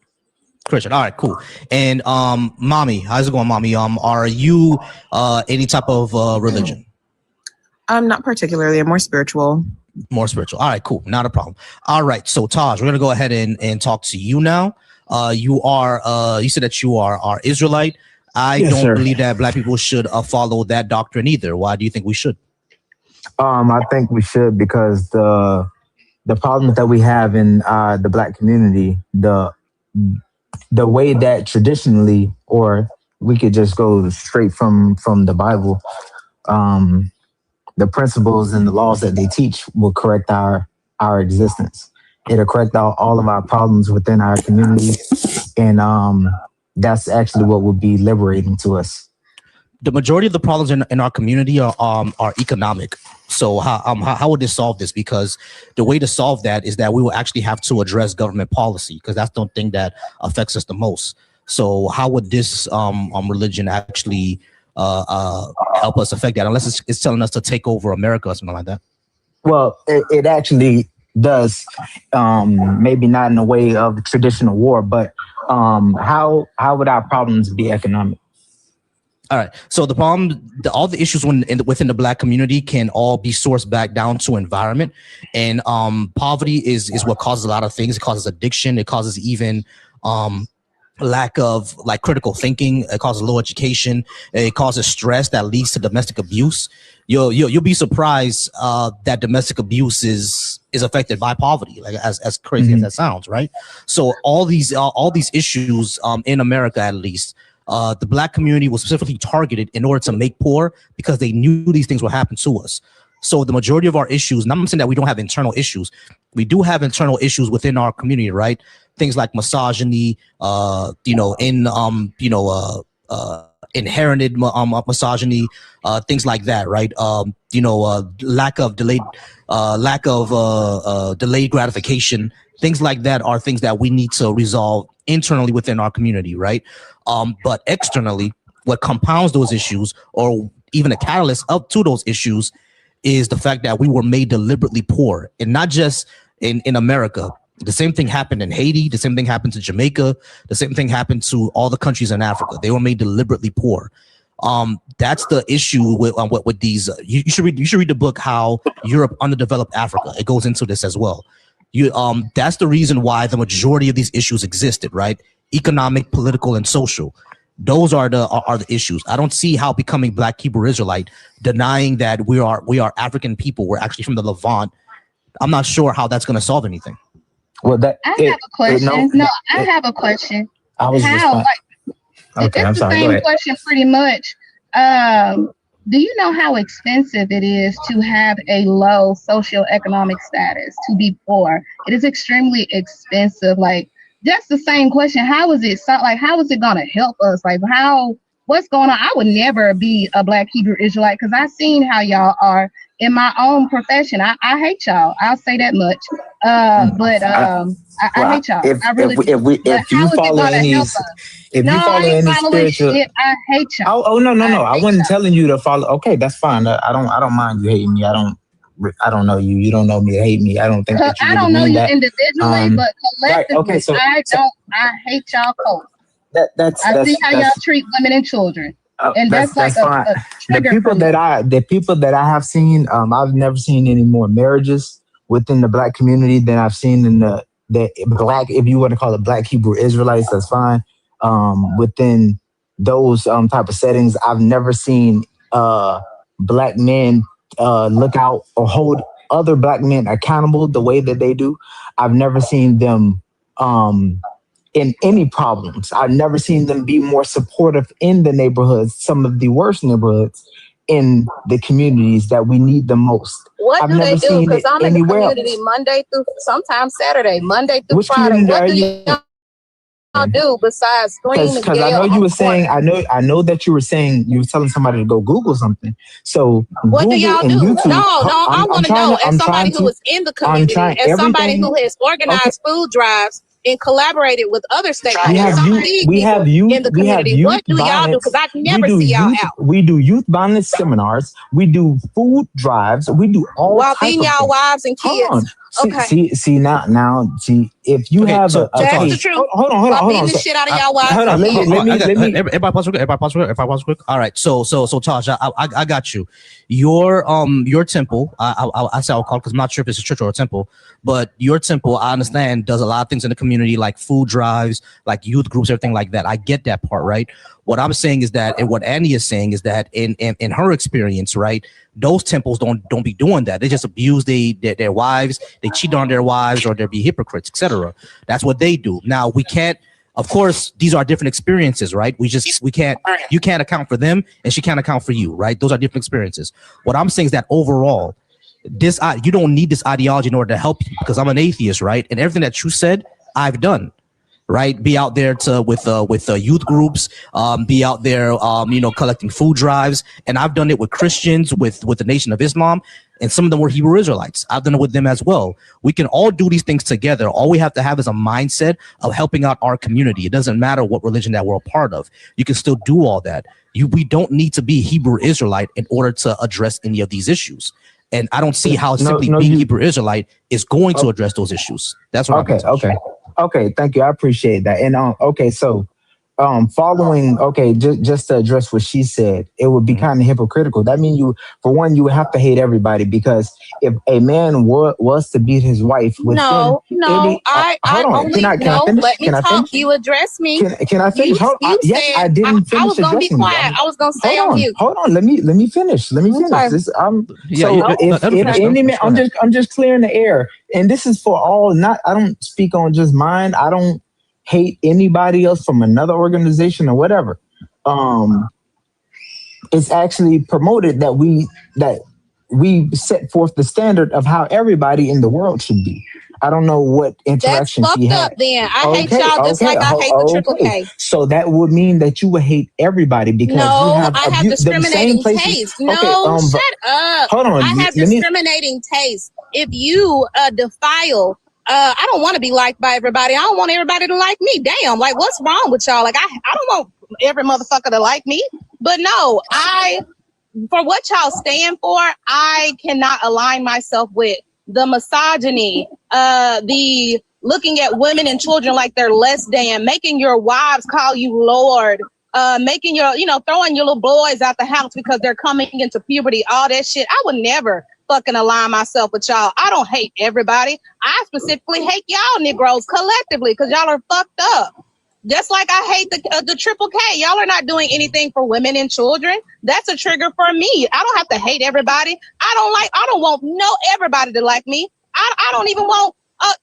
All right, cool. And Mommy, how's it going, Mommy? Are you any type of religion? Not particularly. I'm more spiritual. More spiritual. All right, cool. Not a problem. All right. So Taj, we're gonna go ahead and talk to you now. You said that you are Israelite. I Yes, don't sir. believe that Black people should follow that doctrine either. Why do you think we should? I think we should because the problems that we have in the Black community, the way that traditionally, or we could just go straight from the Bible, the principles and the laws that they teach will correct our existence. It'll correct all of our problems within our community, and that's actually what would be liberating to us. The majority of the problems in our community are economic. So how would this solve this? Because the way to solve that is that we will actually have to address government policy, because that's the thing that affects us the most. So how would this religion actually help us affect that, unless it's telling us to take over America or something like that? Well, it actually does, maybe not in the way of traditional war, but how would our problems be economic? All right. So the problem, all the issues within the Black community can all be sourced back down to environment, and poverty is what causes a lot of things. It causes addiction. It causes even lack of critical thinking. It causes low education. It causes stress that leads to domestic abuse. You'll be surprised that domestic abuse is affected by poverty, as crazy as that sounds, right? So all these issues in America, at least, the Black community was specifically targeted in order to make poor, because they knew these things would happen to us. So the majority of our issues, and I'm not saying that we don't have internal issues, we do have internal issues within our community, right? Things like misogyny, inherited misogyny, things like that, right? Lack of delayed gratification, things like that are things that we need to resolve internally within our community, right? But externally, what compounds those issues, or even a catalyst up to those issues is the fact that we were made deliberately poor, and not just in America. The same thing happened in Haiti. The same thing happened to Jamaica. The same thing happened to all the countries in Africa. They were made deliberately poor. That's the issue with these. You should read the book How Europe Underdeveloped Africa. It goes into this as well. That's the reason why the majority of these issues existed, right? Economic, political, and social. Those are the issues. I don't see how becoming Black Hebrew Israelite, denying that we are African people, we're actually from the Levant. I'm not sure how that's going to solve anything. Well, I have a question. I have a question. I was okay. I'm It's the sorry. Go same ahead. question pretty much. Do you know how expensive it is to have a low socioeconomic status, to be poor? It is extremely expensive. Like, that's the same question. How is it going to help us? Like, what's going on? I would never be a Black Hebrew Israelite because I've seen how y'all are in my own profession. I hate y'all. I'll say that much. I hate y'all. If you follow any spiritual, I hate y'all. Oh no. I wasn't telling you to follow. Okay, that's fine. I don't mind you hating me. I don't know you. You don't know me to hate me. I don't think that you I don't know you that. individually, but collectively, right, okay, I hate y'all cold. That's I see how y'all treat women and children. And that's like fine. a trigger the people that I have seen, I've never seen any more marriages within the Black community than I've seen in the Black, if you want to call it Black Hebrew Israelites, that's fine. Within those type of settings, I've never seen Black men look out or hold other Black men accountable the way that they do. I've never seen them in any problems. I've never seen them be more supportive in the neighborhoods, some of the worst neighborhoods in the communities that we need the most. What I've do never they do? seen Because it I'm in the anywhere community else. Monday through sometimes Saturday, Monday through Which Friday. community What are do you? y'all do besides scream and Because I yell? know you were saying, I know that you were saying you were telling somebody to go Google something. So What Google do y'all and do? YouTube. No, I want to know. As somebody who is in the community, as somebody who has organized food drives and collaborated with other stakeholders, we have youth in the community. What do y'all do? Because I never see y'all out. We do youth violence seminars. We do food drives. We do all while type beating of y'all things. wives and kids. Hold on. Okay. See now. If you have so a that's case, the truth. hold on. While beating the shit out of y'all wives. Hold on. Let me. Everybody pause quick. All right. So Taj, I got you. Your temple. I say I'll call it because I'm not sure if it's a church or a temple, but your temple, I understand, does a lot of things in the community, like food drives, like youth groups, everything like that. I get that part, right? What I'm saying is that, and what Annie is saying is that in her experience, right, those temples don't be doing that. They just abuse their wives, they cheat on their wives, or they be hypocrites, etc. That's what they do. Now we can't. Of course, these are different experiences, right? We can't. You can't account for them, and she can't account for you, right? Those are different experiences. What I'm saying is that overall, you don't need this ideology in order to help you, because I'm an atheist, right? And everything that you said, I've done. Right, be out there with youth groups, be out there, collecting food drives, and I've done it with Christians, with the Nation of Islam, and some of them were Hebrew Israelites. I've done it with them as well. We can all do these things together. All we have to have is a mindset of helping out our community. It doesn't matter what religion that we're a part of. You can still do all that. We don't need to be Hebrew Israelite in order to address any of these issues. And I don't see how being Hebrew Israelite is going to address those issues. That's what I'm saying. Okay, thank you. I appreciate that. And so following, just to address what she said, it would be kind of hypocritical. That means you would have to hate everybody, because if a man was to beat his wife with I only let me talk. You address me. Can I finish? Yes, I didn't finish. I was gonna be quiet. I was gonna stay on mute. Hold on. Let me finish. Okay. This, if any man, I'm just clearing the air, and this is for all. I don't speak on just mine. I don't hate anybody else from another organization or whatever. It's actually promoted that we set forth the standard of how everybody in the world should be. I don't know what interaction she had. That's fucked up then. I hate y'all just like I hate the Triple K. So that would mean that you would hate everybody because I have discriminating taste. Shut up. Hold on. I have discriminating taste. If you defile, I don't want to be liked by everybody. I don't want everybody to like me. Damn, like what's wrong with y'all? Like I don't want every motherfucker to like me. But no, I for what y'all stand for, I cannot align myself with the misogyny, the looking at women and children like they're less than, making your wives call you Lord, making your, throwing your little boys out the house because they're coming into puberty, all that shit. I would never fucking align myself with y'all. I don't hate everybody. I specifically hate y'all Negroes collectively because y'all are fucked up. Just like I hate the Triple K. Y'all are not doing anything for women and children. That's a trigger for me. I don't have to hate everybody. I don't want everybody to like me. I don't even want,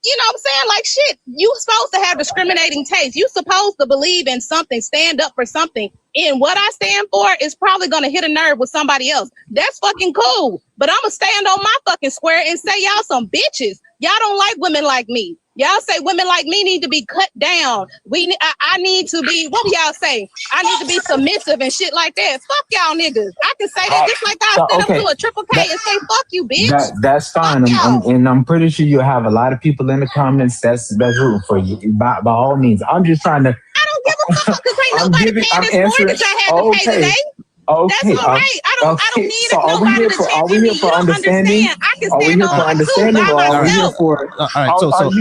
you know what I'm saying? Like, shit, you supposed to have discriminating taste. You supposed to believe in something, stand up for something. And what I stand for is probably going to hit a nerve with somebody else. That's fucking cool. But I'm going to stand on my fucking square and say y'all some bitches. Y'all don't like women like me. Y'all say women like me need to be cut down. I need to be, what do y'all say? I need to be submissive and shit like that. Fuck y'all niggas. I can say that just like I stand up to a Triple K and say, fuck you, bitch. That's fine. And I'm pretty sure you have a lot of people in the comments that's rooting for you. By all means. I'm just trying to. I don't give a fuck because ain't nobody paying this mortgage I had to pay today. Okay. That's all right. I don't need nobody to are we here for understanding? I can stand on my two by myself. All right. So hold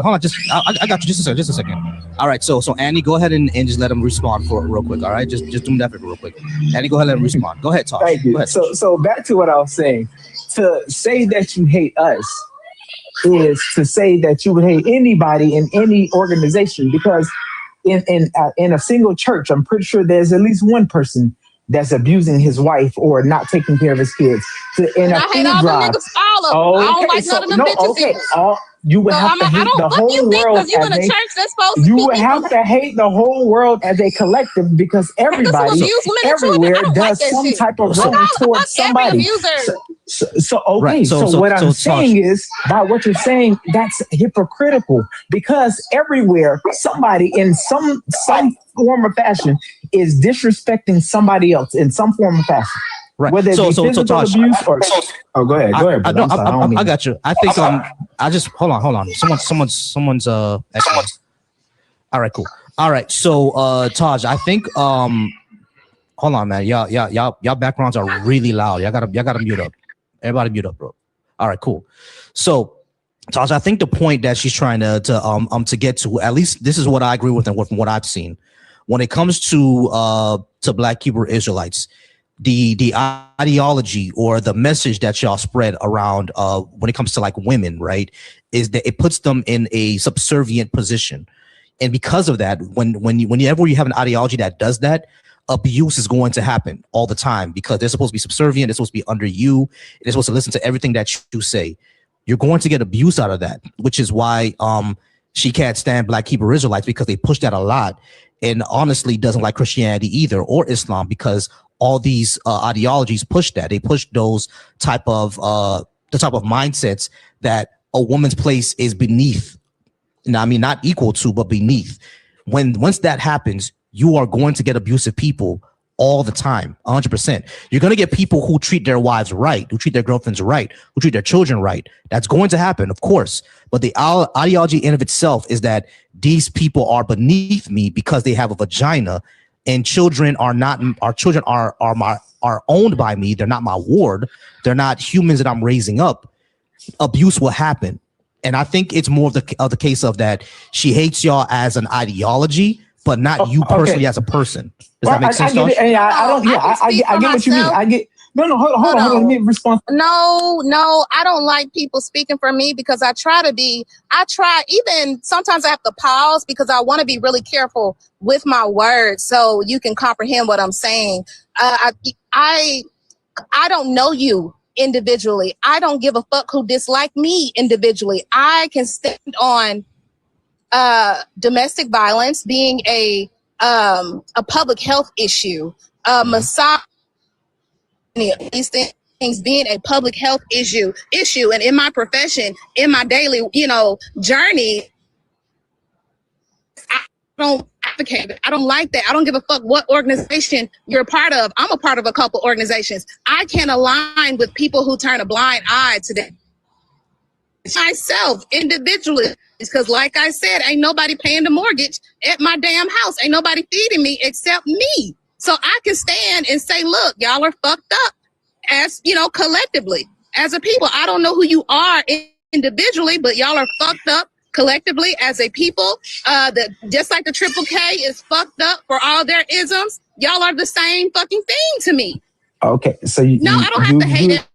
on. I got you. Just a second. All right. So Annie, go ahead and just let him respond for real quick. All right. Just do that real quick. Annie, go ahead and let him respond. Go ahead, Tosh. Thank you. So back to what I was saying. To say that you hate us is to say that you would hate anybody in any organization, because in a single church, I'm pretty sure there's at least one person that's abusing his wife or not taking care of his kids. I hate all the niggas, all of them. I don't like none of them bitches either. You would have to hate the whole world. You in a church that's supposed to you would have to hate the whole world as a collective, because everybody everywhere does some type of wrong towards somebody. So what I'm saying is, by what you're saying, that's hypocritical, because everywhere somebody in some form or fashion is disrespecting somebody else in some form or fashion. Right. Whether it be physical abuse or go ahead. I got you. I think I just hold on. Someone's echoing. All right, cool. All right. So Taj, I think hold on, man. Y'all backgrounds are really loud. Y'all gotta mute up. Everybody mute up, bro. All right, cool. So Taj, I think the point that she's trying to get to, at least this is what I agree with and from what I've seen, when it comes to Black Hebrew Israelites, the ideology or the message that y'all spread around when it comes to like women, right, is that it puts them in a subservient position. And because of that, whenever you have an ideology that does that, abuse is going to happen all the time, because they're supposed to be subservient, they're supposed to be under you, they're supposed to listen to everything that you say. You're going to get abuse out of that, which is why she can't stand Black Hebrew Israelites, because they push that a lot, and honestly doesn't like Christianity either or Islam, because all these ideologies push that. They push those type of mindsets that a woman's place is beneath. Now, I mean, not equal to, but beneath. Once that happens, you are going to get abusive people all the time, 100%. You're going to get people who treat their wives right, who treat their girlfriends right, who treat their children right. That's going to happen, of course. But the ideology in of itself is that these people are beneath me because they have a vagina, and children are not. Our children are owned by me. They're not my ward. They're not humans that I'm raising up. Abuse will happen, and I think it's more of the case of that she hates y'all as an ideology, but not you personally as a person. Does that make sense? I get it. I get what you mean. I get. No, hold on. Let me respond. No, I don't like people speaking for me, because I try even sometimes I have to pause because I want to be really careful with my words so you can comprehend what I'm saying. I don't know you individually. I don't give a fuck who dislike me individually. I can stand on domestic violence being a public health issue, misogyny, these things being a public health issue, and in my profession, in my daily, journey, I don't advocate it. I don't like that. I don't give a fuck what organization you're a part of. I'm a part of a couple organizations. I can't align with people who turn a blind eye to that. Myself individually, because like I said, ain't nobody paying the mortgage at my damn house. Ain't nobody feeding me except me. So I can stand and say, look, y'all are fucked up as, collectively, as a people. I don't know who you are individually, but y'all are fucked up collectively as a people. Just like the Triple K is fucked up for all their isms, y'all are the same fucking thing to me. Okay, so I don't have to hate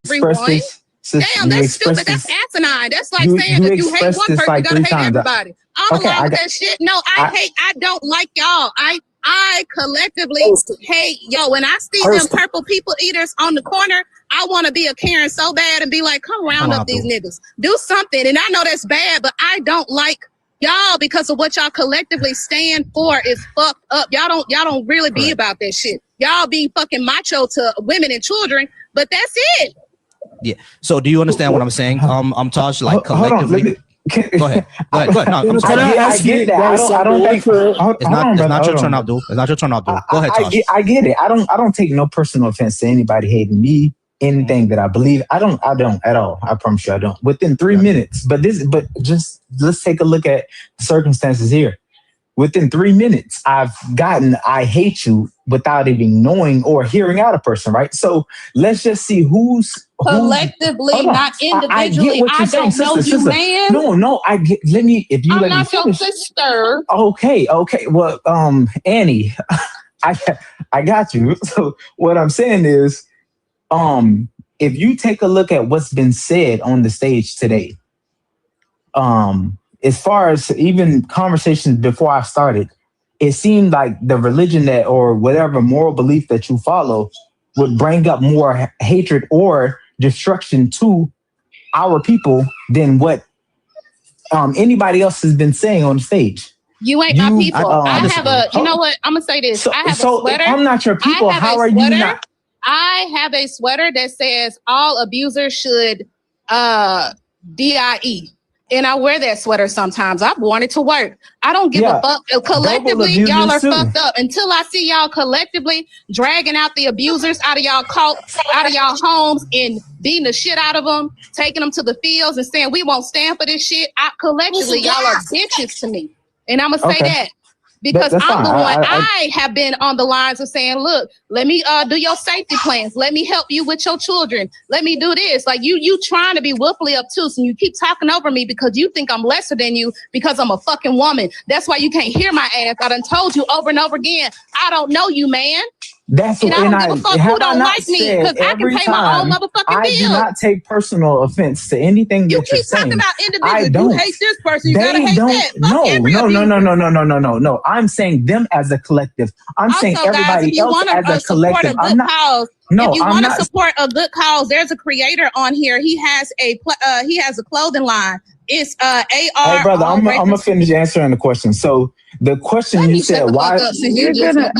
everyone. Damn, that's stupid. That's asinine. That's like saying if you hate one person, you gotta hate everybody. I'm along with that shit. No, I don't like y'all. I collectively hate yo. When I see them purple people eaters on the corner, I want to be a Karen so bad and be like, come round up these niggas. Do something. And I know that's bad, but I don't like y'all because of what y'all collectively stand for is fucked up. Y'all don't really be about that shit. Y'all be fucking macho to women and children, but that's it. Yeah. So do you understand what I'm saying? I'm Taj, like collectively. Go ahead. No, I'm sorry. I get that. I don't think it's not your turn, Abdul. It's not your turn, Abdul. Go ahead, Taj. I get it. I don't take no personal offense to anybody hating me, anything that I believe. I don't at all. I promise you I don't. Within 3 minutes. But just let's take a look at the circumstances here. Within 3 minutes, I've gotten I hate you without even knowing or hearing out a person, right? So let's just see who's collectively, not individually. I don't know you, man. No, I get. Let me. If you I'm let not me your sister. Okay. Well, Annie, I got you. So what I'm saying is, if you take a look at what's been said on the stage today, as far as even conversations before I started, it seemed like the religion that or whatever moral belief that you follow would bring up more hatred or destruction to our people than what anybody else has been saying on stage. You ain't my people. I have a, you know what? I'm going to say this. I have a sweater. If I'm not your people, how are you not? I have a sweater that says all abusers should DIE. And I wear that sweater sometimes. I've worn it to work. I don't give a fuck. Collectively, y'all are fucked up. Until I see y'all collectively dragging out the abusers out of y'all cults, out of y'all homes, and beating the shit out of them, taking them to the fields and saying we won't stand for this shit. Collectively, y'all are bitches to me. And I'm going to say that. Because I'm the one, I have been on the lines of saying, look, let me do your safety plans. Let me help you with your children. Let me do this. Like you trying to be willfully obtuse and you keep talking over me because you think I'm lesser than you because I'm a fucking woman. That's why you can't hear my ass. I done told you over and over again, I don't know you, man. That's and I don't give a fuck who don't like me because I can pay my own motherfucking bill. I do not take personal offense to anything that you're saying. You keep talking about individuals. You hate this person. You gotta hate that. No. I'm saying them as a collective. I'm saying everybody else as a collective. I'm not. No, if you want to support a good cause, there's a creator on here. He has a clothing line. It's AR. Hey, brother, I'm gonna finish answering the question. So the question you said, why? You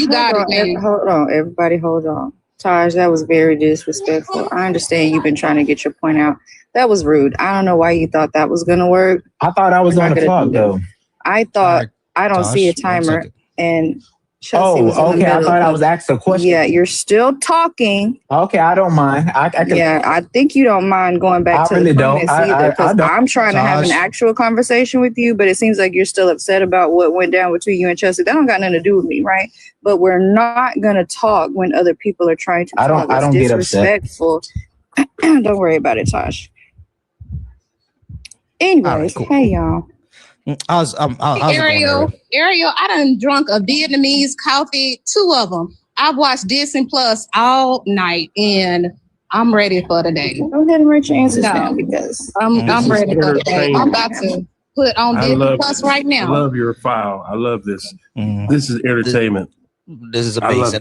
got it, man. Hold on, everybody, hold on. Taj, that was very disrespectful. I understand you've been trying to get your point out. That was rude. I don't know why you thought that was gonna work. I thought I was on the clock though. I thought I don't see a timer and. Chelsea okay. I thought I was asked a question. Yeah, you're still talking. Okay, I don't mind. I think you don't mind going back to the comments either. Because I'm trying to have an actual conversation with you, but it seems like you're still upset about what went down between you and Chelsea. That don't got nothing to do with me, right? But we're not gonna talk when other people are trying to talk. I don't get disrespectful. Don't worry about it, Tosh. Anyways, right, cool. Hey y'all. Ariel, I done drunk a Vietnamese coffee, 2 of them. I've watched Disney Plus all night, and I'm ready for the day. Go ahead and write your answers down because I'm ready for the day. I'm about to put on Disney Plus right now. I love your file. I love this. This is entertainment. This is amazing.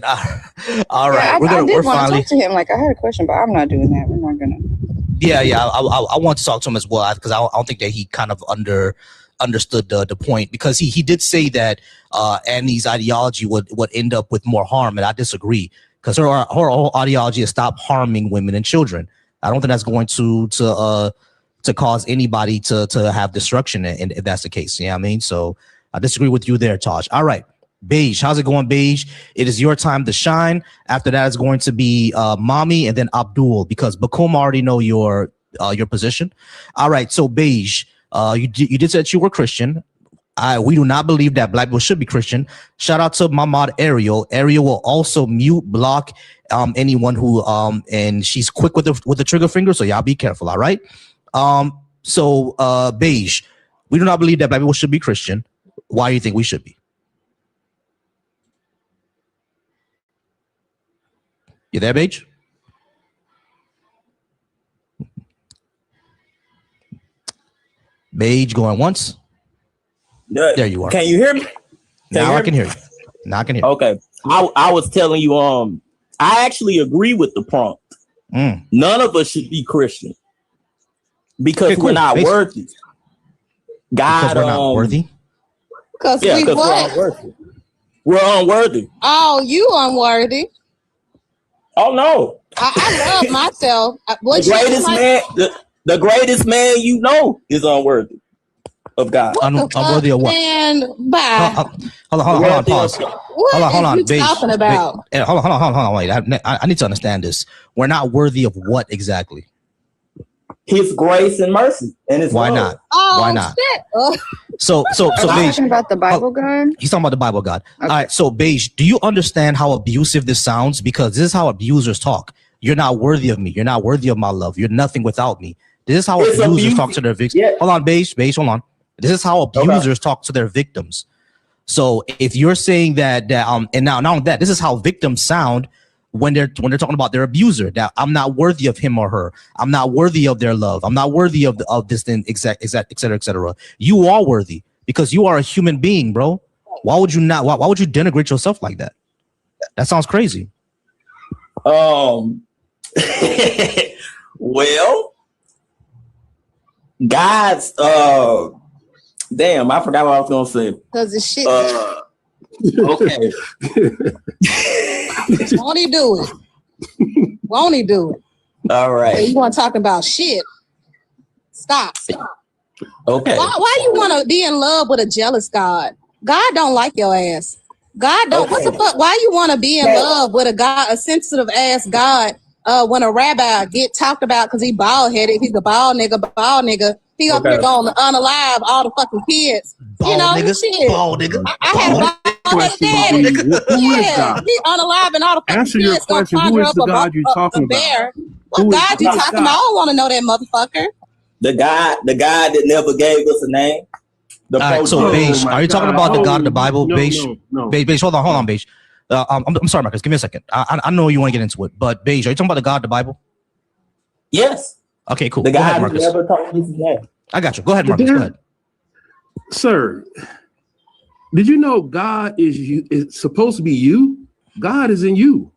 All right, I did want to talk to him. Like I had a question, but I'm not doing that. We're not gonna. Yeah. I want to talk to him as well because I don't think that he kind of understood the point because he did say that Annie's ideology would end up with more harm, and I disagree because her whole ideology is stop harming women and children. I don't think that's going to cause anybody to have destruction, and if that's the case, yeah, I mean, so I disagree with you there, Taj. All right, Beige, how's it going, Beige? It is your time to shine. After that, it's going to be Mommy and then Abdul because Bakum already know your position. All right, so Beige. You did say that you were Christian. We do not believe that black people should be Christian. Shout out to my mod Ariel. Ariel will also mute, block anyone who and she's quick with the trigger finger, so y'all be careful, all right? Beige, we do not believe that black people should be Christian. Why do you think we should be? You there, Beige? Beige going once. There you are. Can you hear me? Now I can hear you. Now I can hear you. Okay. I was telling you, I actually agree with the prompt. None of us should be Christian because we're not worthy. God, because we're not worthy? Because we're what? unworthy. We're unworthy. Oh, you unworthy. Oh no. I love myself. The greatest man you know is unworthy of God. Unworthy of what? And bye. Hold on, pause. What hold on, are you talking about? Hold on, wait. I need to understand this. We're not worthy of what exactly? His grace and mercy and his why love. not? Oh, why not? Shit. So Beige, talking about the Bible God? He's talking about the Bible God. Okay. All right, so Beige, do you understand how abusive this sounds? Because this is how abusers talk. You're not worthy of me. You're not worthy of my love. You're nothing without me. This is how abusers talk to their victims. Yeah. Hold on, Beige, hold on. This is how abusers talk to their victims. So if you're saying that and now not only that, this is how victims sound when they're talking about their abuser, that I'm not worthy of him or her. I'm not worthy of their love. I'm not worthy of this thing, et cetera, et cetera. You are worthy because you are a human being, bro. Why would you not? Why would you denigrate yourself like that? That sounds crazy. Well, God's damn, I forgot what I was gonna say. Because it's shit. Okay. Won't he do it? Won't he do it? All right. You want to talk about shit? Stop. Okay. Why you want to be in love with a jealous God? God don't like your ass. God don't. What the fuck? Why you want to be in love with a sensitive ass God? When a rabbi get talked about because he bald headed, he's a bald nigga. He up here going to unalive all the fucking kids. Bald niggas, shit. bald nigga. I had a bald headed daddy. Yeah, he unaliving all the fucking Answer kids. your question. Who is the God you're talking about? What God you talking about? I don't want to know that motherfucker. The God that never gave us a name. All right, so Beige, are you talking about the God of the Bible? Beige, no. Beige, hold on, Beige. I'm sorry, Marcus. Give me a second. I know you want to get into it, but Beige, are you talking about the God of the Bible? Yes. Okay, cool. The Go God ahead, Marcus. never told us his name. I got you. Go ahead, Marcus. Go ahead. Sir, did you know God is supposed to be you? God is in you.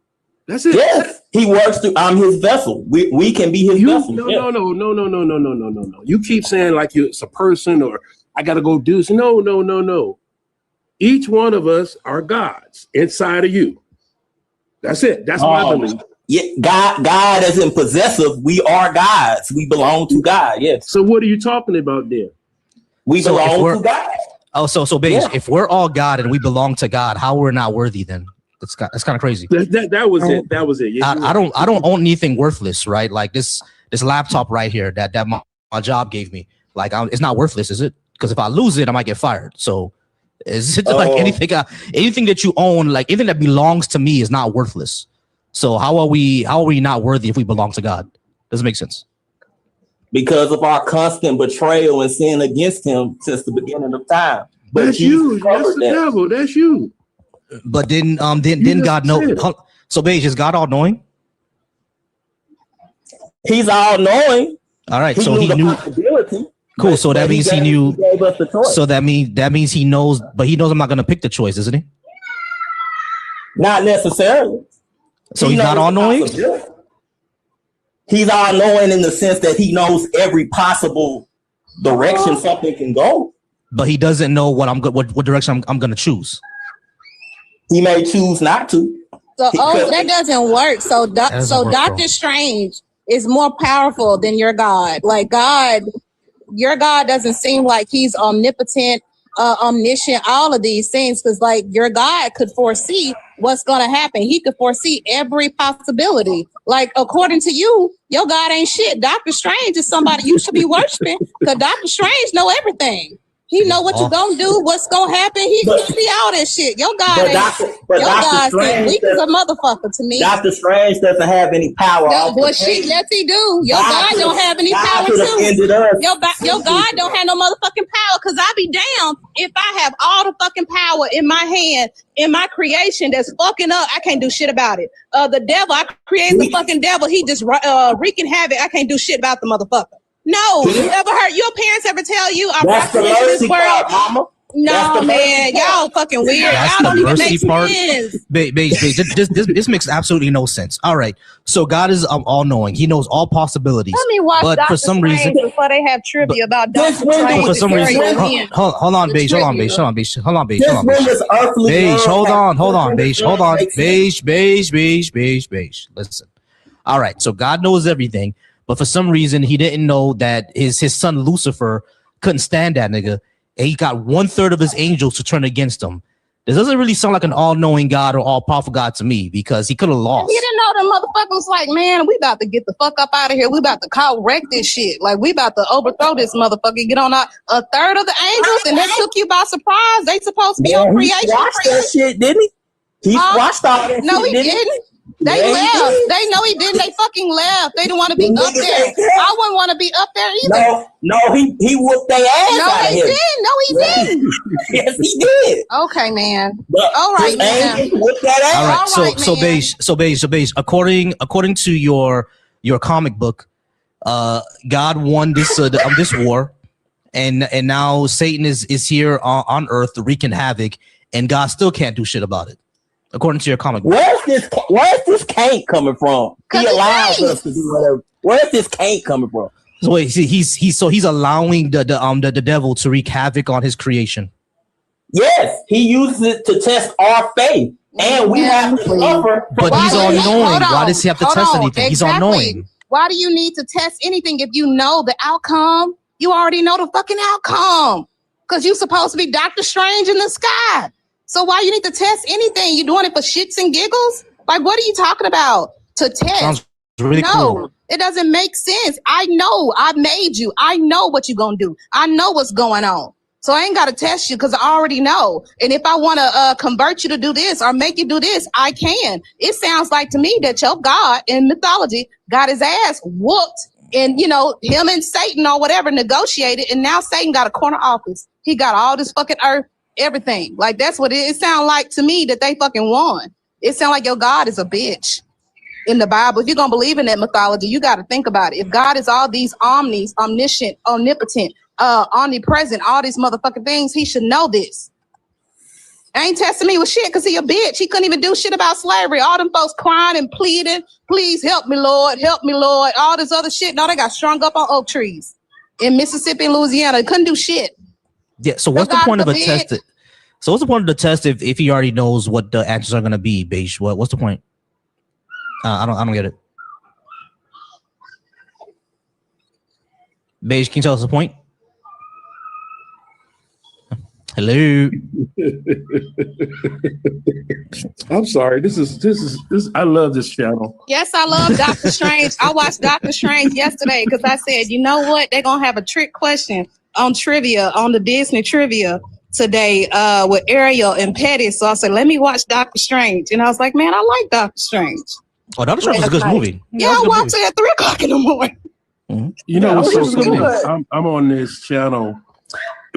That's it. Yes, he works through. I'm his vessel. We can be his vessel. No. You keep saying like it's a person or I got to go do this. No. Each one of us are gods inside of you. That's it. That's my belief. Yeah, God isn't possessive. We are gods. We belong to God. Yes. So what are you talking about there? We belong to God. Oh, so Beige, if we're all God and we belong to God, how we're not worthy then? That's kind of crazy. That was it. That was it. Yeah, I don't own anything worthless, right? Like this laptop right here that my job gave me. Like it's not worthless, is it? Because if I lose it, I might get fired. So is it like anything that you own, like anything that belongs to me is not worthless? So how are we not worthy if we belong to God? Doesn't make sense. Because of our constant betrayal and sin against him since the beginning of time. But that's you. That's the devil. That's you. But didn't God know? So Beige, is God all knowing? He's all knowing. All right. So he knew. Cool. So that means he knew. So that means he knows, but he knows I'm not going to pick the choice, isn't he? Not necessarily. So he's not all knowing? He's all knowing in the sense that he knows every possible direction something can go. But he doesn't know what direction I'm going to choose. He may choose not to. So that doesn't work. So Doctor Strange is more powerful than your God. Like your God doesn't seem like he's omnipotent, omniscient, all of these things, because like your God could foresee what's going to happen. He could foresee every possibility. Like according to you, your God ain't shit. Doctor Strange is somebody you should be worshiping because Doctor Strange know everything. He know what you gonna do, what's gonna happen. He see all that shit. Your God ain't weak as a motherfucker to me. Dr. Strange doesn't have any power. What shit lets he do? Your God don't have any power too. Your God don't have no motherfucking power. Cause I be damned if I have all the fucking power in my hand in my creation that's fucking up. I can't do shit about it. The devil, I created the fucking devil. He just wreaking havoc. I can't do shit about the motherfucker. No, you ever heard your parents ever tell you I brought you into this world? Mama. No, man, y'all fucking weird. Y'all don't even make sense. This makes absolutely no sense. All right, so God is all-knowing. He knows all possibilities. Let me watch but Dr. for some Strange reason, before they have trivia about Dr. Strange. For some reason, hold on, Beige. Hold on, Beige. Hold on, Beige. Hold on, Beige. Beige. Listen. All right, so God knows everything, but for some reason, he didn't know that his son Lucifer couldn't stand that nigga. And he got 1/3 of his angels to turn against him. This doesn't really sound like an all-knowing God or all-powerful God to me, because he could have lost. He didn't know the motherfucker was like, man, we about to get the fuck up out of here. We about to wreck this shit. Like, we about to overthrow this motherfucker. Get on 1/3 of the angels, and that took you by surprise. They supposed to be on creation. He watched that shit, didn't he? He watched all that shit. No, he didn't. They left. They know he didn't. They fucking left. They didn't want to be up there. I wouldn't want to be up there either. No, he whooped their ass. No, he didn't. No, he didn't. Yes, he did. Okay, man. All right, man. Whooped that ass. All right, so Beige. According to your comic book, God won this war, and now Satan is here on Earth wreaking havoc, and God still can't do shit about it. According to your comic book. Where's this Kank coming from? He allows us to do whatever. Where's this Kank coming from? So wait, see, he's allowing the devil to wreak havoc on his creation. Yes, he uses it to test our faith, and we have to suffer. But he's all knowing. Why does he have to test anything? He's all knowing. Why do you need to test anything if you know the outcome? You already know the fucking outcome, because you're supposed to be Dr. Strange in the sky. So why you need to test anything? You doing it for shits and giggles? Like, what are you talking about? To test? Sounds really cool. It doesn't make sense. I know I made you. I know what you're gonna do. I know what's going on. So I ain't gotta test you because I already know. And if I want to convert you to do this or make you do this, I can. It sounds like to me that your God in mythology got his ass whooped, and him and Satan or whatever negotiated, and now Satan got a corner office. He got all this fucking earth. Everything. Like, that's what it sounds like to me, that they fucking won. It sounds like your God is a bitch in the Bible. If you're gonna believe in that mythology, you got to think about it. If God is all these omniscient, omnipotent, omnipresent, all these motherfucking things, he should know this. Ain't testing me with shit because he a bitch. He couldn't even do shit about slavery. All them folks crying and pleading, please help me, Lord, all this other shit. No, they got strung up on oak trees in Mississippi and Louisiana. They couldn't do shit. Yeah, so what's the point of a test? So what's the point of the test if he already knows what the answers are going to be, Beige? What's the point? I don't get it. Beige, can you tell us the point? Hello. I'm sorry. This is. I love this channel. Yes, I love Dr. Strange. I watched Dr. Strange yesterday because I said, you know what? They're gonna have a trick question on trivia, on the Disney trivia today with Ariel and Petty. So I said, let me watch Dr. Strange. And I was like, man, I like Dr. Strange. Oh, Dr. Strange is a good movie. Yeah, I watched it at 3:00 in the morning. Mm-hmm. You know what's so funny? I'm on this channel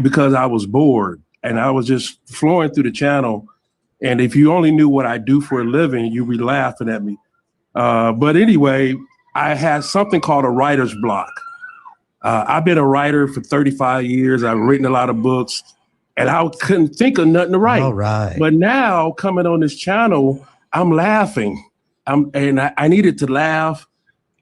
because I was bored and I was just flowing through the channel. And if you only knew what I do for a living, you'd be laughing at me. But anyway, I had something called a writer's block. I've been a writer for 35 years. I've written a lot of books, and I couldn't think of nothing to write. All right. But now, coming on this channel, I'm laughing. I needed to laugh,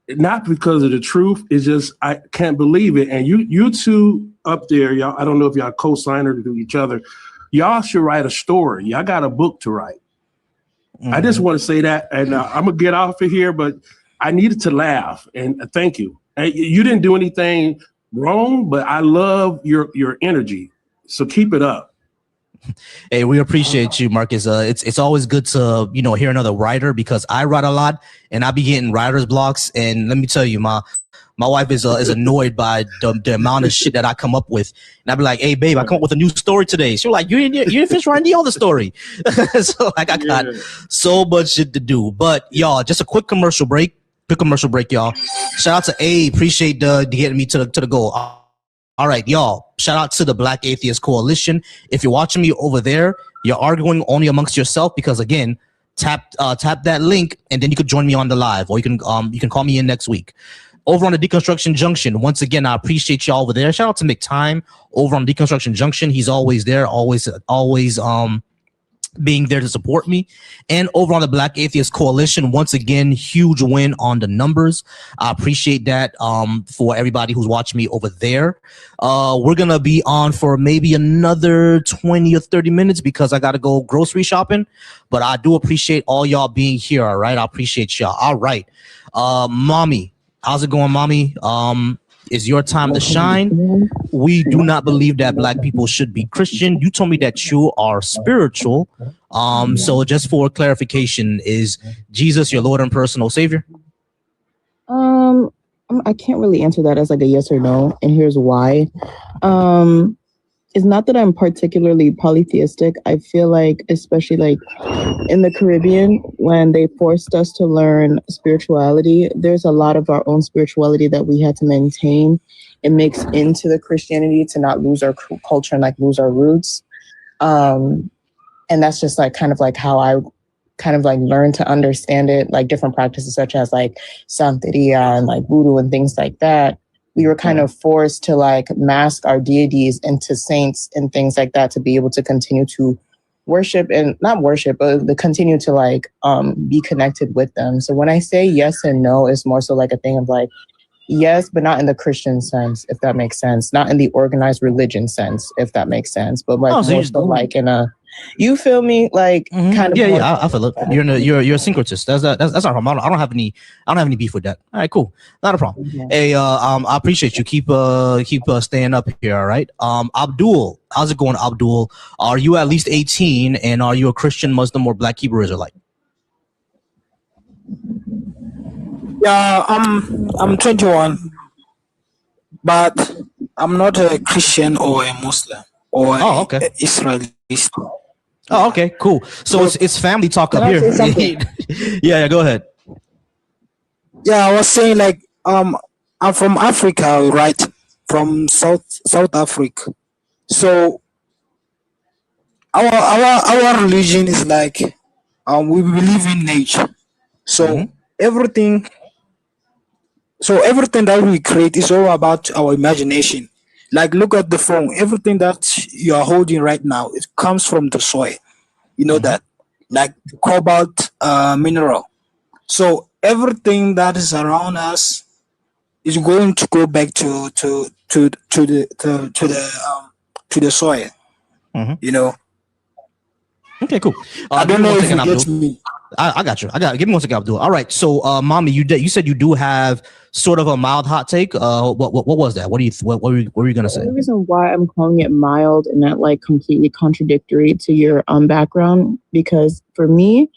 not because of the truth. It's just I can't believe it. And you two up there, y'all, I don't know if y'all co-signer to each other. Y'all should write a story. Y'all got a book to write. Mm-hmm. I just want to say that, and I'm going to get off of here, but I needed to laugh, and thank you. You didn't do anything wrong, but I love your energy. So keep it up. Hey, we appreciate you, Marcus. It's always good to hear another writer, because I write a lot and I be getting writer's blocks. And let me tell you, My wife is annoyed by the amount of shit that I come up with, and I'd be like, "Hey, babe, I come up with a new story today." She's like, "You didn't finish writing the other story." So like, I got so much shit to do. But y'all, just a quick commercial break. Y'all. Shout out to A. Appreciate the getting me to the goal. All right, y'all. Shout out to the Black Atheist Coalition. If you're watching me over there, you're arguing only amongst yourself because again, tap that link and then you could join me on the live, or you can call me in next week. Over on the Deconstruction Junction, once again, I appreciate y'all over there. Shout out to McTime over on Deconstruction Junction. He's always there, always being there to support me. And over on the Black Atheist Coalition, once again, huge win on the numbers. I appreciate that for everybody who's watching me over there. We're gonna be on for maybe another 20 or 30 minutes because I gotta go grocery shopping, but I do appreciate all y'all being here. All right, I appreciate y'all. All right, mommy, how's it going, mommy? It's your time to shine. We do not believe that Black people should be Christian. You told me that you are spiritual. So just for clarification, is Jesus your Lord and personal Savior? I can't really answer that as like a yes or no, and here's why. It's not that I'm particularly polytheistic. I feel like, especially like in the Caribbean, when they forced us to learn spirituality, there's a lot of our own spirituality that we had to maintain and mix into the Christianity to not lose our culture and like lose our roots. And that's just like kind of like how I kind of like learned to understand it, like different practices such as like Santeria and like voodoo and things like that. We were kind of forced to like mask our deities into saints and things like that to be able to continue to worship and not worship, but to continue to like be connected with them. So when I say yes and no, it's more so like a thing of like, yes, but not in the Christian sense, if that makes sense. Not in the organized religion sense, if that makes sense. But like more so like in a, you feel me? Like kind of I feel it. You're a syncretist. That's not a problem. I don't have any beef with that. All right, cool. Not a problem. Hey, I appreciate you. Keep staying up here. All right. Abdul, how's it going, Abdul? Are you at least 18 and are you a Christian, Muslim, or Black Hebrew Israelite? Yeah, I'm 21, but I'm not a Christian or a Muslim or an Israelite. Oh, okay, cool. So it's family talk up here. Yeah, go ahead. Yeah, I was saying like I'm from Africa, right? From South Africa. So our religion is like we believe in nature. So everything that we create is all about our imagination. Like look at the phone. Everything that you are holding right now, it comes from the soil. You know that, like cobalt mineral. So everything that is around us is going to go back to the soil. You know. Okay, cool. I don't know if you get me. I got you. Give me 1 second, Abdul. All right. So, mommy, you said you do have sort of a mild hot take. What was that? What were you gonna say? The reason why I'm calling it mild and not like completely contradictory to your background, because for me,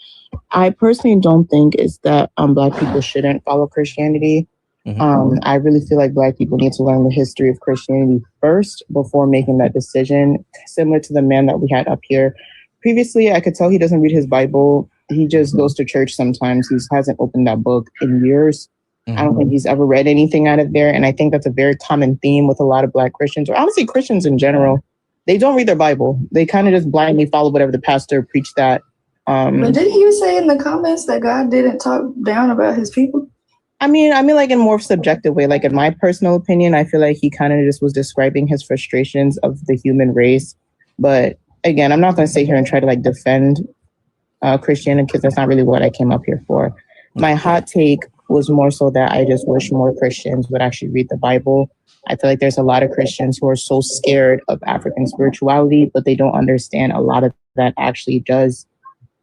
I personally don't think is that Black people shouldn't follow Christianity. I really feel like Black people need to learn the history of Christianity first before making that decision. Similar to the man that we had up here previously, I could tell he doesn't read his Bible. He just goes to church sometimes. He hasn't opened that book in years. I don't think he's ever read anything out of there. And I think that's a very common theme with a lot of Black Christians, or honestly Christians in general. They don't read their Bible. They kind of just blindly follow whatever the pastor preached that. But didn't you say in the comments that God didn't talk down about his people? I mean like in more subjective way, like in my personal opinion, I feel like he kind of just was describing his frustrations of the human race. But again, I'm not going to sit here and try to like defend Christianity because that's not really what I came up here for. My hot take was more so that I just wish more Christians would actually read the Bible. I feel like there's a lot of Christians who are so scared of African spirituality, but they don't understand a lot of that actually does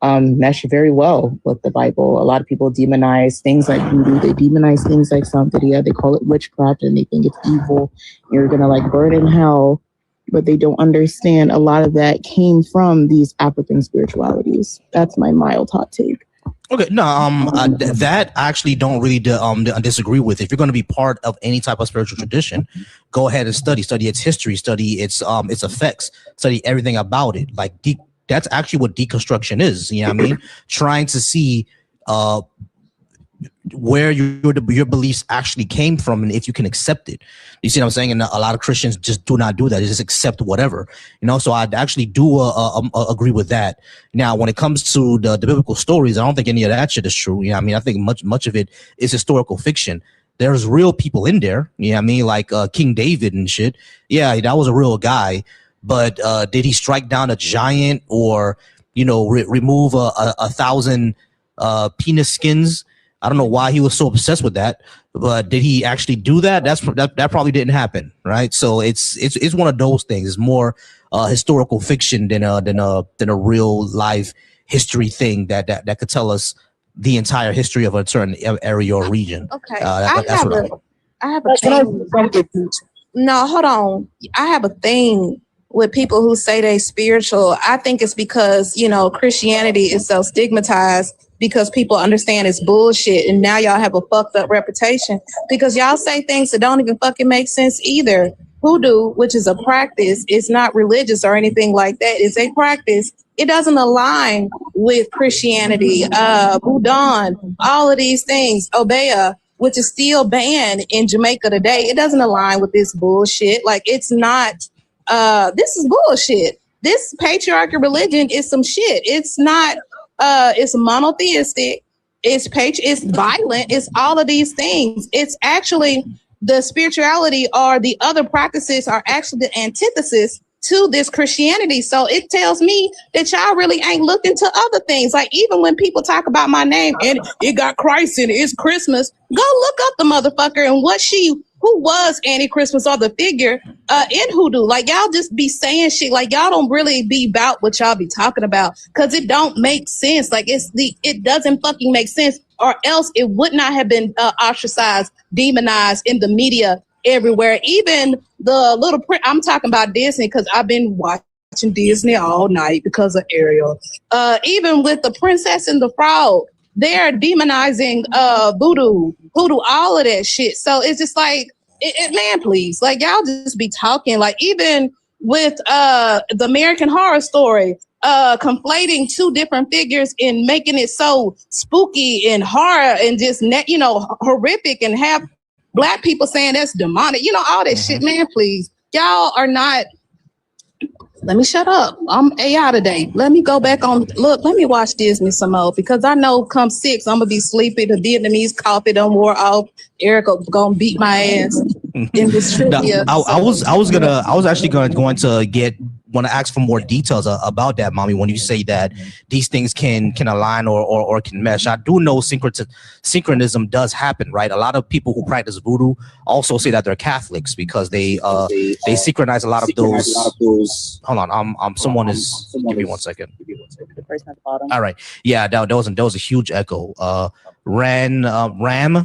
mesh very well with the Bible. A lot of people demonize things like voodoo. They demonize things like Santeria. They call it witchcraft and they think it's evil. You're going to like burn in hell. But they don't understand a lot of that came from these African spiritualities. That's my mild hot take. Okay, no, that I actually don't really disagree with. If you're going to be part of any type of spiritual tradition, go ahead and study its history, study its effects, study everything about it. Like that's actually what deconstruction is. You know what I mean? Trying to see where your beliefs actually came from and if you can accept it. You see what I'm saying? And a lot of Christians just do not do that. They just accept whatever, you know? So I actually do agree with that. Now, when it comes to the biblical stories, I don't think any of that shit is true. You know what I mean? I think much of it is historical fiction. There's real people in there. You know what I mean? Like King David and shit. Yeah, that was a real guy. But did he strike down a giant or, you know, remove a 1,000 penis skins? I don't know why he was so obsessed with that, but did he actually do that? That probably didn't happen, right? So it's one of those things. It's more historical fiction than a real life history thing that could tell us the entire history of a certain area or region. Okay, I have a thing. No, hold on. I have a thing with people who say they spiritual. I think it's because, you know, Christianity is so stigmatized because people understand it's bullshit, and now y'all have a fucked up reputation because y'all say things that don't even fucking make sense either. Hoodoo, which is a practice, it's not religious or anything like that. It's a practice. It doesn't align with Christianity, Buddha, all of these things, Obeah, which is still banned in Jamaica today. It doesn't align with this bullshit. Like, it's not, this is bullshit. This patriarchal religion is some shit. It's not, it's monotheistic, it's violent, it's all of these things. It's actually the spirituality or the other practices are actually the antithesis to this Christianity. So it tells me that y'all really ain't looked into other things. Like, even when people talk about my name and it got Christ in it, it's Christmas, go look up the motherfucker and who was Annie Christmas or the figure in Hoodoo. Like, y'all just be saying shit. Like, y'all don't really be about what y'all be talking about because it don't make sense. Like, it doesn't fucking make sense, or else it would not have been ostracized, demonized in the media everywhere. Even the little print, I'm talking about Disney because I've been watching Disney all night because of Ariel. Even with the Princess and the Frog, they're demonizing voodoo, all of that shit. So it's just like, man, please, like, y'all just be talking. Like, even with the American Horror Story, conflating two different figures and making it so spooky and horror and just horrific, and have Black people saying that's demonic, all that shit. Man, please, y'all are not. Let me shut up. I'm AI today. Let me go back on. Look, let me watch Disney some more because I know come 6, I'm gonna be sleepy. The Vietnamese coffee done wore off. Erica gonna beat my ass in this trivia. No, I was actually going to want to ask for more details about that, mommy. When you say that these things can align or can mesh, I do know synchronism does happen, right? A lot of people who practice voodoo also say that they're Catholics because they synchronize a lot of those. Hold on, someone is. Give me 1 second. The person at the bottom. All right, yeah, that was a huge echo. Ram,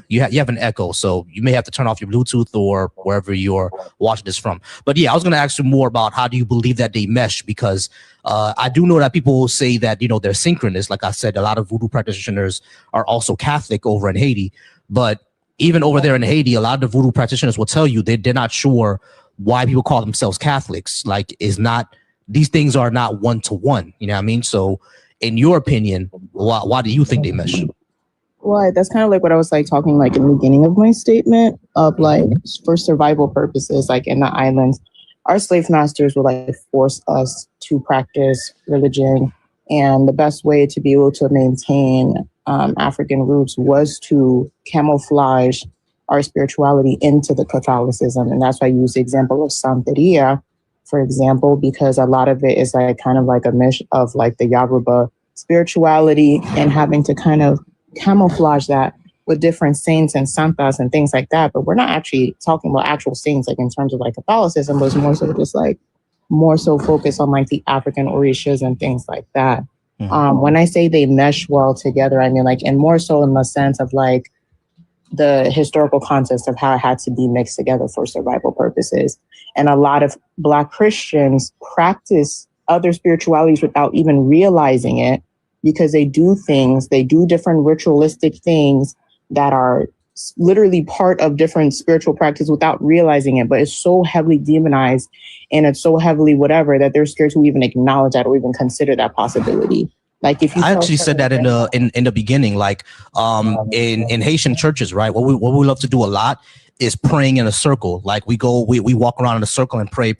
you have an echo, so you may have to turn off your Bluetooth or wherever you're watching this from. But yeah, I was going to ask you more about how do you believe that they mesh, because I do know that people say that they're synchronous. Like I said, a lot of voodoo practitioners are also Catholic over in Haiti, but even over there in Haiti, a lot of the voodoo practitioners will tell you they're not sure why people call themselves Catholics. Like, these things are not one-to-one. You know what I mean? So in your opinion, why do you think they mesh? Well, that's kind of like what I was talking in the beginning of my statement of for survival purposes, in the islands, our slave masters would force us to practice religion. And the best way to be able to maintain African roots was to camouflage our spirituality into the Catholicism. And that's why I use the example of Santeria, for example, because a lot of it is kind of a mesh of the Yoruba spirituality and having to kind of camouflage that with different saints and santas and things like that. But we're not actually talking about actual saints in terms of Catholicism, but it's more so just more so focused on the African orishas and things like that. Mm-hmm. When I say they mesh well together, I mean and more so in the sense of the historical context of how it had to be mixed together for survival purposes. And a lot of Black Christians practice other spiritualities without even realizing it, because they do different ritualistic things that are literally part of different spiritual practice without realizing it, but it's so heavily demonized and it's so heavily whatever that they're scared to even acknowledge that or even consider that possibility. Like if you I actually said that in the beginning, like in Haitian churches, right? What we love to do a lot is praying in a circle. Like we walk around in a circle and pray.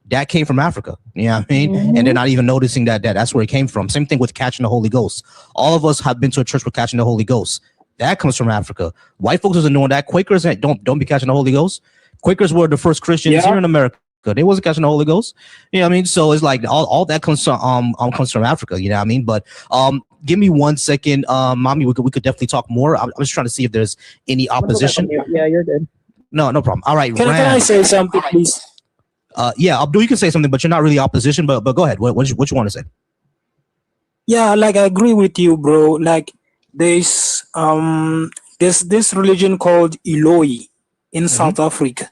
That came from Africa. You know what I mean? Mm-hmm. And they're not even noticing that's where it came from. Same thing with catching the Holy Ghost. All of us have been to a church for catching the Holy Ghost. That comes from Africa. White folks isn't doing that. Quakers don't be catching the Holy Ghost. Quakers were the first Christians here in America. They wasn't catching the Holy Ghost. You know what I mean? So it's like all that comes from Africa. You know what I mean? But give me 1 second, mommy. We could definitely talk more. I'm just trying to see if there's any opposition. Yeah, you're good. No problem. All right. Can I say something, please? Yeah, Abdul, you can say something, but you're not really opposition. But go ahead. What you want to say? Yeah, like I agree with you, bro. Like there's this religion called Eloi in South Africa.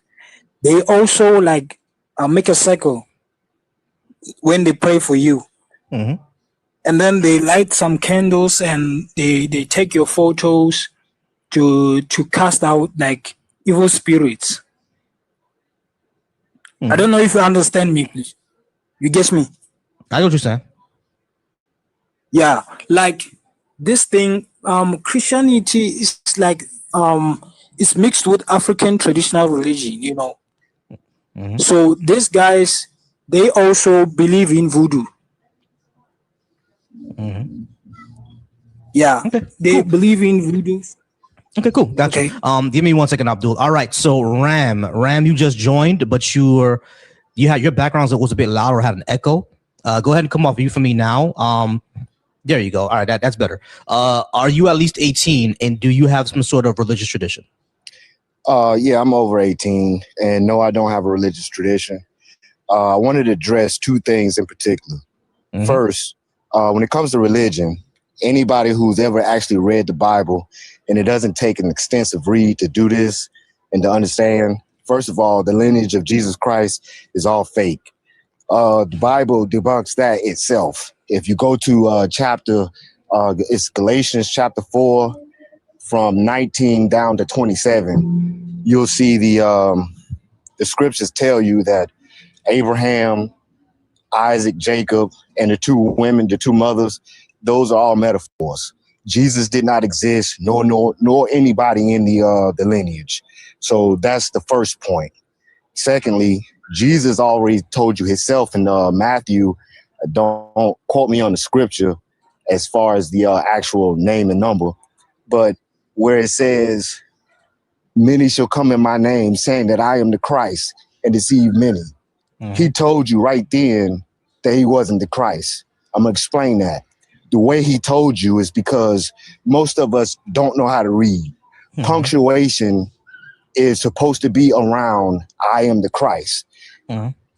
They also like make a circle when they pray for you, and then they light some candles and they take your photos to cast out like evil spirits. I don't know if you understand me, please. You get me? I know what you're saying. Yeah, like this thing, Christianity is like it's mixed with African traditional religion, you know. So these guys, they also believe in voodoo. Yeah, they believe in voodoo. Okay, cool. Gotcha. Give me 1 second, Abdul. All right. So Ram, you just joined, but you had your background was a bit louder, had an echo. Go ahead and come off mute for me now. There you go. All right, that's better. Are you at least 18, and do you have some sort of religious tradition? Yeah, I'm over 18, and no, I don't have a religious tradition. I wanted to address two things in particular. First, when it comes to religion, anybody who's ever actually read the Bible, and it doesn't take an extensive read to do this and to understand, first of all, the lineage of Jesus Christ is all fake. The Bible debunks that itself. If you go to it's Galatians chapter 4 from 19 down to 27, you'll see the scriptures tell you that Abraham, Isaac, Jacob, and the two women, the two mothers, those are all metaphors. Jesus did not exist, nor anybody in the lineage. So that's the first point. Secondly, Jesus already told you himself in Matthew, don't quote me on the scripture as far as the actual name and number, but where it says, many shall come in my name saying that I am the Christ and deceive many. He told you right then that he wasn't the Christ. I'm going to explain that. The way he told you is because most of us don't know how to read. Punctuation is supposed to be around I am the Christ.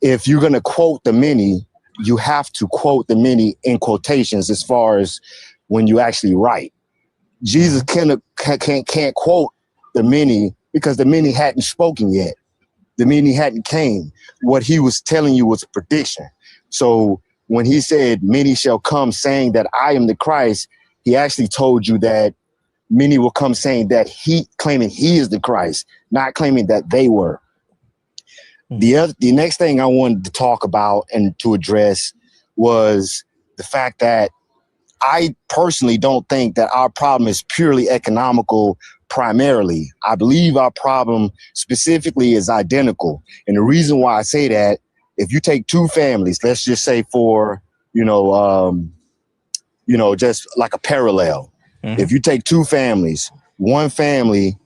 If you're going to quote the many, you have to quote the many in quotations as far as when you actually write. Jesus can't quote the many because the many hadn't spoken yet. The many hadn't came. What he was telling you was a prediction. So when he said many shall come saying that I am the Christ, he actually told you that many will come saying that claiming he is the Christ, not claiming that they were. The next thing I wanted to talk about and to address was the fact that I personally don't think that our problem is purely economical primarily. I believe our problem specifically is identical. And the reason why I say that, if you take two families, let's just say for, just like a parallel. If you take two families, one family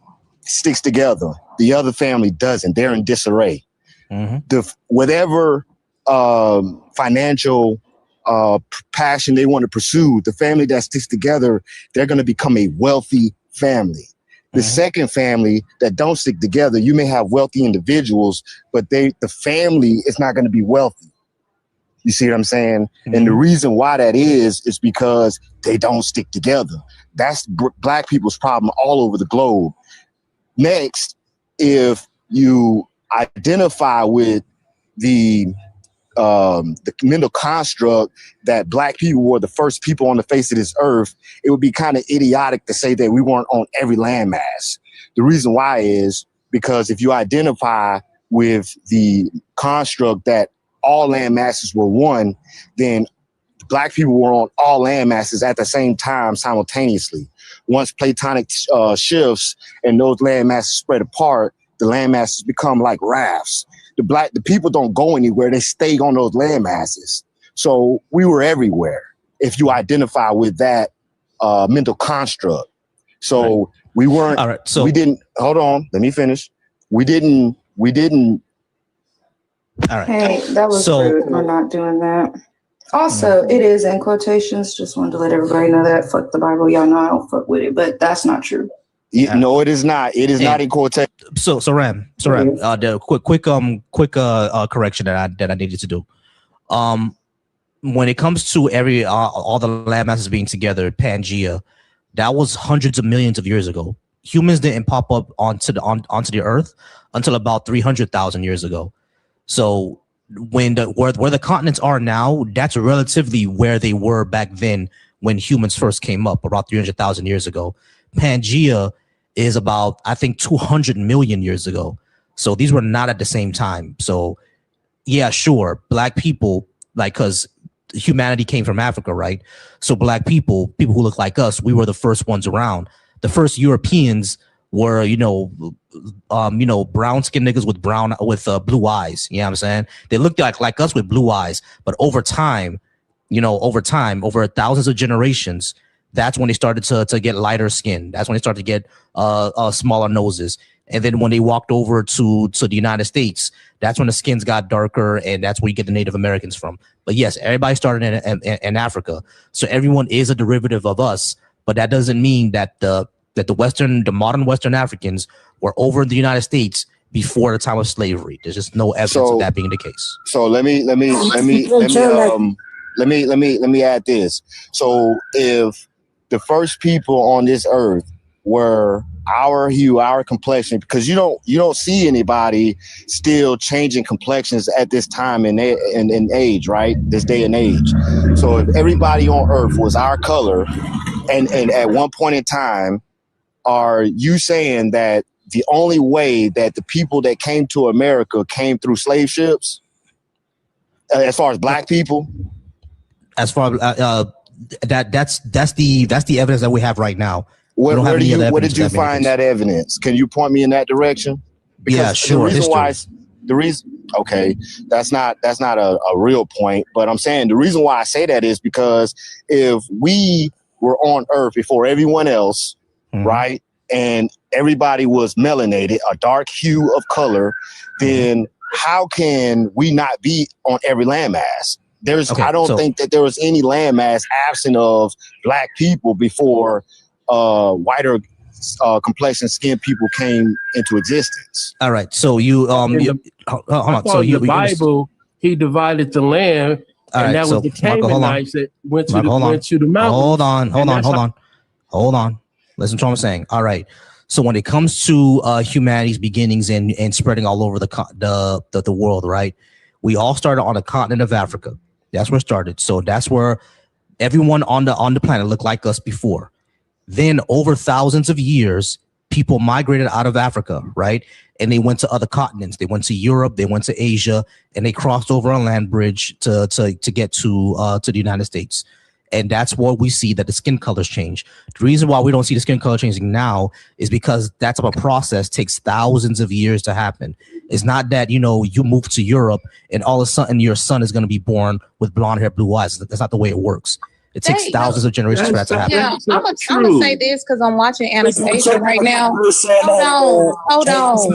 sticks together, the other family doesn't. They're in disarray. Whatever financial passion they want to pursue, the family that sticks together, they're going to become a wealthy family. The second family that don't stick together, you may have wealthy individuals, but the family is not going to be wealthy. You see what I'm saying? And the reason why that is because they don't stick together. That's Black people's problem all over the globe. Next, if you identify with the the mental construct that black people were the first people on the face of this earth, it would be kind of idiotic to say that we weren't on every landmass. The reason why is because if you identify with the construct that all land masses were one, then black people were on all land masses at the same time simultaneously. Once Platonic shifts and those land masses spread apart, the land masses become like rafts. The people don't go anywhere; they stay on those land masses. So we were everywhere if you identify with that mental construct. So we weren't. All right. So we didn't. Hold on. Let me finish. We didn't. All right. Hey, that was rude. We're not doing that. Also, it is in quotations. Just wanted to let everybody know that. Fuck the Bible. Y'all know I don't fuck with it, but that's not true. No, it is not. It is not in quotation. So Ram, the quick correction that I needed to do. When it comes to all the land masses being together, Pangea, that was hundreds of millions of years ago. Humans didn't pop up onto the earth until about 300,000 years ago. So when where the continents are now, that's relatively where they were back then when humans first came up, about 300,000 years ago. Pangea is about, I think, 200 million years ago. So these were not at the same time. So yeah, sure, black people, like, because humanity came from Africa, right? So black people who look like us, we were the first ones around. The first Europeans were, brown skinned niggas with blue eyes. You know what I'm saying? They looked like us with blue eyes, but over time, over thousands of generations, that's when they started to get lighter skin. That's when they started to get smaller noses. And then when they walked over to the United States, that's when the skins got darker, and that's where you get the Native Americans from. But yes, everybody started in Africa. So everyone is a derivative of us, but that doesn't mean that the modern Western Africans were over in the United States before the time of slavery. There's just no evidence of that being the case. So let me add this. So if the first people on this earth were our hue, our complexion, because you don't see anybody still changing complexions at this time in age, right? This day and age. So if everybody on earth was our color, and at one point in time, are you saying that the only way that the people that came to America came through slave ships, as far as black people? As far as that's the evidence that we have right now. Where did you find that evidence? Can you point me in that direction? Because yeah, sure. Okay, that's not a real point, but I'm saying the reason why I say that is because if we were on Earth before everyone else, right, and everybody was melanated, a dark hue of color, then how can we not be on every landmass? I don't think that there was any landmass absent of black people before whiter complexion skinned people came into existence. All right. So hold on. So the Bible, he divided the land, and that was the Canaanites that went to the mountains. Hold on. Listen to what I'm saying. All right. So when it comes to humanity's beginnings and spreading all over the world, right? We all started on the continent of Africa. That's where it started. So that's where everyone on the planet looked like us before. Then over thousands of years, people migrated out of Africa, right? And they went to other continents. They went to Europe, they went to Asia, and they crossed over a land bridge to get to the United States. And that's what we see, that the skin colors change. The reason why we don't see the skin color changing now is because that type of process takes thousands of years to happen. It's not that, you move to Europe and all of a sudden your son is going to be born with blonde hair, blue eyes. That's not the way it works. It takes thousands of generations for that to happen. Yeah, I'm gonna say this because I'm watching Anastasia right now. Hold on.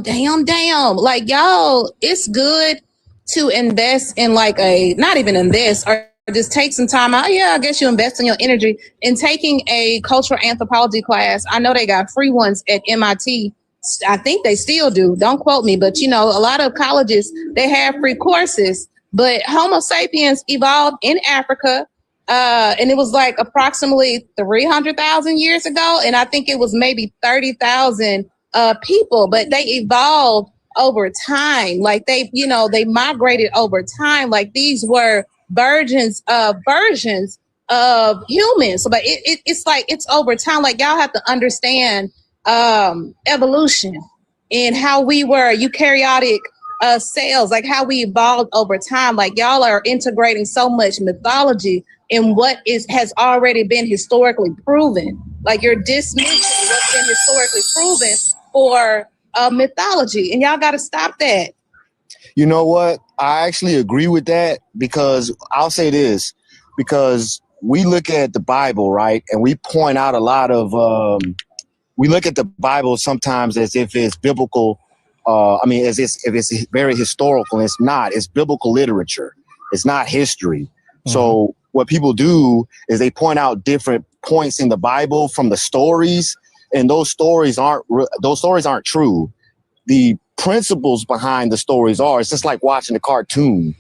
Damn. Like, y'all, it's good to invest in not even invest or just take some time out. Yeah, I guess you invest in your energy in taking a cultural anthropology class. I know they got free ones at MIT. I think they still do. Don't quote me, but a lot of colleges, they have free courses. But Homo sapiens evolved in Africa, and it was like approximately 300,000 years ago. And I think it was maybe 30,000 people, but they evolved over time. Like they migrated over time. Like these were versions of humans. So, but it's like it's over time. Like y'all have to understand evolution and how we were eukaryotic cells, like how we evolved over time. Like y'all are integrating so much mythology in what has already been historically proven. Like you're dismissing what's been historically proven for mythology, and y'all got to stop that. You know what? I actually agree with that, because I'll say this, because we look at the Bible, right? And we point out a lot of, we look at the Bible sometimes as if it's biblical. As if it's very historical. It's not. It's biblical literature. It's not history. Mm-hmm. So what people do is they point out different points in the Bible from the stories, and those stories aren't true. The principles behind the stories are. It's just like watching a cartoon.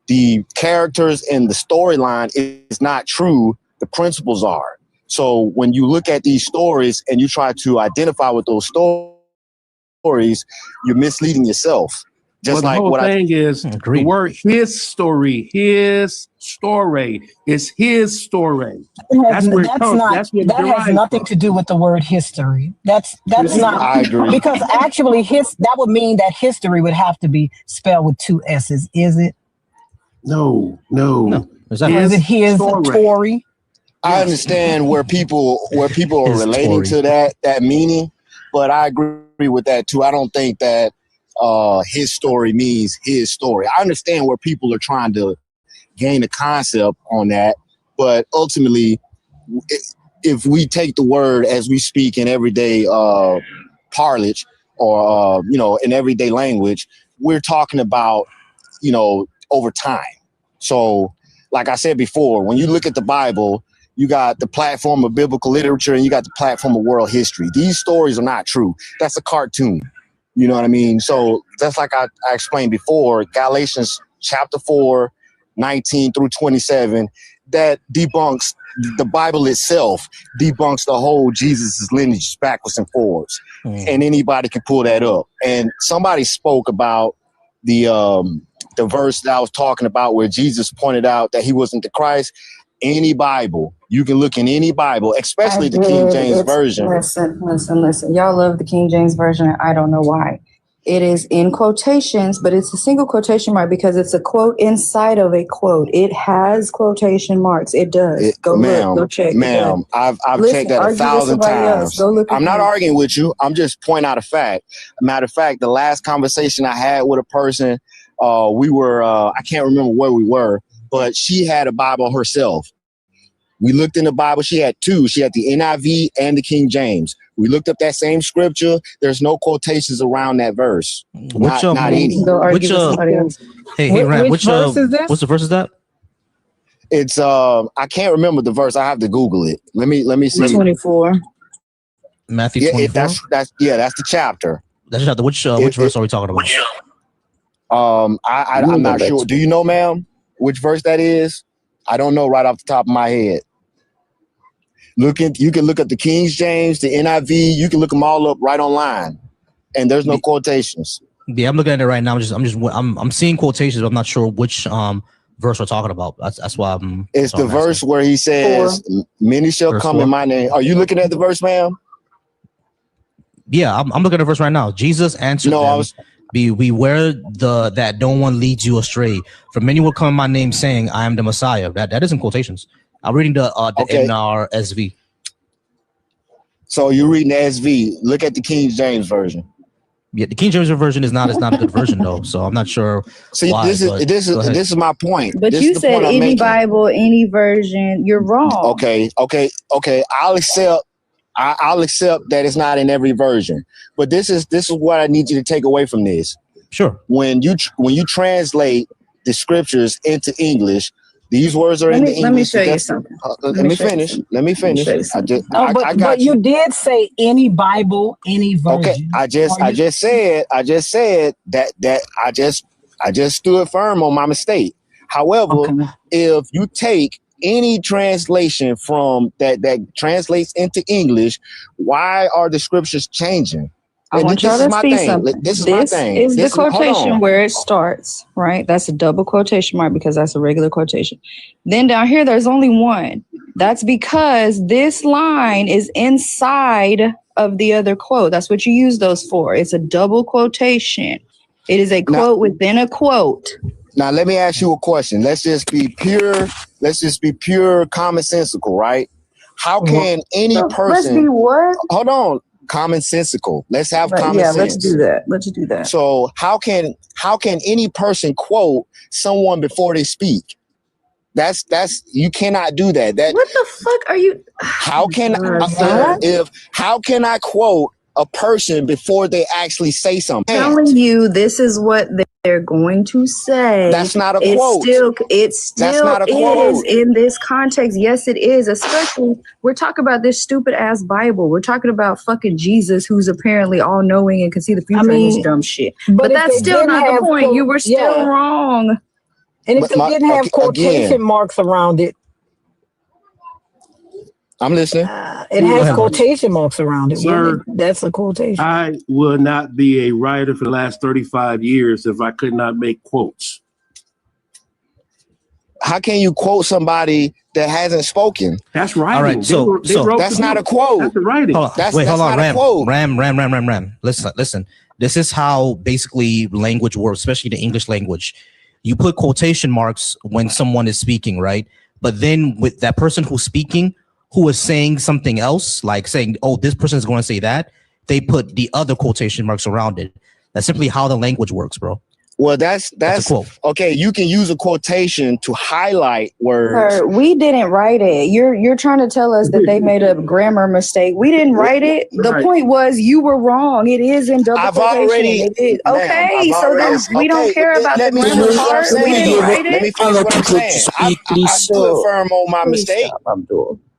The characters in the storyline is not true. The principles are. So when you look at these stories and you try to identify with those stories, you're misleading yourself. Just like the whole thing is the word his story is his story. That has nothing to do with the word history. That's not. I agree. Because actually that would mean that history would have to be spelled with 2 S's, is it? No. Is it his story? I understand where people are relating to that meaning, but I agree with that too. I don't think that his story means his story. I understand where people are trying to gain a concept on that, but ultimately, if we take the word as we speak in everyday parlance or in everyday language, we're talking about over time. So, like I said before, when you look at the Bible, you got the platform of biblical literature and you got the platform of world history. These stories are not true. That's a cartoon. You know what I mean? So just like I explained before, Galatians chapter 4, 19 through 27, that debunks the Bible itself, debunks the whole Jesus' lineage backwards and forwards. And anybody can pull that up. And somebody spoke about the verse that I was talking about where Jesus pointed out that he wasn't the Christ. Any Bible, you can look in any Bible, especially the King James Version. Listen. Y'all love the King James Version. I don't know why. It is in quotations, but it's a single quotation mark because it's a quote inside of a quote. It has quotation marks. It does. Go check. Ma'am, I've checked that 1,000 times. I'm not arguing with you. I'm just pointing out a fact. Matter of fact, the last conversation I had with a person, we were, I can't remember where we were, but she had a Bible herself. We looked in the Bible. She had 2. She had the NIV and the King James. We looked up that same scripture. There's no quotations around that verse. Not any. Hey, Ram, which verse is that? What's the verse is that? It's I can't remember the verse. I have to Google it. Let me see. 24. Matthew 24. That's the chapter. That's the chapter. Which verse are we talking about? I'm not sure. Do you know, ma'am, which verse that is? I don't know right off the top of my head. You can look at the King James, the NIV. You can look them all up right online, and there's no quotations. Yeah, I'm looking at it right now. I'm seeing quotations, but I'm not sure which verse we're talking about. That's why I'm. It's the verse where he says, "Many shall come in my name." Are you looking at the verse, ma'am? Yeah, I'm looking at the verse right now. Jesus answered them. Beware that no one leads you astray. For many will come in my name saying, I am the Messiah. That is in quotations. I'm reading the NRSV. So you're reading the SV. Look at the King James Version. Yeah, the King James Version is not a good version though. So I'm not sure. See, why, this is my point. But you said any Bible, any version. You're wrong. Okay. I'll accept that it's not in every version, but this is what I need you to take away from this. Sure. When you translate the scriptures into English, these words are in the English. Let me show you something. Let me finish. But you did say any Bible, any version. Okay, I just said that I just stood firm on my mistake. However, if you take any translation from that translates into English, why are the scriptures changing? I want y'all to see something. This is my thing. This is the quotation where it starts, right? That's a double quotation mark because that's a regular quotation. Then down here, there's only one. That's because this line is inside of the other quote. That's what you use those for. It's a double quotation. It is a quote within a quote. Now, let me ask you a question. Let's just be pure commonsensical, right? How can any person... Let's be what? Hold on. Commonsensical. Let's have common sense. Let's do that. Let's do that. So how can any person quote someone before they speak? That's you cannot do that. What the fuck are you? How can I quote a person before they actually say something? I'm telling you, this is what they're going to say. That's not a quote. It still is in this context. Yes, it is. Especially, we're talking about this stupid ass Bible. We're talking about fucking Jesus, who's apparently all knowing and can see the future and this dumb shit. But that's still not the point. You were still wrong. And if they didn't have quotation marks around it, I'm listening. It has quotation marks around it. Sir, that's a quotation. I will not be a writer for the last 35 years if I could not make quotes. How can you quote somebody that hasn't spoken? That's writing. All right, so that's not a quote. That's the writing. Hold on, Ram. Listen. This is how basically language works, especially the English language. You put quotation marks when someone is speaking, right? But then with that person who's speaking, who is saying something else, like saying, oh, this person is going to say that, they put the other quotation marks around it. That's simply how the language works, bro. Well, that's a quote. Okay. You can use a quotation to highlight words. Sir, we didn't write it. You're trying to tell us that they made a grammar mistake. We didn't write it. The point was you were wrong. It is in double quotation. It is. Okay, so then we don't care about the grammar part. We didn't write it. Let me finish what I'm saying. I stood firm on my mistake.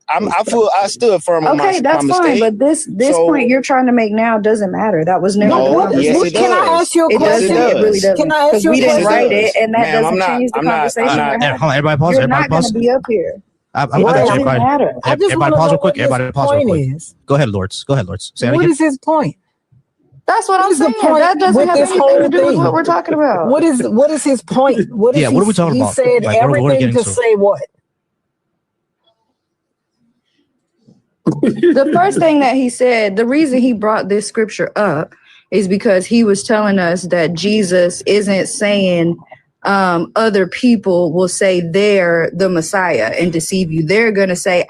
I stood firm on my mistake. Okay, that's fine. But this point you're trying to make now doesn't matter. That was never. Can I ask you a question? It really doesn't. Can I ask you a question? We didn't write it, and that doesn't change the conversation we're having. Hold on, everybody pause. You're not going to be up here. Everybody pause real quick. Everybody pause real quick. Go ahead, Lords. Say what is his point? That's what I'm saying. That doesn't have anything to do with what we're talking about. What is his point? What are we talking about? He said everything to say what? The first thing that he said, the reason he brought this scripture up is because he was telling us that Jesus isn't saying other people will say they're the Messiah and deceive you. They're going to say,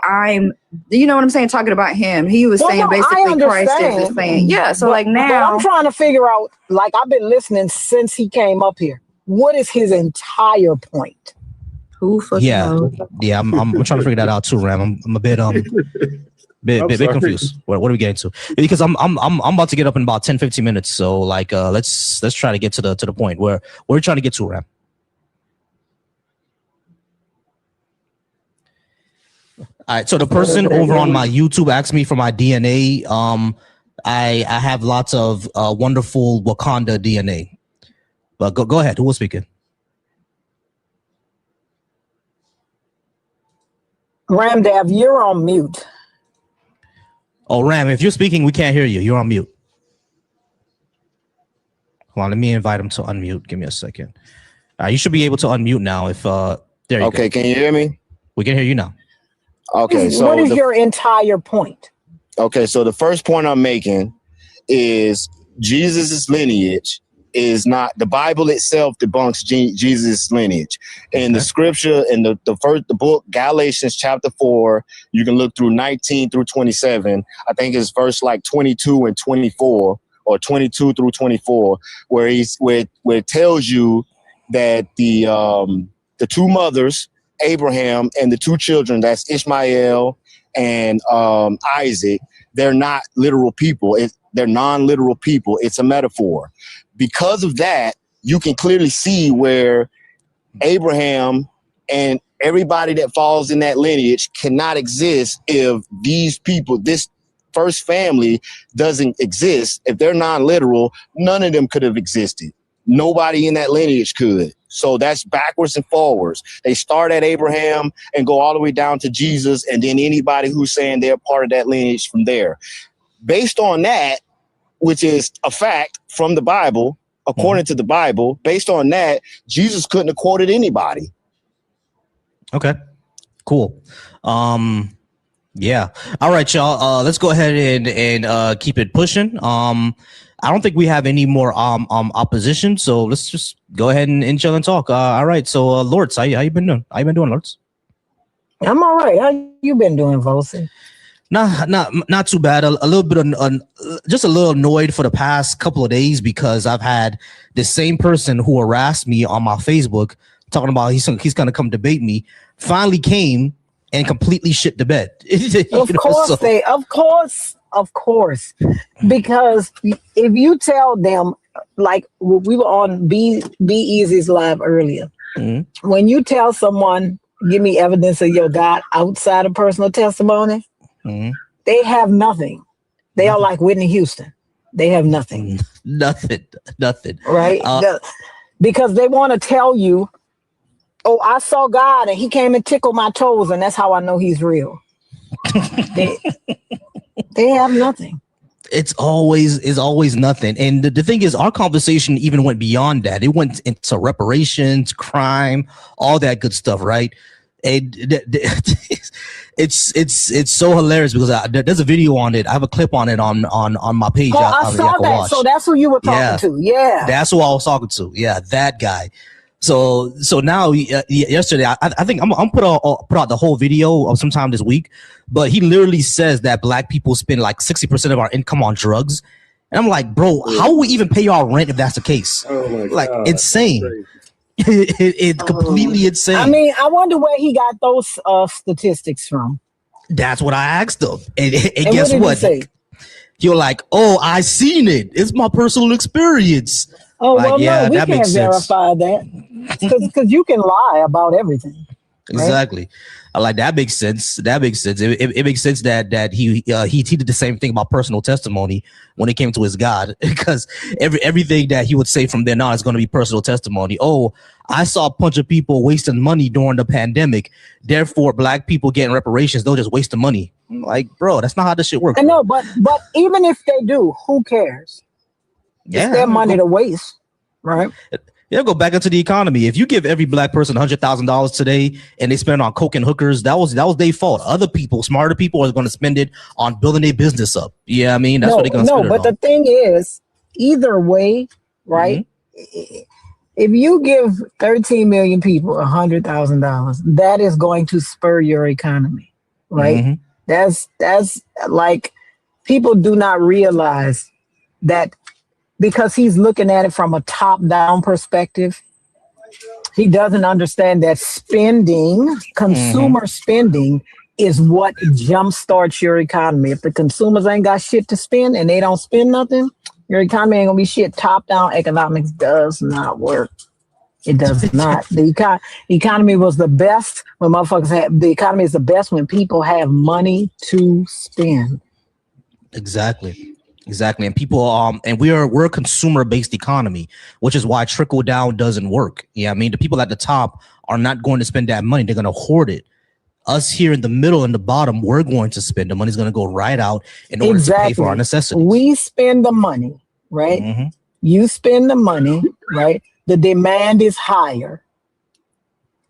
you know what I'm saying? Talking about him. He was saying basically Christ is saying, so like now. But I'm trying to figure out, like I've been listening since he came up here. What is his entire point? Who fucking knows? Yeah, I'm trying to figure that out too, Ram. I'm a bit bit confused. What are we getting to? Because I'm about to get up in about 10-15 minutes. So like let's try to get to the point where we're trying to get to, Ram. All right, so the person over on my YouTube asked me for my DNA. I have lots of wonderful Wakanda DNA. But go ahead. Who was speaking? Ramdav, you're on mute. Oh, Ram, if you're speaking, we can't hear you. You're on mute. Hold on, let me invite him to unmute. Give me a second. You should be able to unmute now. If there you go. Okay, can you hear me? We can hear you now. Okay, so what is your entire point? Okay, so the first point I'm making is Jesus's lineage is not, the Bible itself debunks Jesus' lineage. And the scripture in the book, Galatians chapter 4, you can look through 19 through 27. I think it's verse like 22 and 24 or 22 through 24, where it tells you that the two mothers, Abraham, and the two children, that's Ishmael and Isaac, they're not literal people. They're non-literal people. It's a metaphor. Because of that, you can clearly see where Abraham and everybody that falls in that lineage cannot exist if these people, this first family doesn't exist. If they're non-literal, none of them could have existed. Nobody in that lineage could. So that's backwards and forwards. They start at Abraham and go all the way down to Jesus, and then anybody who's saying they're part of that lineage from there. Based on that, which is a fact from the Bible, according to the Bible, based on that, Jesus couldn't have quoted anybody. Okay, cool. Yeah. All right, y'all. Let's go ahead and keep it pushing. I don't think we have any more opposition, so let's just go ahead and chill and talk. All right. So, Lords, how you been doing? How you been doing, Lords? I'm all right. How you been doing, Volcy? Not too bad. A little bit just a little annoyed for the past couple of days because I've had the same person who harassed me on my Facebook talking about he's gonna come debate me. Finally came and completely shit the bed. Of course. Because if you tell them, like we were on Be Easy's live earlier, when you tell someone, give me evidence of your God outside of personal testimony, they have nothing. They are like Whitney Houston. They have nothing. Nothing. Right? Because they want to tell you, oh, I saw God and he came and tickled my toes and that's how I know he's real. They have nothing. It's always nothing. And the thing is, our conversation even went beyond that. It went into reparations, crime, all that good stuff, right? And it's so hilarious because there's a video on it. I have a clip on it on my page. Oh, I saw that. Watch. So that's who you were talking to. Yeah, that's who I was talking to. Yeah, that guy. So now yesterday, I think I'm put out the whole video of sometime this week, but he literally says that black people spend like 60% of our income on drugs. And I'm like, bro, how will we even pay our rent if that's the case? Oh my like, God. Insane. It's completely insane. I mean, I wonder where he got those statistics from. That's what I asked him. And guess what? You're like, oh, I seen it. It's my personal experience. Oh, like, well, yeah, no, we can't verify that because you can lie about everything. Right? Exactly. Like that makes sense. It makes sense that he did the same thing about personal testimony when it came to his God, because everything that he would say from then on is going to be personal testimony. Oh, I saw a bunch of people wasting money during the pandemic. Therefore, black people getting reparations, they'll just waste the money. Like, bro, that's not how this shit works. I know, but even if they do, who cares? It's their money to waste, right? Yeah, go back into the economy. If you give every black person $100,000 today and they spend it on coke and hookers, that was their fault. Other people, smarter people, are going to spend it on building their business up. Yeah, I mean, that's what they're going to spend it on. No, but the thing is, either way, right? Mm-hmm. If you give 13 million people $100,000, that is going to spur your economy, right? Mm-hmm. That's like, people do not realize that. Because he's looking at it from a top-down perspective. He doesn't understand that consumer spending is what jumpstarts your economy. If the consumers ain't got shit to spend and they don't spend nothing, your economy ain't gonna be shit. Top-down economics does not work. It does not. The economy was the best when the economy is the best when people have money to spend. Exactly. And people, and we're a consumer-based economy, which is why trickle down doesn't work. Yeah, I mean, the people at the top are not going to spend that money; they're going to hoard it. Us here in the middle and the bottom, we're going to spend. The money's going to go right out in order to pay for our necessities. We spend the money, right? Mm-hmm. You spend the money, right? The demand is higher.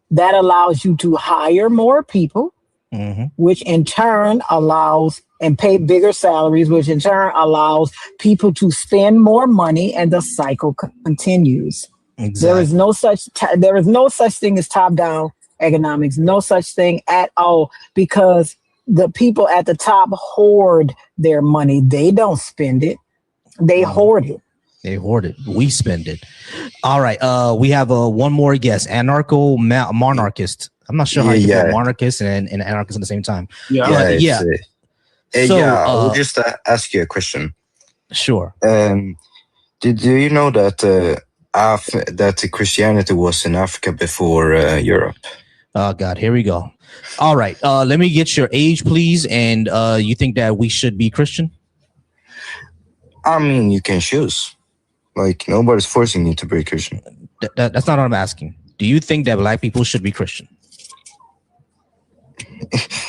That allows you to hire more people, which in turn allows and pay bigger salaries, which in turn allows people to spend more money, and the cycle continues. Exactly. There is no such thing as top-down economics, no such thing at all, because the people at the top hoard their money. They don't spend it; they hoard it. They hoard it. We spend it. All right. We have one more guest, monarchist. I'm not sure how you put monarchist and anarchist at the same time. Yeah. I will just ask you a question. Sure. Do you know that that Christianity was in Africa before Europe? Oh God, here we go. All right. Let me get your age, please. And you think that we should be Christian? I mean, you can choose. Like, nobody's forcing you to be Christian. That's not what I'm asking. Do you think that black people should be Christian?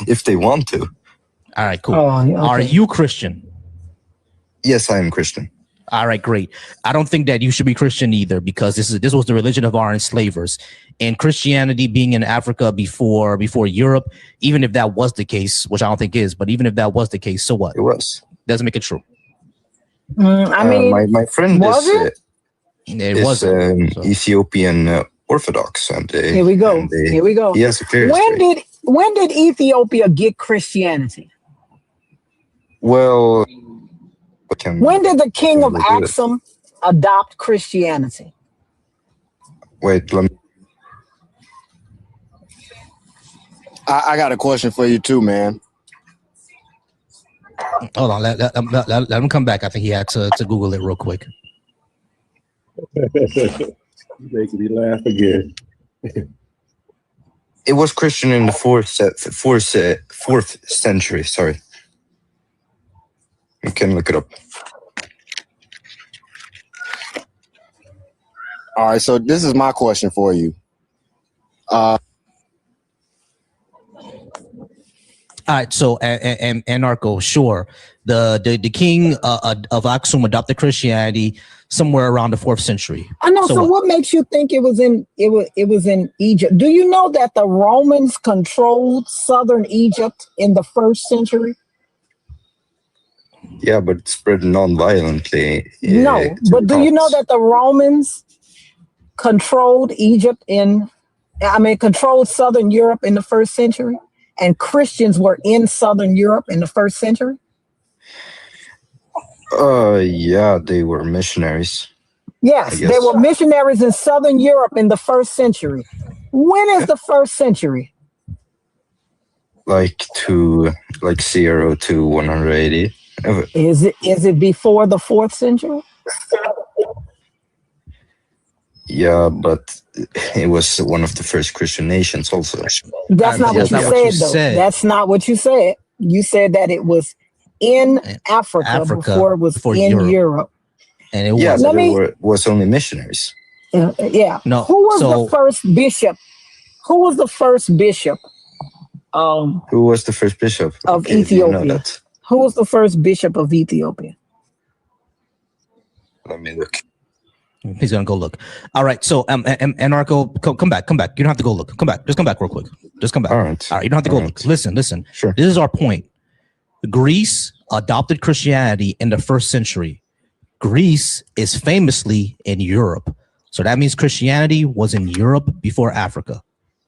If they want to. All right, cool. Are you Christian? Yes, I am Christian. All right, great. I don't think that you should be Christian either, because this was the religion of our enslavers, and Christianity being in Africa before Europe. Even if that was the case, which I don't think is, but even if that was the case, so what? It was. Doesn't make it true. I mean, my friend was it? It wasn't. Ethiopian Orthodox, and Here we go. Here we go. He has a clear When did Ethiopia get Christianity? Well, when did the king of Axum adopt Christianity? Wait, let me. I got a question for you too, man. Hold on, let him come back. I think he had to Google it real quick. Making me laugh again. It was Christian in the fourth century. Sorry, you can look it up. All right, so this is my question for you. All right, so and Anarcho, sure, the king of Aksum adopted Christianity somewhere around the 4th century. I know. So what makes you think it was in Egypt? Do you know that the Romans controlled southern Egypt in the 1st century? Yeah, but it spread non-violently. No, but do you know that the Romans controlled controlled southern Europe in the 1st century? And Christians were in southern Europe in the 1st century? Yeah, they were missionaries. Yes, they were missionaries in southern Europe in the 1st century. When is the 1st century? Like 0 to 180. Is it before the 4th century? Yeah, but it was one of the first Christian nations also. That's not what you said, though. That's not what you said. You said that it was in Africa before it was in Europe. And it was only missionaries. Yeah. No. Who was the first bishop? Who was the first bishop? Who was the first bishop of Ethiopia? Who was the first bishop of Ethiopia? Let me look. He's gonna go look. All right, so Anarcho, come back. You don't have to go look. Come back. Just come back real quick. Just come back. All right. You don't have to go look. Listen. Sure. This is our point. Greece adopted Christianity in the 1st century. Greece is famously in Europe, so that means Christianity was in Europe before Africa.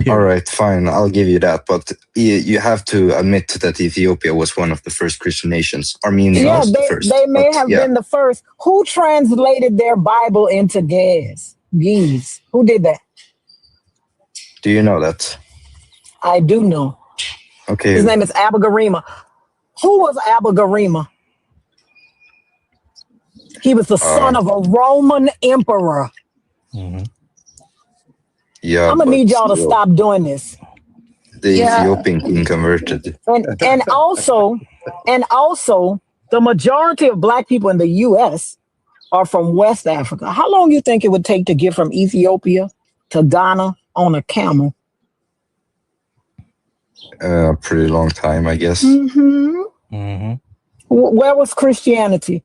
All right, fine. I'll give you that. But you have to admit that Ethiopia was one of the first Christian nations. Armenia was the first. They may have been the first. Who translated their Bible into Ge'ez? Who did that? Do you know that? I do know. Okay. His name is Abba-Garima. Who was Abba-Garima? He was the son of a Roman emperor. Mm-hmm. Yeah, I'm gonna need y'all to stop doing this. The Ethiopian king converted. And also, the majority of Black people in the U.S. are from West Africa. How long do you think it would take to get from Ethiopia to Ghana on a camel? A pretty long time, I guess. Mm-hmm. Mm-hmm. Where was Christianity?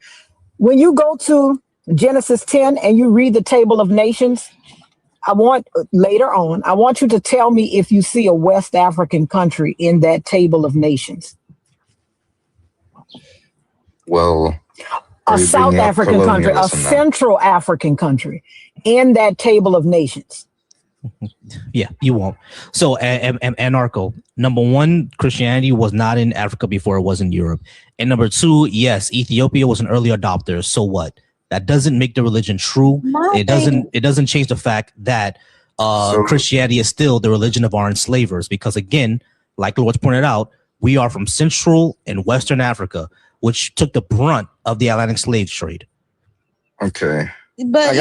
When you go to Genesis 10 and you read the Table of Nations, I want you to tell me if you see a West African country in that Table of Nations. Well, a South African country, a Central African country in that Table of Nations. Yeah, you won't. So, Anarcho, number one, Christianity was not in Africa before it was in Europe. And number two, yes, Ethiopia was an early adopter. So what? That doesn't make the religion true. It doesn't change the fact that Christianity is still the religion of our enslavers. Because again, like Lord's pointed out, we are from Central and Western Africa, which took the brunt of the Atlantic slave trade. Okay. But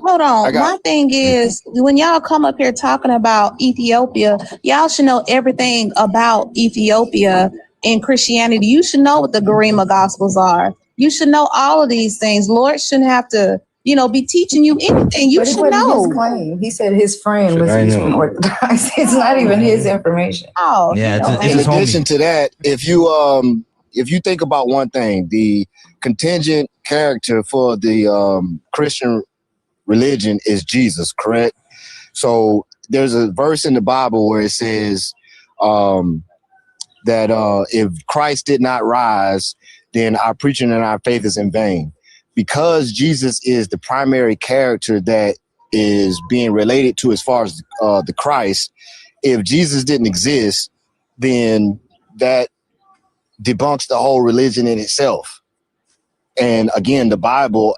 hold on. My thing is, when y'all come up here talking about Ethiopia, y'all should know everything about Ethiopia and Christianity. You should know what the Garima Gospels are. You should know all of these things. Lord shouldn't have to, be teaching you anything. You should know. His claim. He said his friend was from Orthodox. It's not even his information. Oh, yeah. In addition to that, if you think about one thing, the contingent character for the Christian religion is Jesus, correct? So there's a verse in the Bible where it says that if Christ did not rise, then our preaching and our faith is in vain. Because Jesus is the primary character that is being related to as far as the Christ, if Jesus didn't exist, then that debunks the whole religion in itself. And again, the Bible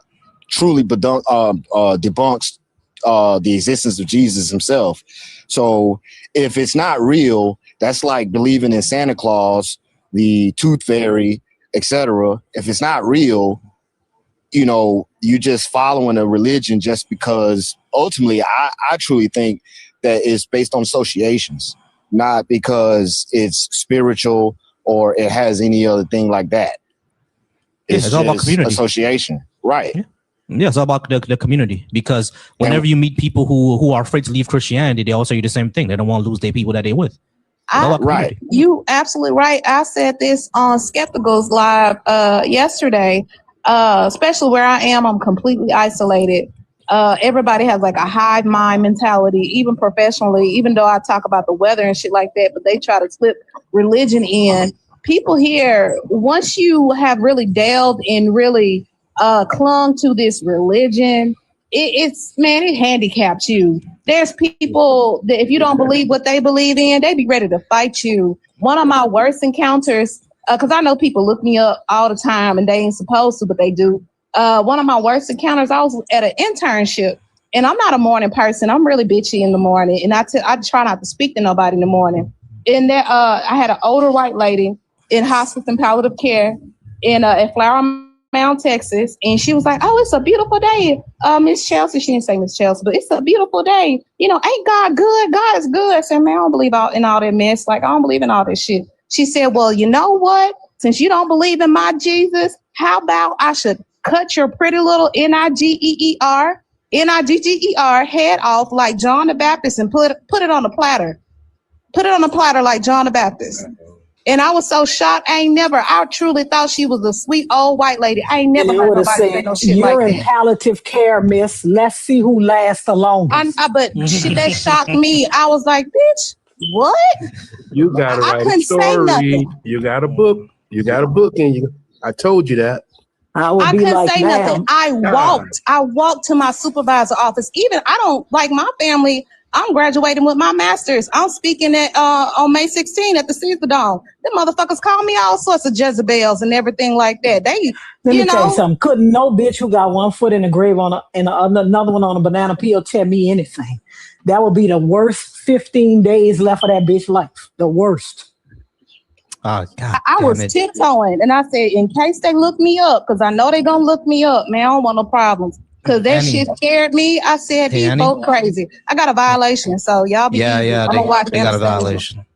truly debunks the existence of Jesus himself. So if it's not real, that's like believing in Santa Claus, the tooth fairy, etc. If it's not real, you know, you're just following a religion just because ultimately I truly think that it's based on associations, not because it's spiritual or it has any other thing like that. It's all about community. Association. Right. Yeah, it's all about the community, because whenever you meet people who are afraid to leave Christianity, they all tell you the same thing. They don't want to lose their people that they're with. Right. You absolutely right. I said this on Skepticals Live yesterday, especially where I am, I'm completely isolated. Everybody has like a hive mind mentality, even professionally, even though I talk about the weather and shit like that, but they try to slip religion in. People here, once you have really delved and really clung to this religion, it handicaps you. There's people that if you don't believe what they believe in, they be ready to fight you. One of my worst encounters, because I know people look me up all the time and they ain't supposed to, but they do. One of my worst encounters, I was at an internship, and I'm not a morning person. I'm really bitchy in the morning, and I try not to speak to nobody in the morning. And there, I had an older white lady in hospice and palliative care in Flower Mound, Texas, and she was like, "Oh, it's a beautiful day, Miss Chelsea." She didn't say Miss Chelsea, but it's a beautiful day. You know, ain't God good? God is good. I said, "Man, I don't believe in all that mess. Like, I don't believe in all this shit." She said, "Well, you know what? Since you don't believe in my Jesus, how about I should cut your pretty little Nigger head off like John the Baptist and put it on a platter. Put it on a platter like John the Baptist." And I was so shocked. I truly thought she was a sweet old white lady. I ain't never heard nobody say no shit like that. You're in palliative care, miss. Let's see who lasts the longest. But that shocked me. I was like, bitch, what? You gotta write a story. You got a book. You got a book in you. I told you that. I couldn't say nothing. I walked to my supervisor's office. Even I don't like my family. I'm graduating with my master's. I'm speaking at on May 16 at the Caesar Dome. Them motherfuckers call me all sorts of Jezebels and everything like that. Let me tell you something. Couldn't no bitch who got one foot in the grave and another one on a banana peel tell me anything. That would be the worst 15 days left of that bitch life. The worst. Oh, God. I was tiptoeing, and I said, in case they look me up, because I know they're going to look me up, man, I don't want no problems. Because that shit scared me. I said, these folks crazy. I got a violation, so y'all be easy. Yeah, they got a violation.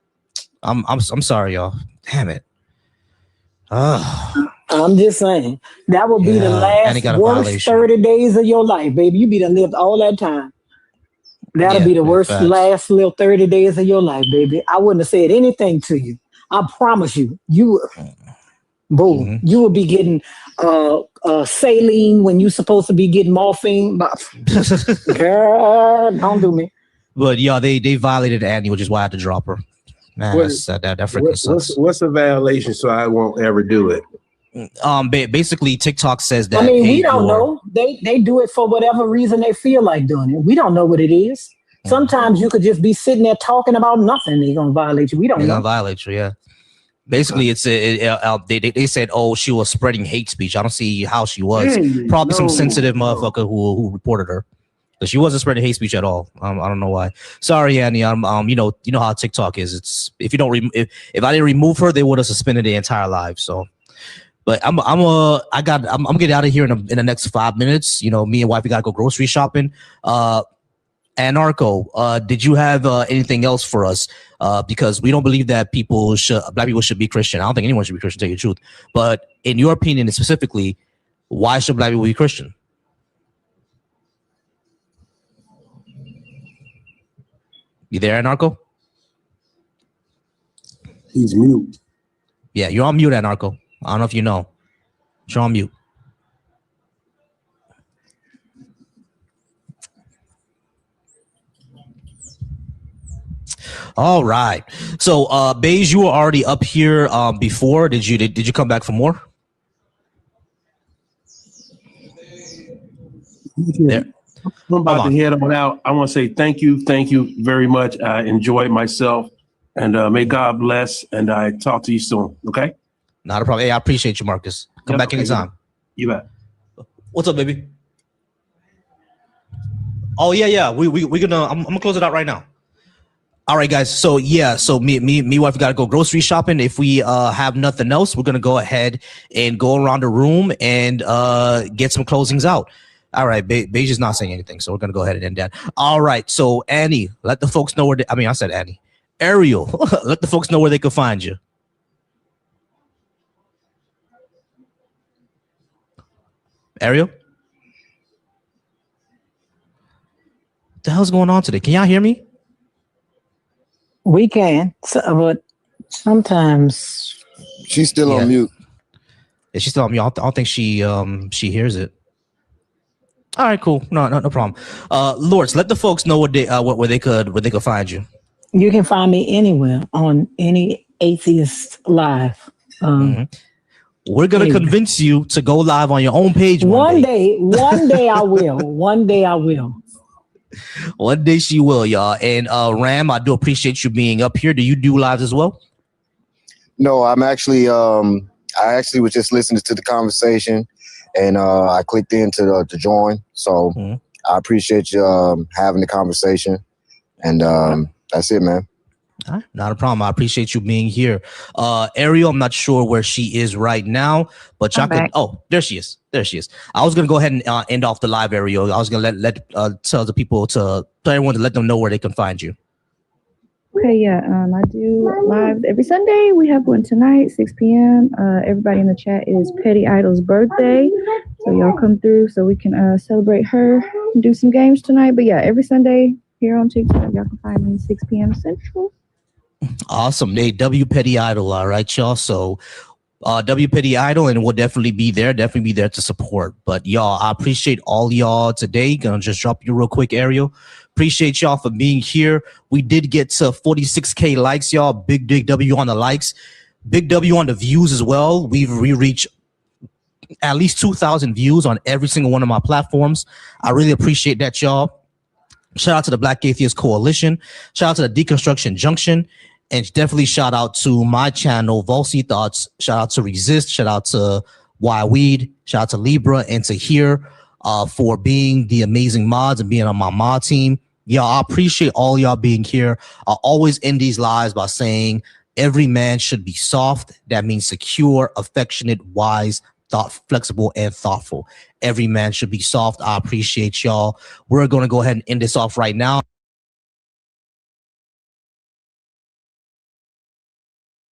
I'm sorry, y'all. Damn it. I'm just saying, that would be the last worst 30 days of your life, baby. You be done lived all that time. That'll be the worst last little 30 days of your life, baby. I wouldn't have said anything to you. I promise you, you will be getting saline when you're supposed to be getting morphine. Girl, don't do me. But yeah, they violated Annie, which is why I had to drop her. Man, that freaking sucks. What's a violation so I won't ever do it? Basically, TikTok says that. I mean, we don't know. They do it for whatever reason they feel like doing it. We don't know what it is. Sometimes you could just be sitting there talking about nothing. They're gonna violate you. We don't know. They're gonna violate you, yeah. Basically, they said, oh, she was spreading hate speech. I don't see how she was. Probably some sensitive motherfucker who reported her, but she wasn't spreading hate speech at all. I don't know why. Sorry, Annie. You know how TikTok is. It's if you don't if I didn't remove her, they would have suspended the entire live. So, but I'm getting out of here in the next 5 minutes. You know, me and wifey gotta go grocery shopping. Anarcho, did you have anything else for us? Because we don't believe that black people should be Christian. I don't think anyone should be Christian, to tell you the truth. But in your opinion, specifically, why should black people be Christian? You there, Anarcho? He's mute. Yeah, you're on mute, Anarcho. I don't know if you know. You're on mute. All right. So, Beige, you were already up here before. Did you come back for more? There. I'm about to head on out. I want to say thank you very much. I enjoyed myself, and may God bless. And I talk to you soon. Okay. Not a problem. Hey, I appreciate you, Marcus. Come back anytime. You bet. What's up, baby? Oh yeah. We're gonna. I'm gonna close it out right now. All right, guys. So yeah, me wife got to go grocery shopping. If we have nothing else, we're gonna go ahead and go around the room and get some closings out. All right, Beige is not saying anything, so we're gonna go ahead and end that. All right, so Annie, let the folks know where. I said Annie. Ariel, let the folks know where they can find you. Ariel, what the hell's going on today? Can y'all hear me? We can, but sometimes she's still on mute. Yeah, she's still on mute. I don't think she hears it. All right, cool. No problem. Lords, let the folks know where they could find you. You can find me anywhere on any Atheist Live. We're gonna convince you to go live on your own page one day. One day I will. One day I will. One day she will, y'all. And Ram, I do appreciate you being up here. Do you do lives as well? No, I'm actually I actually was just listening to the conversation, and I clicked in to join. So I appreciate you having the conversation, and that's it, man. All right, not a problem. I appreciate you being here. Ariel, I'm not sure where she is right now, but y'all can. Oh, there she is. I was gonna go ahead and end off the live, Ariel. I was gonna let tell the people tell everyone to let them know where they can find you. Okay, yeah. I do live every Sunday. We have one tonight, 6 p.m. Everybody in the chat is Petty Idol's birthday, so y'all come through so we can celebrate her and do some games tonight. But yeah, every Sunday here on TikTok, y'all can find me 6 p.m. Central. Awesome. Hey, W Petty Idol. All right, y'all. So W Petty Idol, and we'll definitely be there to support. But y'all, I appreciate all y'all today. Gonna just drop you real quick, Ariel. Appreciate y'all for being here. We did get to 46K likes, y'all. Big W on the likes. Big W on the views as well. We reached at least 2,000 views on every single one of my platforms. I really appreciate that, y'all. Shout out to the Black Atheist Coalition. Shout out to the Deconstruction Junction. And definitely shout out to my channel, Volcy Thoughts. Shout out to Resist. Shout out to Why Weed. Shout out to Libra and to Here for being the amazing mods and being on my mod team. Y'all, I appreciate all y'all being here. I always end these lives by saying every man should be soft. That means secure, affectionate, wise, flexible, and thoughtful. Every man should be soft. I appreciate y'all. We're going to go ahead and end this off right now.